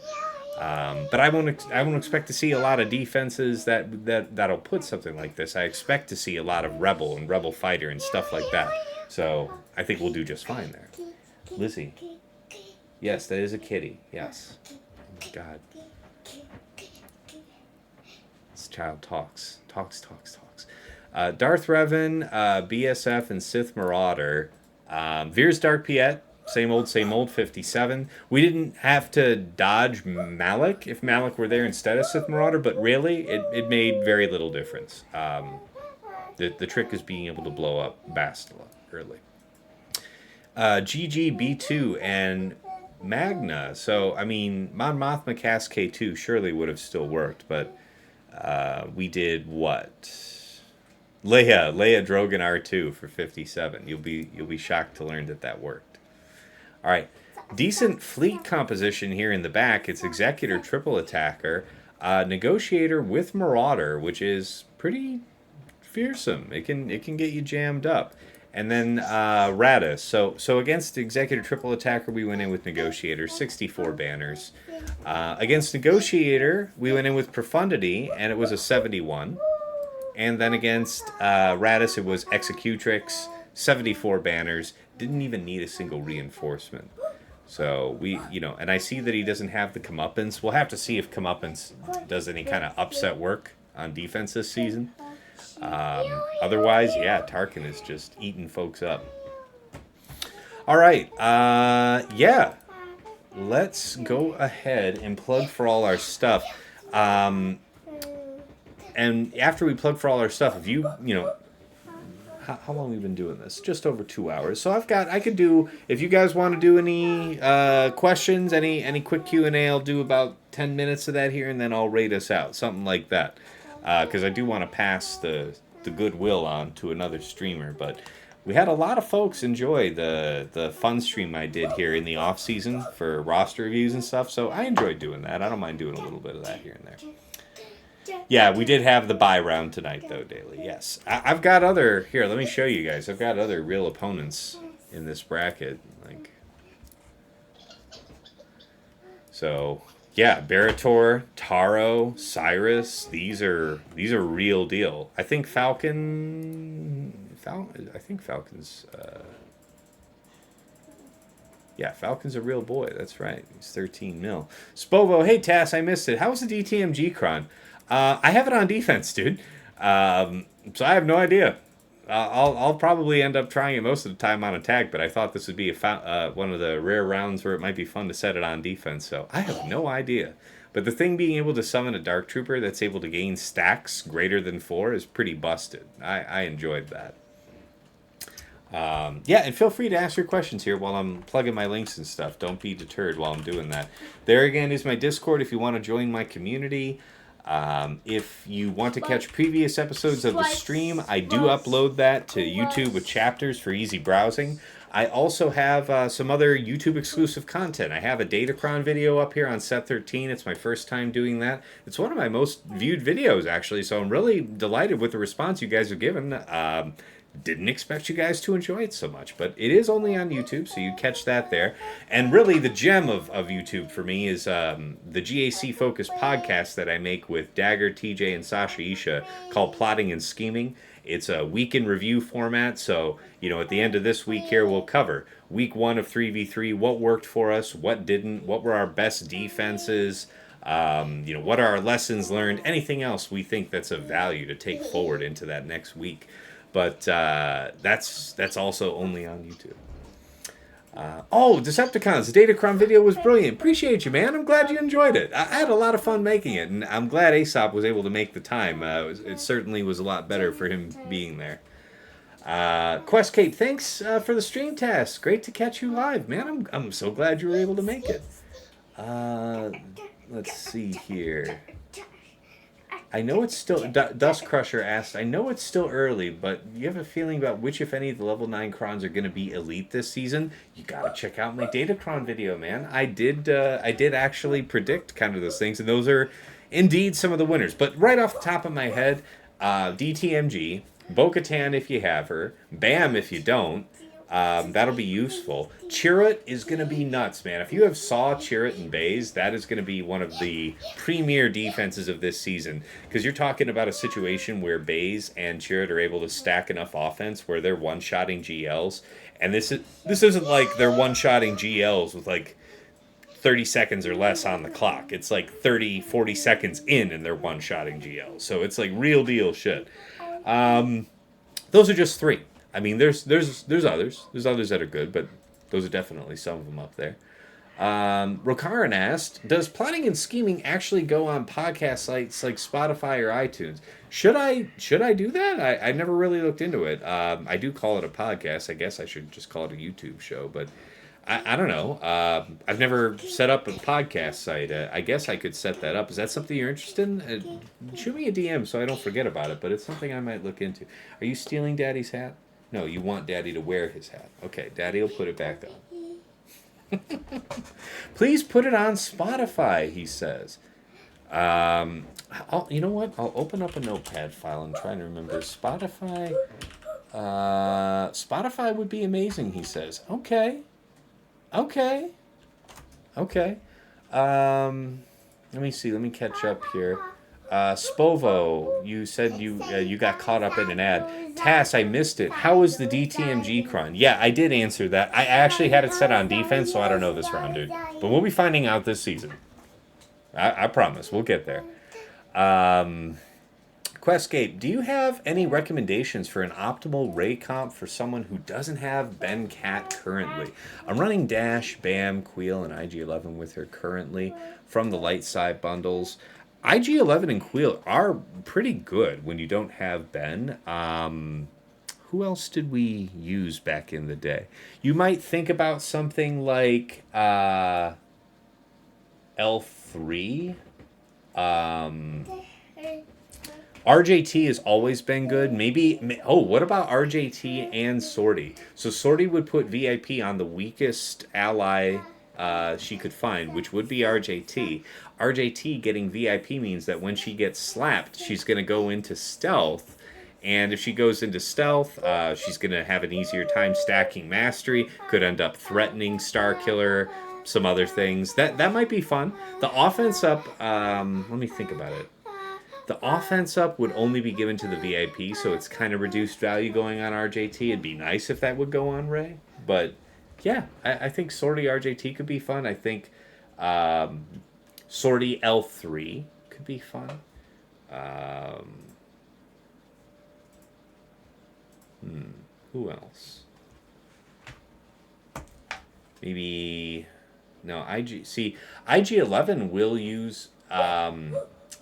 But I won't expect to see a lot of defenses that'll put something like this. I expect to see a lot of Rebel and Rebel Fighter and stuff like that. So I think we'll do just fine there. Lizzie. Yes, that is a kitty. Yes. Oh my God. This child talks. Talks. Darth Revan, BSF, and Sith Marauder. Veers Dark Piett, same old, 57. We didn't have to dodge Malik if Malik were there instead of Sith Marauder, but really, it made very little difference. The trick is being able to blow up Bastila early. GG, B2, and Magna. So, I mean, Mon Mothma Cast K2 surely would have still worked, but we did what? Leia Drogan R2 for 57. You'll be shocked to learn that worked. All right, decent fleet composition here in the back. It's Executor, Triple Attacker, Negotiator with Marauder, which is pretty fearsome. It can get you jammed up. And then Radis. So against Executor Triple Attacker, we went in with Negotiator, 64 banners. Against Negotiator, we went in with Profundity, and it was a 71. And then against Radis, it was Executrix, 74 banners. Didn't even need a single reinforcement. So and I see that he doesn't have the Comeuppance. We'll have to see if Comeuppance does any kind of upset work on defense this season. Otherwise, yeah, Tarkin is just eating folks up. All right, yeah. Let's go ahead and plug for all our stuff. And after we plug for all our stuff, if you how long have we been doing this? Just over 2 hours. So I could do, if you guys want to do any questions, any quick Q&A, I'll do about 10 minutes of that here, and then I'll rate us out, something like that. Because I do want to pass the goodwill on to another streamer. But we had a lot of folks enjoy the fun stream I did here in the off season for roster reviews and stuff. So I enjoyed doing that. I don't mind doing a little bit of that here and there. Yeah, we did have the bye round tonight, though, Daily. Yes. I've got other... Here, let me show you guys. I've got other real opponents in this bracket. So, yeah, Barator, Taro, Cyrus. These are real deal. I think Falcon's... Yeah, Falcon's a real boy. That's right. He's 13 mil. Spovo, hey, Tass, I missed it. How was the DTMG Cron? I have it on defense, dude. So I have no idea. I'll probably end up trying it most of the time on attack, but I thought this would be one of the rare rounds where it might be fun to set it on defense. So I have no idea. But the thing being able to summon a Dark Trooper that's able to gain stacks greater than 4 is pretty busted. I enjoyed that. Yeah, and feel free to ask your questions here while I'm plugging my links and stuff. Don't be deterred while I'm doing that. There again is my Discord if you want to join my community. If you want to catch previous episodes of the stream, I do upload that to YouTube with chapters for easy browsing. I also have some other YouTube exclusive content. I have a Datacron video up here on Set 13. It's my first time doing that. It's one of my most viewed videos, actually, so I'm really delighted with the response you guys have given. Didn't expect you guys to enjoy it so much, but it is only on YouTube, so you catch that there. And really, the gem of YouTube for me is the GAC-focused podcast that I make with Dagger, TJ, and Sasha Isha called Plotting and Scheming. It's a week in review format, so, at the end of this week here, we'll cover week 1 of 3v3, what worked for us, what didn't, what were our best defenses, what are our lessons learned, anything else we think that's of value to take forward into that next week. But that's also only on YouTube. Decepticons. The Datacron video was brilliant. Appreciate you, man. I'm glad you enjoyed it. I had a lot of fun making it, and I'm glad Aesop was able to make the time. It certainly was a lot better for him being there. Quest Cape, thanks for the stream test. Great to catch you live, man. I'm so glad you were able to make it. Let's see here. I know it's still... Dust Crusher asked, I know it's still early, but you have a feeling about which, if any, of the level 9 crons are going to be elite this season? You got to check out my Datacron video, man. I did actually predict kind of those things, and those are indeed some of the winners. But right off the top of my head, DTMG, Bo-Katan if you have her, Bam if you don't, that'll be useful. Chirp is going to be nuts, man. If you have Saw, Chirp, and Baze, that is going to be one of the premier defenses of this season. Because you're talking about a situation where Baze and Chirp are able to stack enough offense where they're one-shotting GLs. And this isn't like they're one-shotting GLs with like 30 seconds or less on the clock. It's like 30, 40 seconds in and they're one-shotting GLs. So it's like real deal shit. Those are just 3. I mean, there's others. There's others that are good, but those are definitely some of them up there. Rokaran asked, does plotting and scheming actually go on podcast sites like Spotify or iTunes? Should I do that? I never really looked into it. I do call it a podcast. I guess I should just call it a YouTube show, but I don't know. I've never set up a podcast site. I guess I could set that up. Is that something you're interested in? Shoot me a DM so I don't forget about it, but it's something I might look into. Are you stealing Daddy's hat? No, you want Daddy to wear his hat. Okay, Daddy will put it back on. Please put it on Spotify, he says. You know what? I'll open up a notepad file and try to remember. Spotify. Spotify would be amazing, he says. Okay. Let me see. Let me catch up here. Spovo, you said you got caught up in an ad. Tass, I missed it. How was the DTMG cron? Yeah, I did answer that. I actually had it set on defense, so I don't know this round, dude. But we'll be finding out this season. I promise. We'll get there. Questscape, do you have any recommendations for an optimal Ray comp for someone who doesn't have Ben Cat currently? I'm running Dash, Bam, Kuiil, and IG-11 with her currently from the light side bundles. IG-11 and Kuiil are pretty good when you don't have Ben. Who else did we use back in the day? You might think about something like L3. RJT has always been good. What about RJT and Sortie? So Sortie would put VIP on the weakest ally she could find, which would be RJT. RJT getting VIP means that when she gets slapped, she's going to go into stealth. And if she goes into stealth, she's going to have an easier time stacking mastery. Could end up threatening Star Killer, some other things. That might be fun. The offense up, let me think about it. The offense up would only be given to the VIP, so it's kind of reduced value going on RJT. It'd be nice if that would go on Ray. But, yeah, I think Sortie RJT could be fun. I think Sortie L3 could be fun. Who else? Maybe... No, IG-11 will use...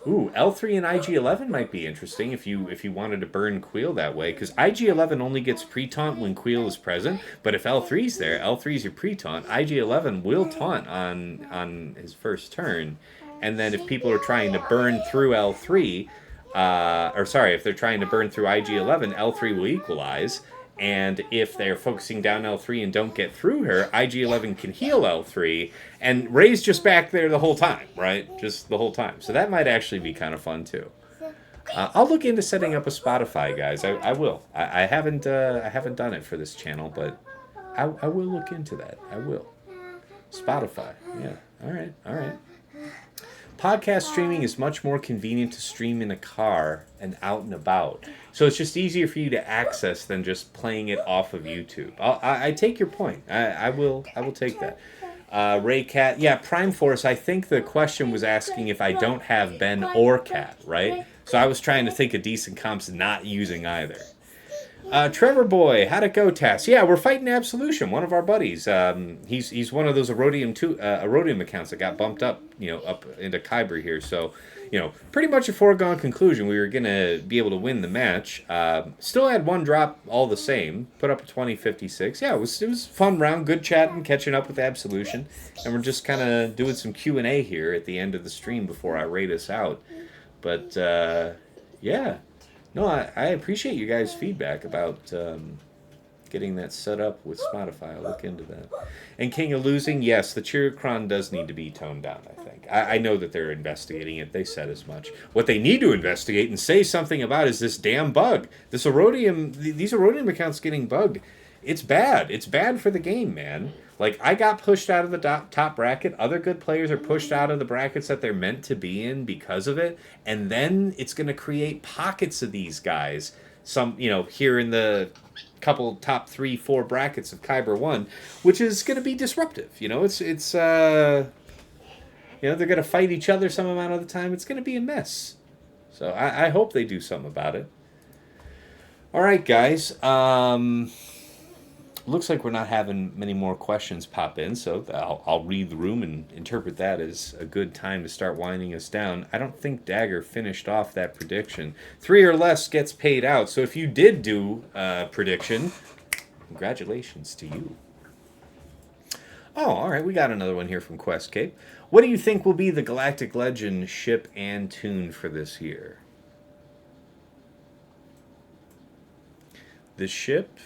L3 and IG-11 might be interesting if you wanted to burn Kuiil that way, because IG-11 only gets pre-taunt when Kuiil is present, but if L3's there, L3's your pre-taunt. IG-11 will taunt on his first turn, and then if people are trying to burn through L3, if they're trying to burn through IG-11, L3 will equalize, And if they're focusing down L3 and don't get through her, IG-11 can heal L3, and Rey's just back there the whole time, right? Just the whole time. So that might actually be kind of fun, too. I'll look into setting up a Spotify, guys. I will. I haven't done it for this channel, but I will look into that. I will. Spotify. Yeah. All right. Podcast streaming is much more convenient to stream in a car and out and about. So it's just easier for you to access than just playing it off of YouTube. I take your point. I will take that. Ray Cat. Yeah, Prime Force, I think the question was asking if I don't have Ben or Cat, right? So I was trying to think of decent comps not using either. Trevor Boy, how'd it go, Tass? Yeah, we're fighting Absolution, one of our buddies. He's one of those Aurodium accounts that got bumped up, up into Kyber here. So, pretty much a foregone conclusion. We were gonna be able to win the match. Still had one drop all the same. Put up a 20-56. Yeah, it was a fun round. Good chatting, catching up with Absolution, and we're just kind of doing some Q&A here at the end of the stream before I rate us out. But yeah. No, I appreciate you guys' feedback about getting that set up with Spotify. I'll look into that. And King of Losing, yes, the Chiricron does need to be toned down, I think. I know that they're investigating it. They said as much. What they need to investigate and say something about is this damn bug. These Aurodium accounts getting bugged. It's bad. It's bad for the game, man. Like, I got pushed out of the top bracket. Other good players are pushed out of the brackets that they're meant to be in because of it. And then it's going to create pockets of these guys. Some, here in the couple top 3-4 brackets of Kyber 1, which is going to be disruptive. It's they're going to fight each other some amount of the time. It's going to be a mess. So I hope they do something about it. All right, guys. Looks like we're not having many more questions pop in, so I'll read the room and interpret that as a good time to start winding us down. I don't think Dagger finished off that prediction. 3 or less gets paid out, so if you did do a prediction, congratulations to you. Oh, all right, we got another one here from Questcape. What do you think will be the Galactic Legend ship and tune for this year? The ship,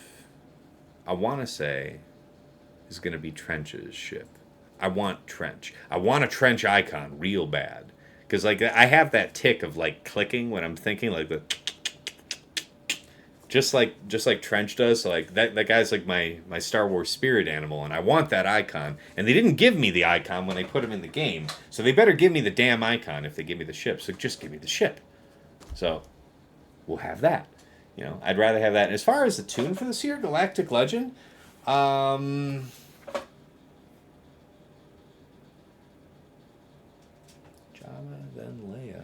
I want to say, is going to be Trench's ship. I want Trench. I want a Trench icon real bad. Because, I have that tick of, clicking when I'm thinking, the... Just like Trench does. So, that guy's, my Star Wars spirit animal, and I want that icon. And they didn't give me the icon when they put him in the game. So they better give me the damn icon if they give me the ship. So just give me the ship. So, we'll have that. I'd rather have that. And as far as the tune for this year, Galactic Legend, Jabba, then Leia.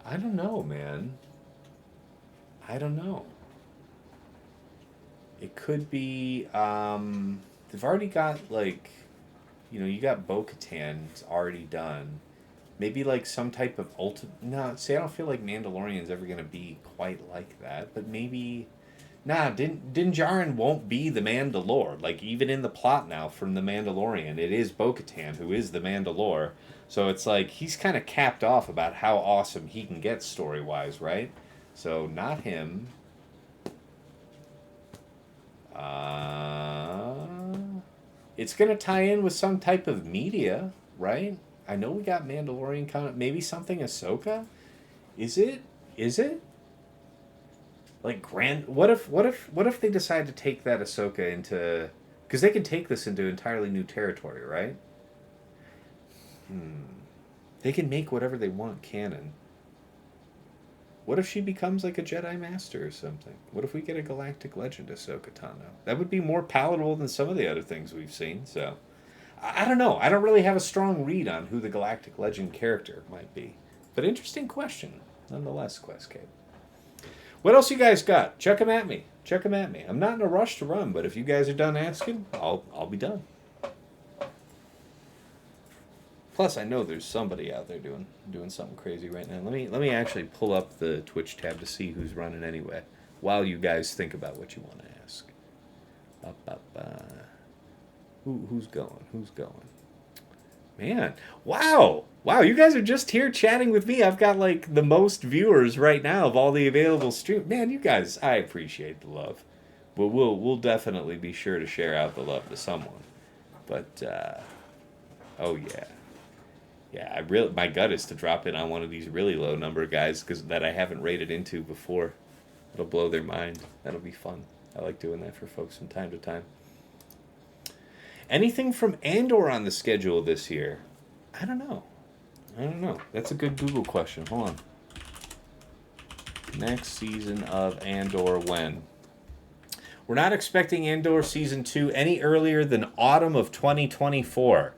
I don't know, man. I don't know. It could be, they've already got, you got Bo-Katan, it's already done. Maybe some type of No, see, I don't feel like Mandalorian's ever going to be quite like that. But maybe... Nah, Din Djarin won't be the Mandalore. Even in the plot now from the Mandalorian, it is Bo-Katan who is the Mandalore. So it's he's kind of capped off about how awesome he can get story-wise, right? So, not him. It's going to tie in with some type of media, right? I know we got Mandalorian coming. Maybe something Ahsoka? Is it? What if they decide to take that Ahsoka into... Because they can take this into entirely new territory, right? They can make whatever they want canon. What if she becomes a Jedi Master or something? What if we get a Galactic Legend Ahsoka Tano? That would be more palatable than some of the other things we've seen, so... I don't know. I don't really have a strong read on who the Galactic Legend character might be. But interesting question, nonetheless, Questcape. What else you guys got? Check them at me. I'm not in a rush to run, but if you guys are done asking, I'll be done. Plus, I know there's somebody out there doing something crazy right now. Let me actually pull up the Twitch tab to see who's running anyway, while you guys think about what you want to ask. Who's going? Man, wow, you guys are just here chatting with me. I've got the most viewers right now of all the available streams. Man, you guys, I appreciate the love. we'll definitely be sure to share out the love to someone. But oh yeah. Yeah, my gut is to drop in on one of these really low number guys that I haven't rated into before. It'll blow their mind. That'll be fun. I like doing that for folks from time to time. Anything from Andor on the schedule this year? I don't know. That's a good Google question. Hold on. Next season of Andor when? We're not expecting Andor Season 2 any earlier than autumn of 2024.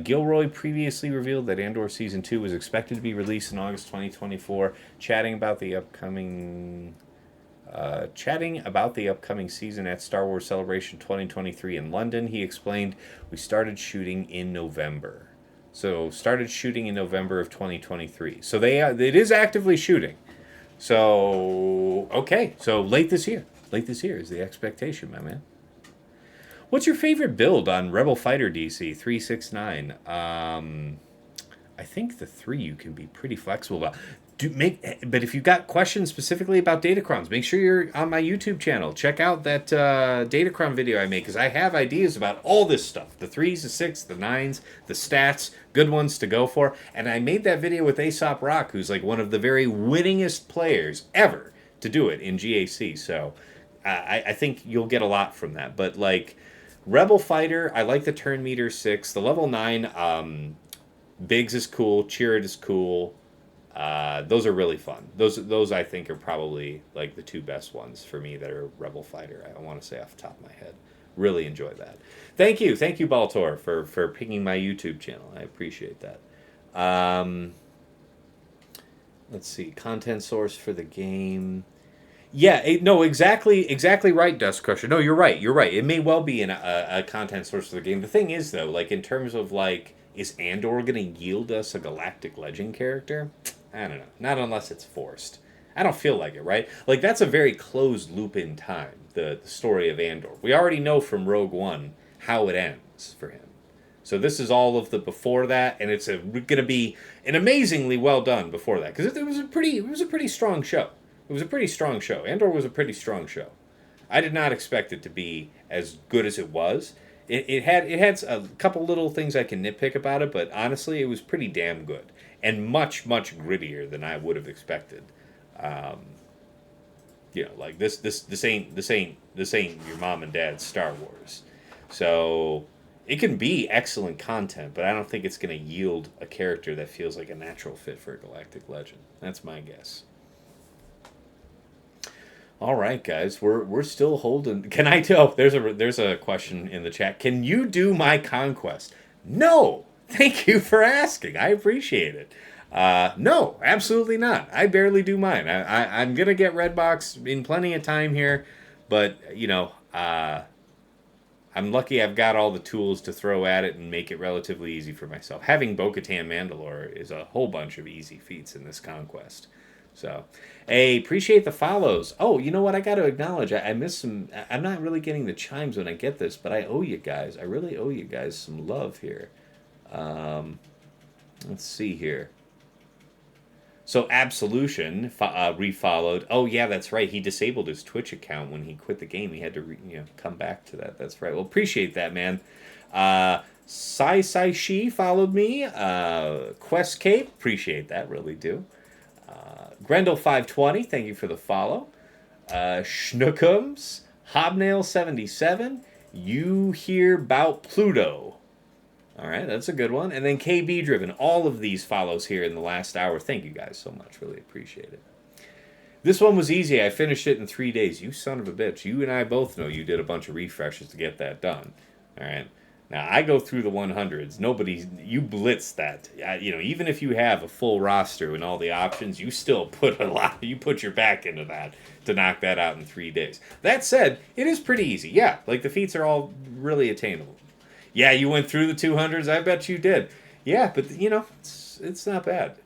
Gilroy previously revealed that Andor Season 2 was expected to be released in August 2024. Chatting about the upcoming season at Star Wars Celebration 2023 in London, he explained, "We started shooting in November." So, started shooting in November of 2023. So, it is actively shooting. So, okay. So, late this year. Late this year is the expectation, my man. What's your favorite build on Rebel Fighter DC 369? I think the 3 you can be pretty flexible about. But if you've got questions specifically about Datacrons, make sure you're on my YouTube channel. Check out that Datacron video I made, because I have ideas about all this stuff. The 3s, the 6s, the 9s, the stats, good ones to go for. And I made that video with Aesop Rock, who's like one of the very winningest players ever to do it in GAC. So I think you'll get a lot from that. But like Rebel Fighter, I like the turn meter 6. The level 9, Biggs is cool. Chirp is cool. Those are really fun. Those I think are probably like the 2 best ones for me that are Rebel Fighter. I want to say off the top of my head. Really enjoy that. Thank you, Baltor, for picking my YouTube channel. I appreciate that. Let's see, content source for the game. Yeah, no, exactly right, Dust Crusher. No, you're right. It may well be a content source for the game. The thing is, though, like in terms of like, is Andor going to yield us a Galactic Legend character? I don't know. Not unless it's forced. I don't feel like it, right? Like, that's a very closed loop in time, the story of Andor. We already know from Rogue One how it ends for him. So this is all of the before that, and it's going to be an amazingly well done before that, because it was a pretty strong show. It was a pretty strong show. Andor was a pretty strong show. I did not expect it to be as good as it was. It had a couple little things I can nitpick about it, but honestly, it was pretty damn good and much grittier than I would have expected. Like this ain't your mom and dad's Star Wars. So it can be excellent content, but I don't think it's going to yield a character that feels like a natural fit for a Galactic Legend. That's my guess. All right, guys, we're still holding. Can I tell? There's a question in the chat. Can you do my conquest? No. Thank you for asking. I appreciate it. No, absolutely not. I barely do mine. I'm gonna get Redbox in plenty of time here, but I'm lucky I've got all the tools to throw at it and make it relatively easy for myself. Having Bo-Katan Mandalore is a whole bunch of easy feats in this conquest. So, hey, appreciate the follows. Oh, you know what? I got to acknowledge, I missed some. I'm not really getting the chimes when I get this, but I owe you guys. I really owe you guys some love here. Let's see here. So, Absolution refollowed. Oh, yeah, that's right. He disabled his Twitch account when he quit the game. He had to come back to that. That's right. Well, appreciate that, man. Sai Shi followed me. Quest Cape, appreciate that. Really do. Grendel520, thank you for the follow. Schnookums, Hobnail77, You Hear Bout Pluto. All right, that's a good one. And then KB Driven, all of these follows here in the last hour. Thank you guys so much. Really appreciate it. This one was easy. I finished it in 3 days. You son of a bitch. You and I both know you did a bunch of refreshes to get that done. All right. Now, I go through the 100s. You blitz that. Even if you have a full roster and all the options, you still put you put your back into that to knock that out in 3 days. That said, it is pretty easy. Yeah, like the feats are all really attainable. Yeah, you went through the 200s. I bet you did. Yeah, but it's not bad.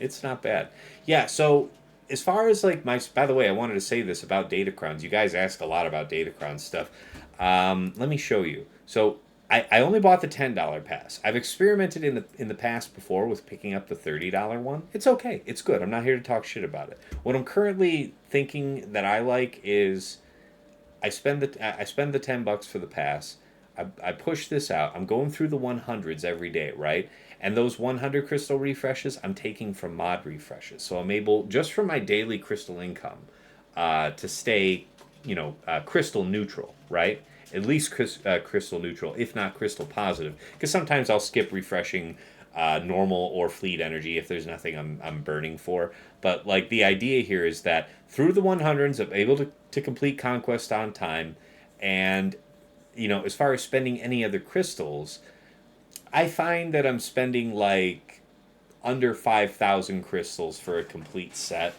It's not bad. Yeah, so as far as like by the way, I wanted to say this about Datacrons. You guys ask a lot about Datacron stuff. Let me show you. So I only bought the $10 pass. I've experimented in the past before with picking up the $30 one. It's okay. It's good. I'm not here to talk shit about it. What I'm currently thinking that I like is I spend the $10 for the pass. I push this out. I'm going through the 100s every day, right? And those 100 crystal refreshes I'm taking from mod refreshes. So I'm able, just from my daily crystal income, to stay, crystal neutral, right? At least crystal neutral, if not crystal positive. Because sometimes I'll skip refreshing normal or fleet energy if there's nothing I'm burning for. But like the idea here is that through the 100s, I'm able to complete Conquest on time. And, as far as spending any other crystals, I find that I'm spending like under 5,000 crystals for a complete set.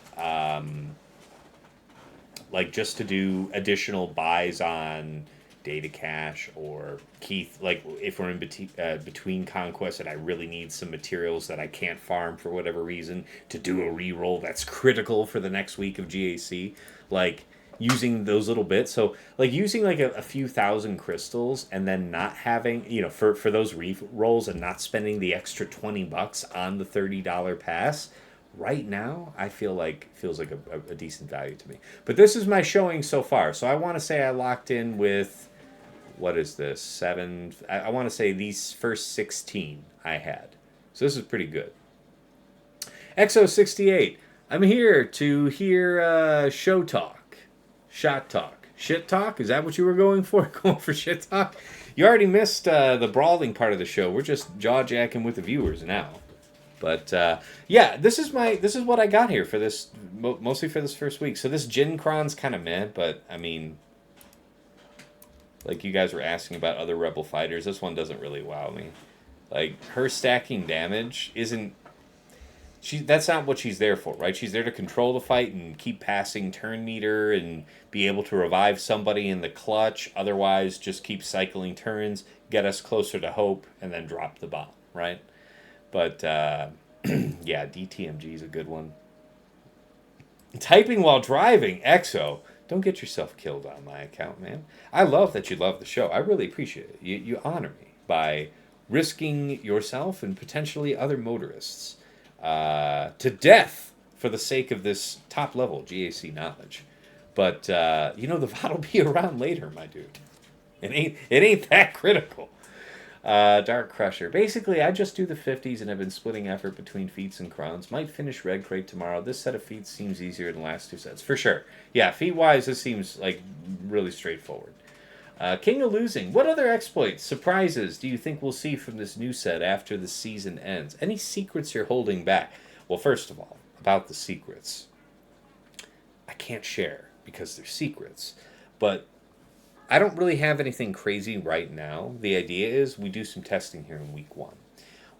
Like just to do additional buys on data cache or Keith, like if we're in between conquests and I really need some materials that I can't farm for whatever reason to do a reroll that's critical for the next week of GAC, like using those little bits. So like using like a few thousand crystals and then not having, for those re-rolls and not spending the extra $20 on the $30 pass right now, I feel like feels like a decent value to me. But this is my showing so far. So I want to say I locked in with, what is this, 7? I want to say these first 16 I had. So this is pretty good. Exo68, I'm here to hear show talk, shot talk, shit talk. Is that what you were going for? Going for shit talk? You already missed the brawling part of the show. We're just jaw jacking with the viewers now. But yeah, this is what I got here for this, mostly for this first week. So this Jin Kron's kind of meh, but I mean, like you guys were asking about other Rebel fighters, this one doesn't really wow me. Like her stacking damage isn't. That's not what she's there for, right? She's there to control the fight and keep passing turn meter and be able to revive somebody in the clutch. Otherwise, just keep cycling turns, get us closer to hope, and then drop the bomb, right? But, yeah, DTMG is a good one. Typing while driving, Exo. Don't get yourself killed on my account, man. I love that you love the show. I really appreciate it. You honor me by risking yourself and potentially other motorists to death for the sake of this top-level GAC knowledge. But, the VOD will be around later, my dude. It ain't that critical. Dark Crusher. Basically, I just do the 50s and have been splitting effort between feats and crowns. Might finish Red Crate tomorrow. This set of feats seems easier than the last two sets. For sure. Yeah, feat-wise, this seems like really straightforward. King of Losing. What other exploits, surprises do you think we'll see from this new set after the season ends? Any secrets you're holding back? Well, first of all, about the secrets. I can't share because they're secrets. But I don't really have anything crazy right now. The idea is we do some testing here in week 1.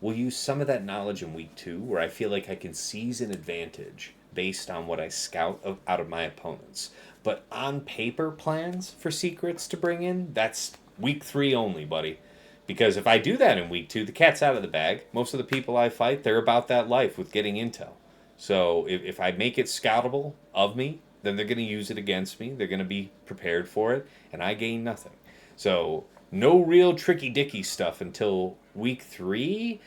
We'll use some of that knowledge in week 2 where I feel like I can seize an advantage based on what I scout out of my opponents. But on paper plans for secrets to bring in, that's week 3 only, buddy. Because if I do that in week 2, the cat's out of the bag. Most of the people I fight, they're about that life with getting intel. So if I make it scoutable of me, then they're going to use it against me. They're going to be prepared for it, and I gain nothing. So no real tricky-dicky stuff until week 3,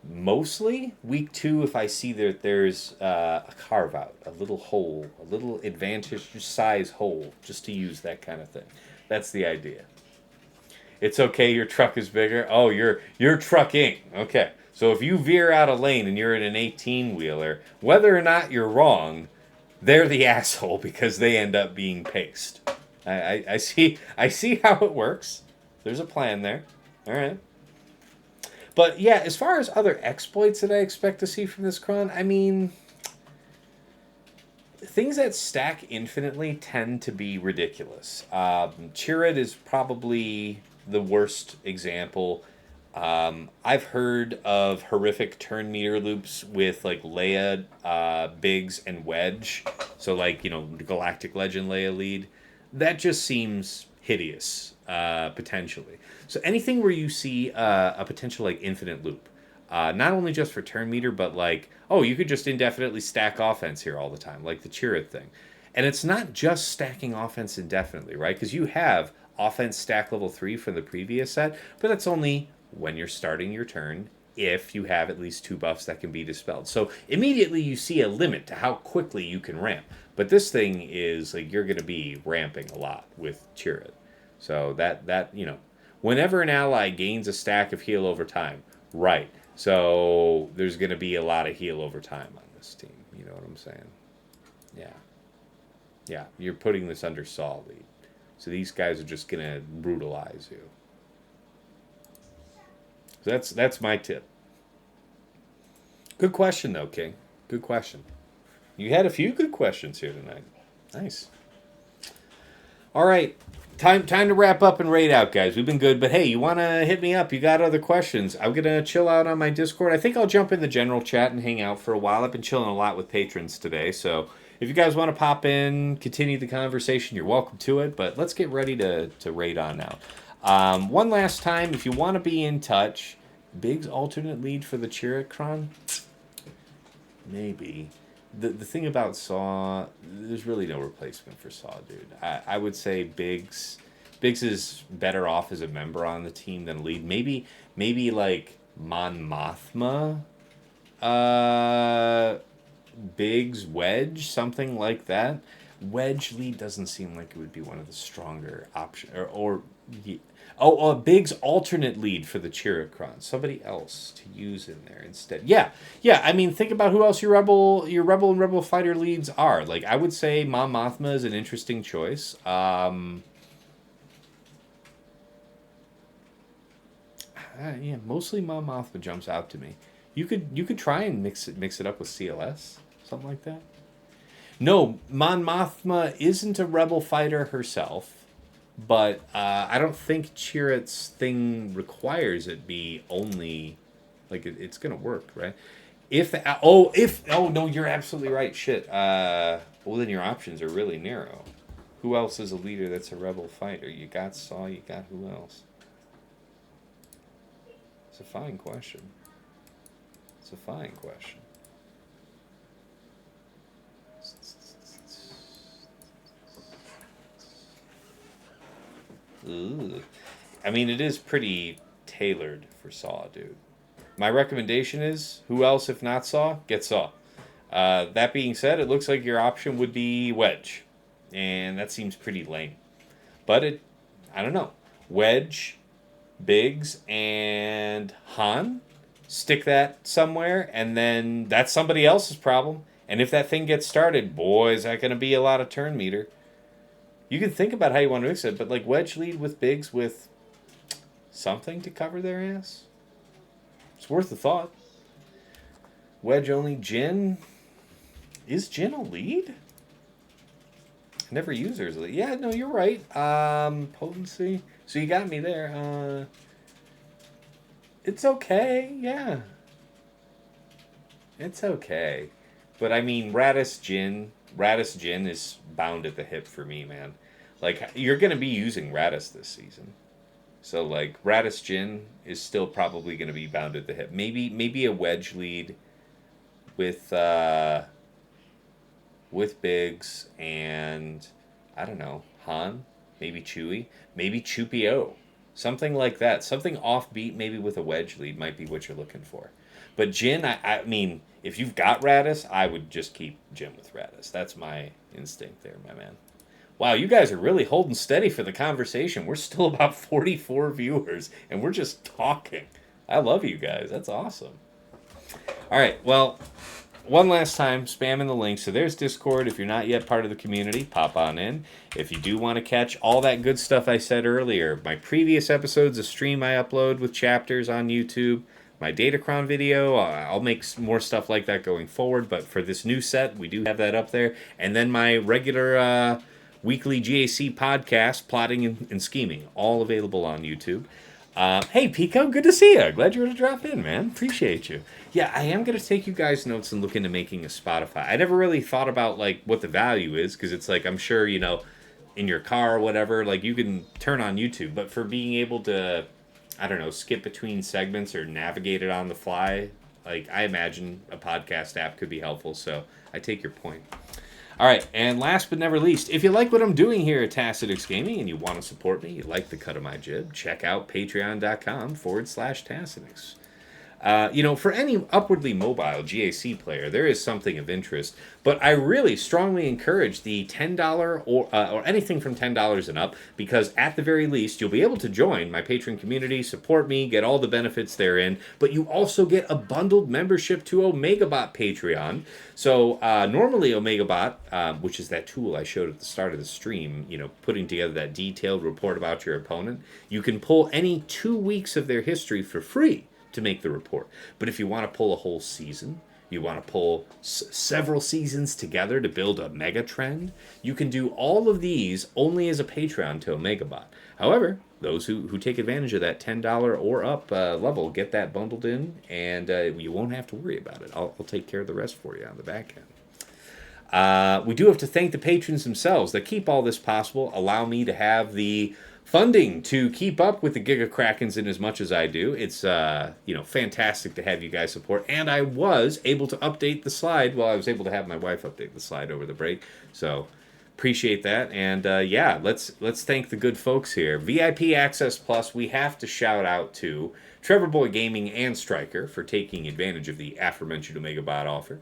mostly. Week 2, if I see that there's a carve-out, a little hole, a little advantage size hole, just to use that kind of thing. That's the idea. It's okay, your truck is bigger. Oh, you're trucking. Okay. So if you veer out of lane and you're in an 18-wheeler, whether or not you're wrong, they're the asshole because they end up being paced. I see how it works. There's a plan there. All right. But yeah, as far as other exploits that I expect to see from this Kron, I mean, things that stack infinitely tend to be ridiculous. Chirp is probably the worst example. I've heard of horrific turn meter loops with like Leia, Biggs, and Wedge. So like, the Galactic Legend Leia lead. That just seems hideous, potentially. So anything where you see a potential like infinite loop, not only just for turn meter, but like, oh, you could just indefinitely stack offense here all the time, like the Chirp thing. And it's not just stacking offense indefinitely, right? Because you have offense stack level 3 from the previous set, but that's only when you're starting your turn if you have at least 2 buffs that can be dispelled. So immediately you see a limit to how quickly you can ramp. But this thing is like you're going to be ramping a lot with Chirp. So that you know, whenever an ally gains a stack of heal over time, right. So there's going to be a lot of heal over time on this team. You know what I'm saying? Yeah. Yeah, you're putting this under Saw lead. So these guys are just going to brutalize you. So that's my tip. Good question, though, King. Good question. You had a few good questions here tonight. Nice. All right. Time to wrap up and raid out, guys. We've been good, but hey, you want to hit me up? You got other questions? I'm going to chill out on my Discord. I think I'll jump in the general chat and hang out for a while. I've been chilling a lot with patrons today, so if you guys want to pop in, continue the conversation, you're welcome to it, but let's get ready to raid on now. One last time, if you want to be in touch, Big's alternate lead for the Chiricron? Maybe. The thing about Saw, there's really no replacement for Saw, dude. I would say Biggs is better off as a member on the team than a lead. Maybe like Mon Mothma, Biggs, Wedge, something like that. Wedge lead doesn't seem like it would be one of the stronger options. Biggs alternate lead for the Chiricron. Somebody else to use in there instead. Yeah. I mean, think about who else your Rebel and Rebel Fighter leads are. Like, I would say Mon Mothma is an interesting choice. Yeah, mostly Mon Mothma jumps out to me. You could try and mix it up with CLS, something like that. No, Mon Mothma isn't a Rebel fighter herself. But I don't think Chirrut's thing requires it be only, like, it's going to work, right? No, you're absolutely right. Shit. Well, then your options are really narrow. Who else is a leader that's a Rebel fighter? You got Saw, you got who else? It's a fine question. Ooh. I mean, it is pretty tailored for Saw, dude. My recommendation is, who else if not Saw? Get Saw. That being said, it looks like your option would be Wedge. And that seems pretty lame. But I don't know. Wedge, Biggs, and Han. Stick that somewhere, and then that's somebody else's problem. And if that thing gets started, boy, is that going to be a lot of turn meter. You can think about how you want to mix it, but like Wedge lead with Biggs with something to cover their ass? It's worth a thought. Wedge only Jin? Is Jin a lead? I never use her as a lead. Yeah, no, you're right. Potency. So you got me there. It's okay, yeah. It's okay. But I mean, Radis Jin is bound at the hip for me, man. Like, you're going to be using Radis this season. So, like, Radis Jin is still probably going to be bound at the hip. Maybe a Wedge lead with Biggs and, I don't know, Han. Maybe Chewie. Maybe Chupio. Something like that. Something offbeat maybe with a Wedge lead might be what you're looking for. But Jin, I mean, if you've got Radis, I would just keep Jin with Radis. That's my instinct there, my man. Wow, you guys are really holding steady for the conversation. We're still about 44 viewers, and we're just talking. I love you guys. That's awesome. All right, well, one last time, spamming the link. So there's Discord. If you're not yet part of the community, pop on in. If you do want to catch all that good stuff I said earlier, my previous episodes, a stream I upload with chapters on YouTube, my Datacron video, I'll make more stuff like that going forward, but for this new set, we do have that up there. And then my regular weekly GAC podcast, Plotting and Scheming, all available on YouTube. Hey, Pico, good to see you. Glad you were to drop in, man. Appreciate you. Yeah, I am going to take you guys' notes and look into making a Spotify. I never really thought about, like, what the value is, because it's like, I'm sure, you know, in your car or whatever, like, you can turn on YouTube, but for being able to, I don't know, skip between segments or navigate it on the fly, like, I imagine a podcast app could be helpful, so I take your point. All right, and last but never least, if you like what I'm doing here at Tacitix Gaming and you want to support me, you like the cut of my jib, check out patreon.com/Tacitix. For any upwardly mobile GAC player, there is something of interest. But I really strongly encourage the $10 or anything from $10 and up, because at the very least, you'll be able to join my Patreon community, support me, get all the benefits therein. But you also get a bundled membership to OmegaBot Patreon. So normally OmegaBot, which is that tool I showed at the start of the stream, putting together that detailed report about your opponent, you can pull any 2 weeks of their history for free to make the report. But if you want to pull a whole season, you want to pull several seasons together to build a mega trend, you can do all of these only as a Patreon to OmegaBot. However, those who take advantage of that $10 or up level get that bundled in, and you won't have to worry about it. I'll take care of the rest for you on the back end. We do have to thank the patrons themselves that keep all this possible, allow me to have the funding to keep up with the Giga Krakens in as much as I do. It's fantastic to have you guys support, and I was able to update the slide. Well, I was able to have my wife update the slide over the break, so appreciate that. And let's thank the good folks here. VIP Access Plus, we have to shout out to Trevor Boy Gaming and Striker for taking advantage of the aforementioned OmegaBot offer.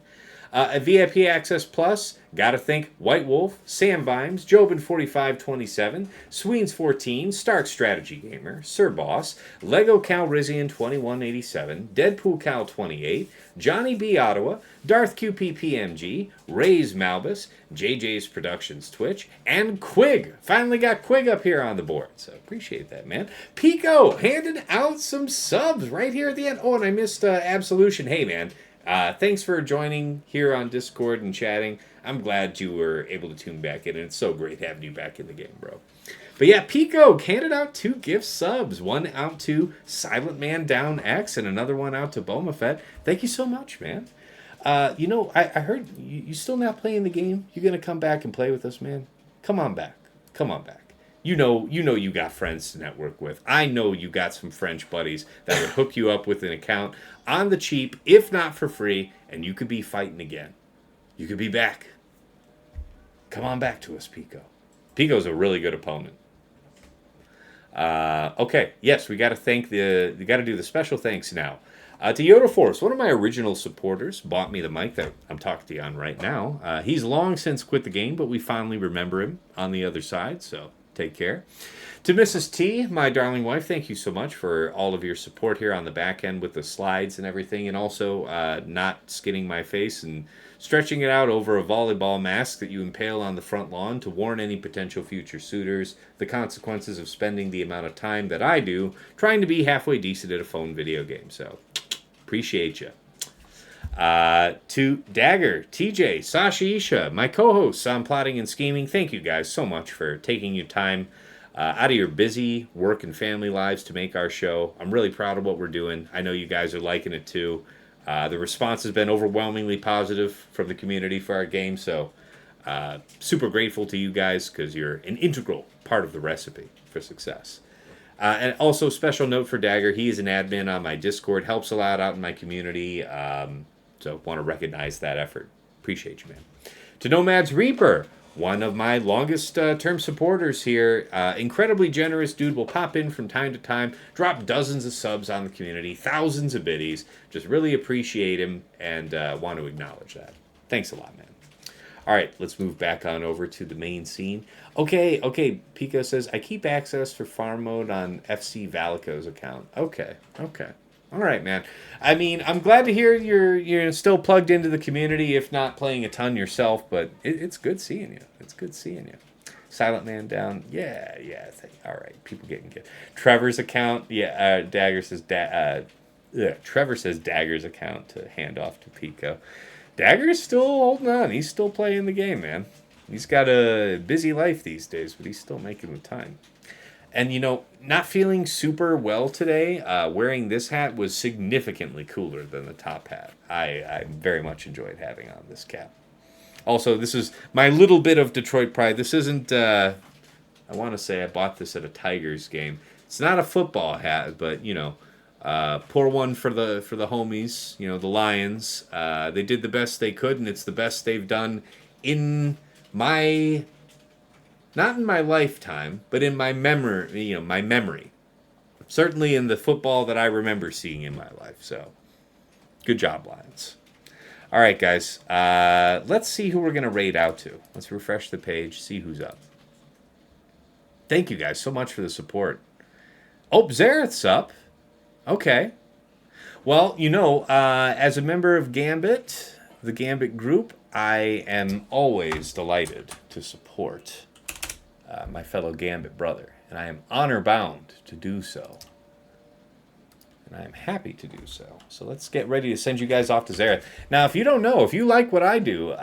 At VIP Access Plus, gotta thank White Wolf, Sam Vimes, Jobin4527, Sweens14, Stark Strategy Gamer, Sir Boss, Lego Calrissian 2187, Deadpool Cal 28, Johnny B. Ottawa, Darth QPPMG, Ray's Malbus, JJ's Productions Twitch, and Quig. Finally got Quig up here on the board, so appreciate that, man. Pico handing out some subs right here at the end. Oh, and I missed Absolution. Hey, man. Thanks for joining here on Discord and chatting. I'm glad you were able to tune back in, and it's so great having you back in the game, bro. But yeah, Pico handed out 2 gift subs. One out to Silent Man Down X and another one out to Boba Fett. Thank you so much, man. I heard you still not playing the game. You gonna come back and play with us, man? Come on back. Come on back. You know you got friends to network with. I know you got some French buddies that would hook you up with an account on the cheap, if not for free, and you could be fighting again. You could be back. Come on back to us, Pico. Pico's a really good opponent. Okay, yes, we got to do the special thanks now. To Yoda Force, one of my original supporters, bought me the mic that I'm talking to you on right now. He's long since quit the game, but we fondly remember him on the other side, so take care. To Mrs. T, my darling wife, thank you so much for all of your support here on the back end with the slides and everything, and also not skinning my face and stretching it out over a volleyball mask that you impale on the front lawn to warn any potential future suitors the consequences of spending the amount of time that I do trying to be halfway decent at a phone video game. So, appreciate you. To Dagger, TJ, Sasha Isha, my co-hosts on Plotting and Scheming, thank you guys so much for taking your time out of your busy work and family lives to make our show. I'm really proud of what we're doing. I know you guys are liking it too. The response has been overwhelmingly positive from the community for our game, so super grateful to you guys because you're an integral part of the recipe for success. And also, special note for Dagger, he is an admin on my Discord, helps a lot out in my community, so want to recognize that effort. Appreciate you, man. To Nomad's Reaper, one of my longest term supporters here, incredibly generous dude, will pop in from time to time, drop dozens of subs on the community, thousands of biddies, just really appreciate him and want to acknowledge that. Thanks a lot, man. All right, let's move back on over to the main scene. Okay, Pico says, I keep access for farm mode on FC Malicos account. Okay. All right, man. I mean, I'm glad to hear you're still plugged into the community, if not playing a ton yourself, but it's good seeing you. It's good seeing you. Silent Man down. Yeah. All right, people getting good. Trevor's account. Yeah, Dagger says, Trevor says Dagger's account to hand off to Pico. Dagger's still holding on. He's still playing the game, man. He's got a busy life these days, but he's still making the time. And, not feeling super well today, wearing this hat was significantly cooler than the top hat. I very much enjoyed having on this cap. Also, this is my little bit of Detroit pride. This isn't, I want to say I bought this at a Tigers game. It's not a football hat, but, pour one for the homies, the Lions. They did the best they could, and it's the best they've done in not in my lifetime, but in my memory, my memory. Certainly in the football that I remember seeing in my life. So, good job, Lions. All right, guys. Let's see who we're going to raid out to. Let's refresh the page, see who's up. Thank you guys so much for the support. Oh, Zareth's up. Okay. Well, as a member of Gambit, the Gambit group, I am always delighted to support my fellow Gambit brother. And I am honor-bound to do so. And I am happy to do so. So let's get ready to send you guys off to Zareth. Now, if you don't know, if you like what I do,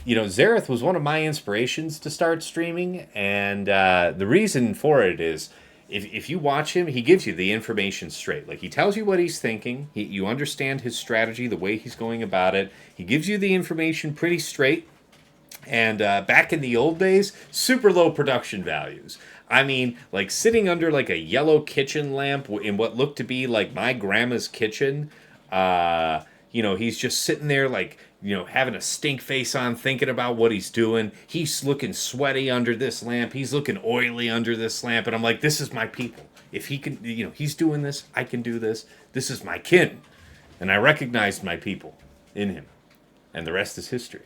Zareth was one of my inspirations to start streaming. And the reason for it is, if you watch him, he gives you the information straight. Like, he tells you what he's thinking. You understand his strategy, the way he's going about it. He gives you the information pretty straight. And back in the old days, super low production values. I mean, like sitting under like a yellow kitchen lamp in what looked to be like my grandma's kitchen. He's just sitting there like, having a stink face on, thinking about what he's doing. He's looking sweaty under this lamp. He's looking oily under this lamp. And I'm like, this is my people. If he can, he's doing this, I can do this. This is my kin. And I recognized my people in him. And the rest is history.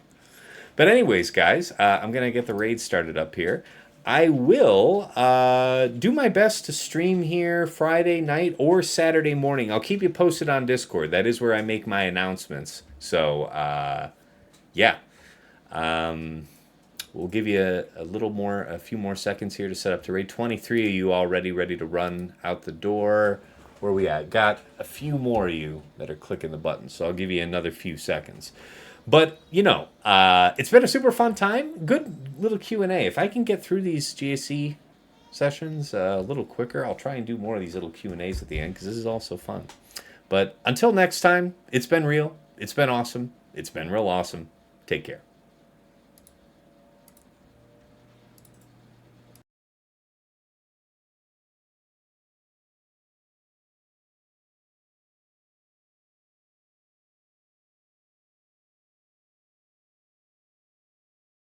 But anyways, guys, I'm going to get the raid started up here. I will do my best to stream here Friday night or Saturday morning. I'll keep you posted on Discord. That is where I make my announcements. So, yeah. We'll give you a few more seconds here to set up to raid. 23 of you already ready to run out the door. Where we at? Got a few more of you that are clicking the button. So I'll give you another few seconds. But, it's been a super fun time. Good little Q&A. If I can get through these GSC sessions a little quicker, I'll try and do more of these little Q&As at the end, because this is also fun. But until next time, it's been real. It's been awesome. It's been real awesome. Take care.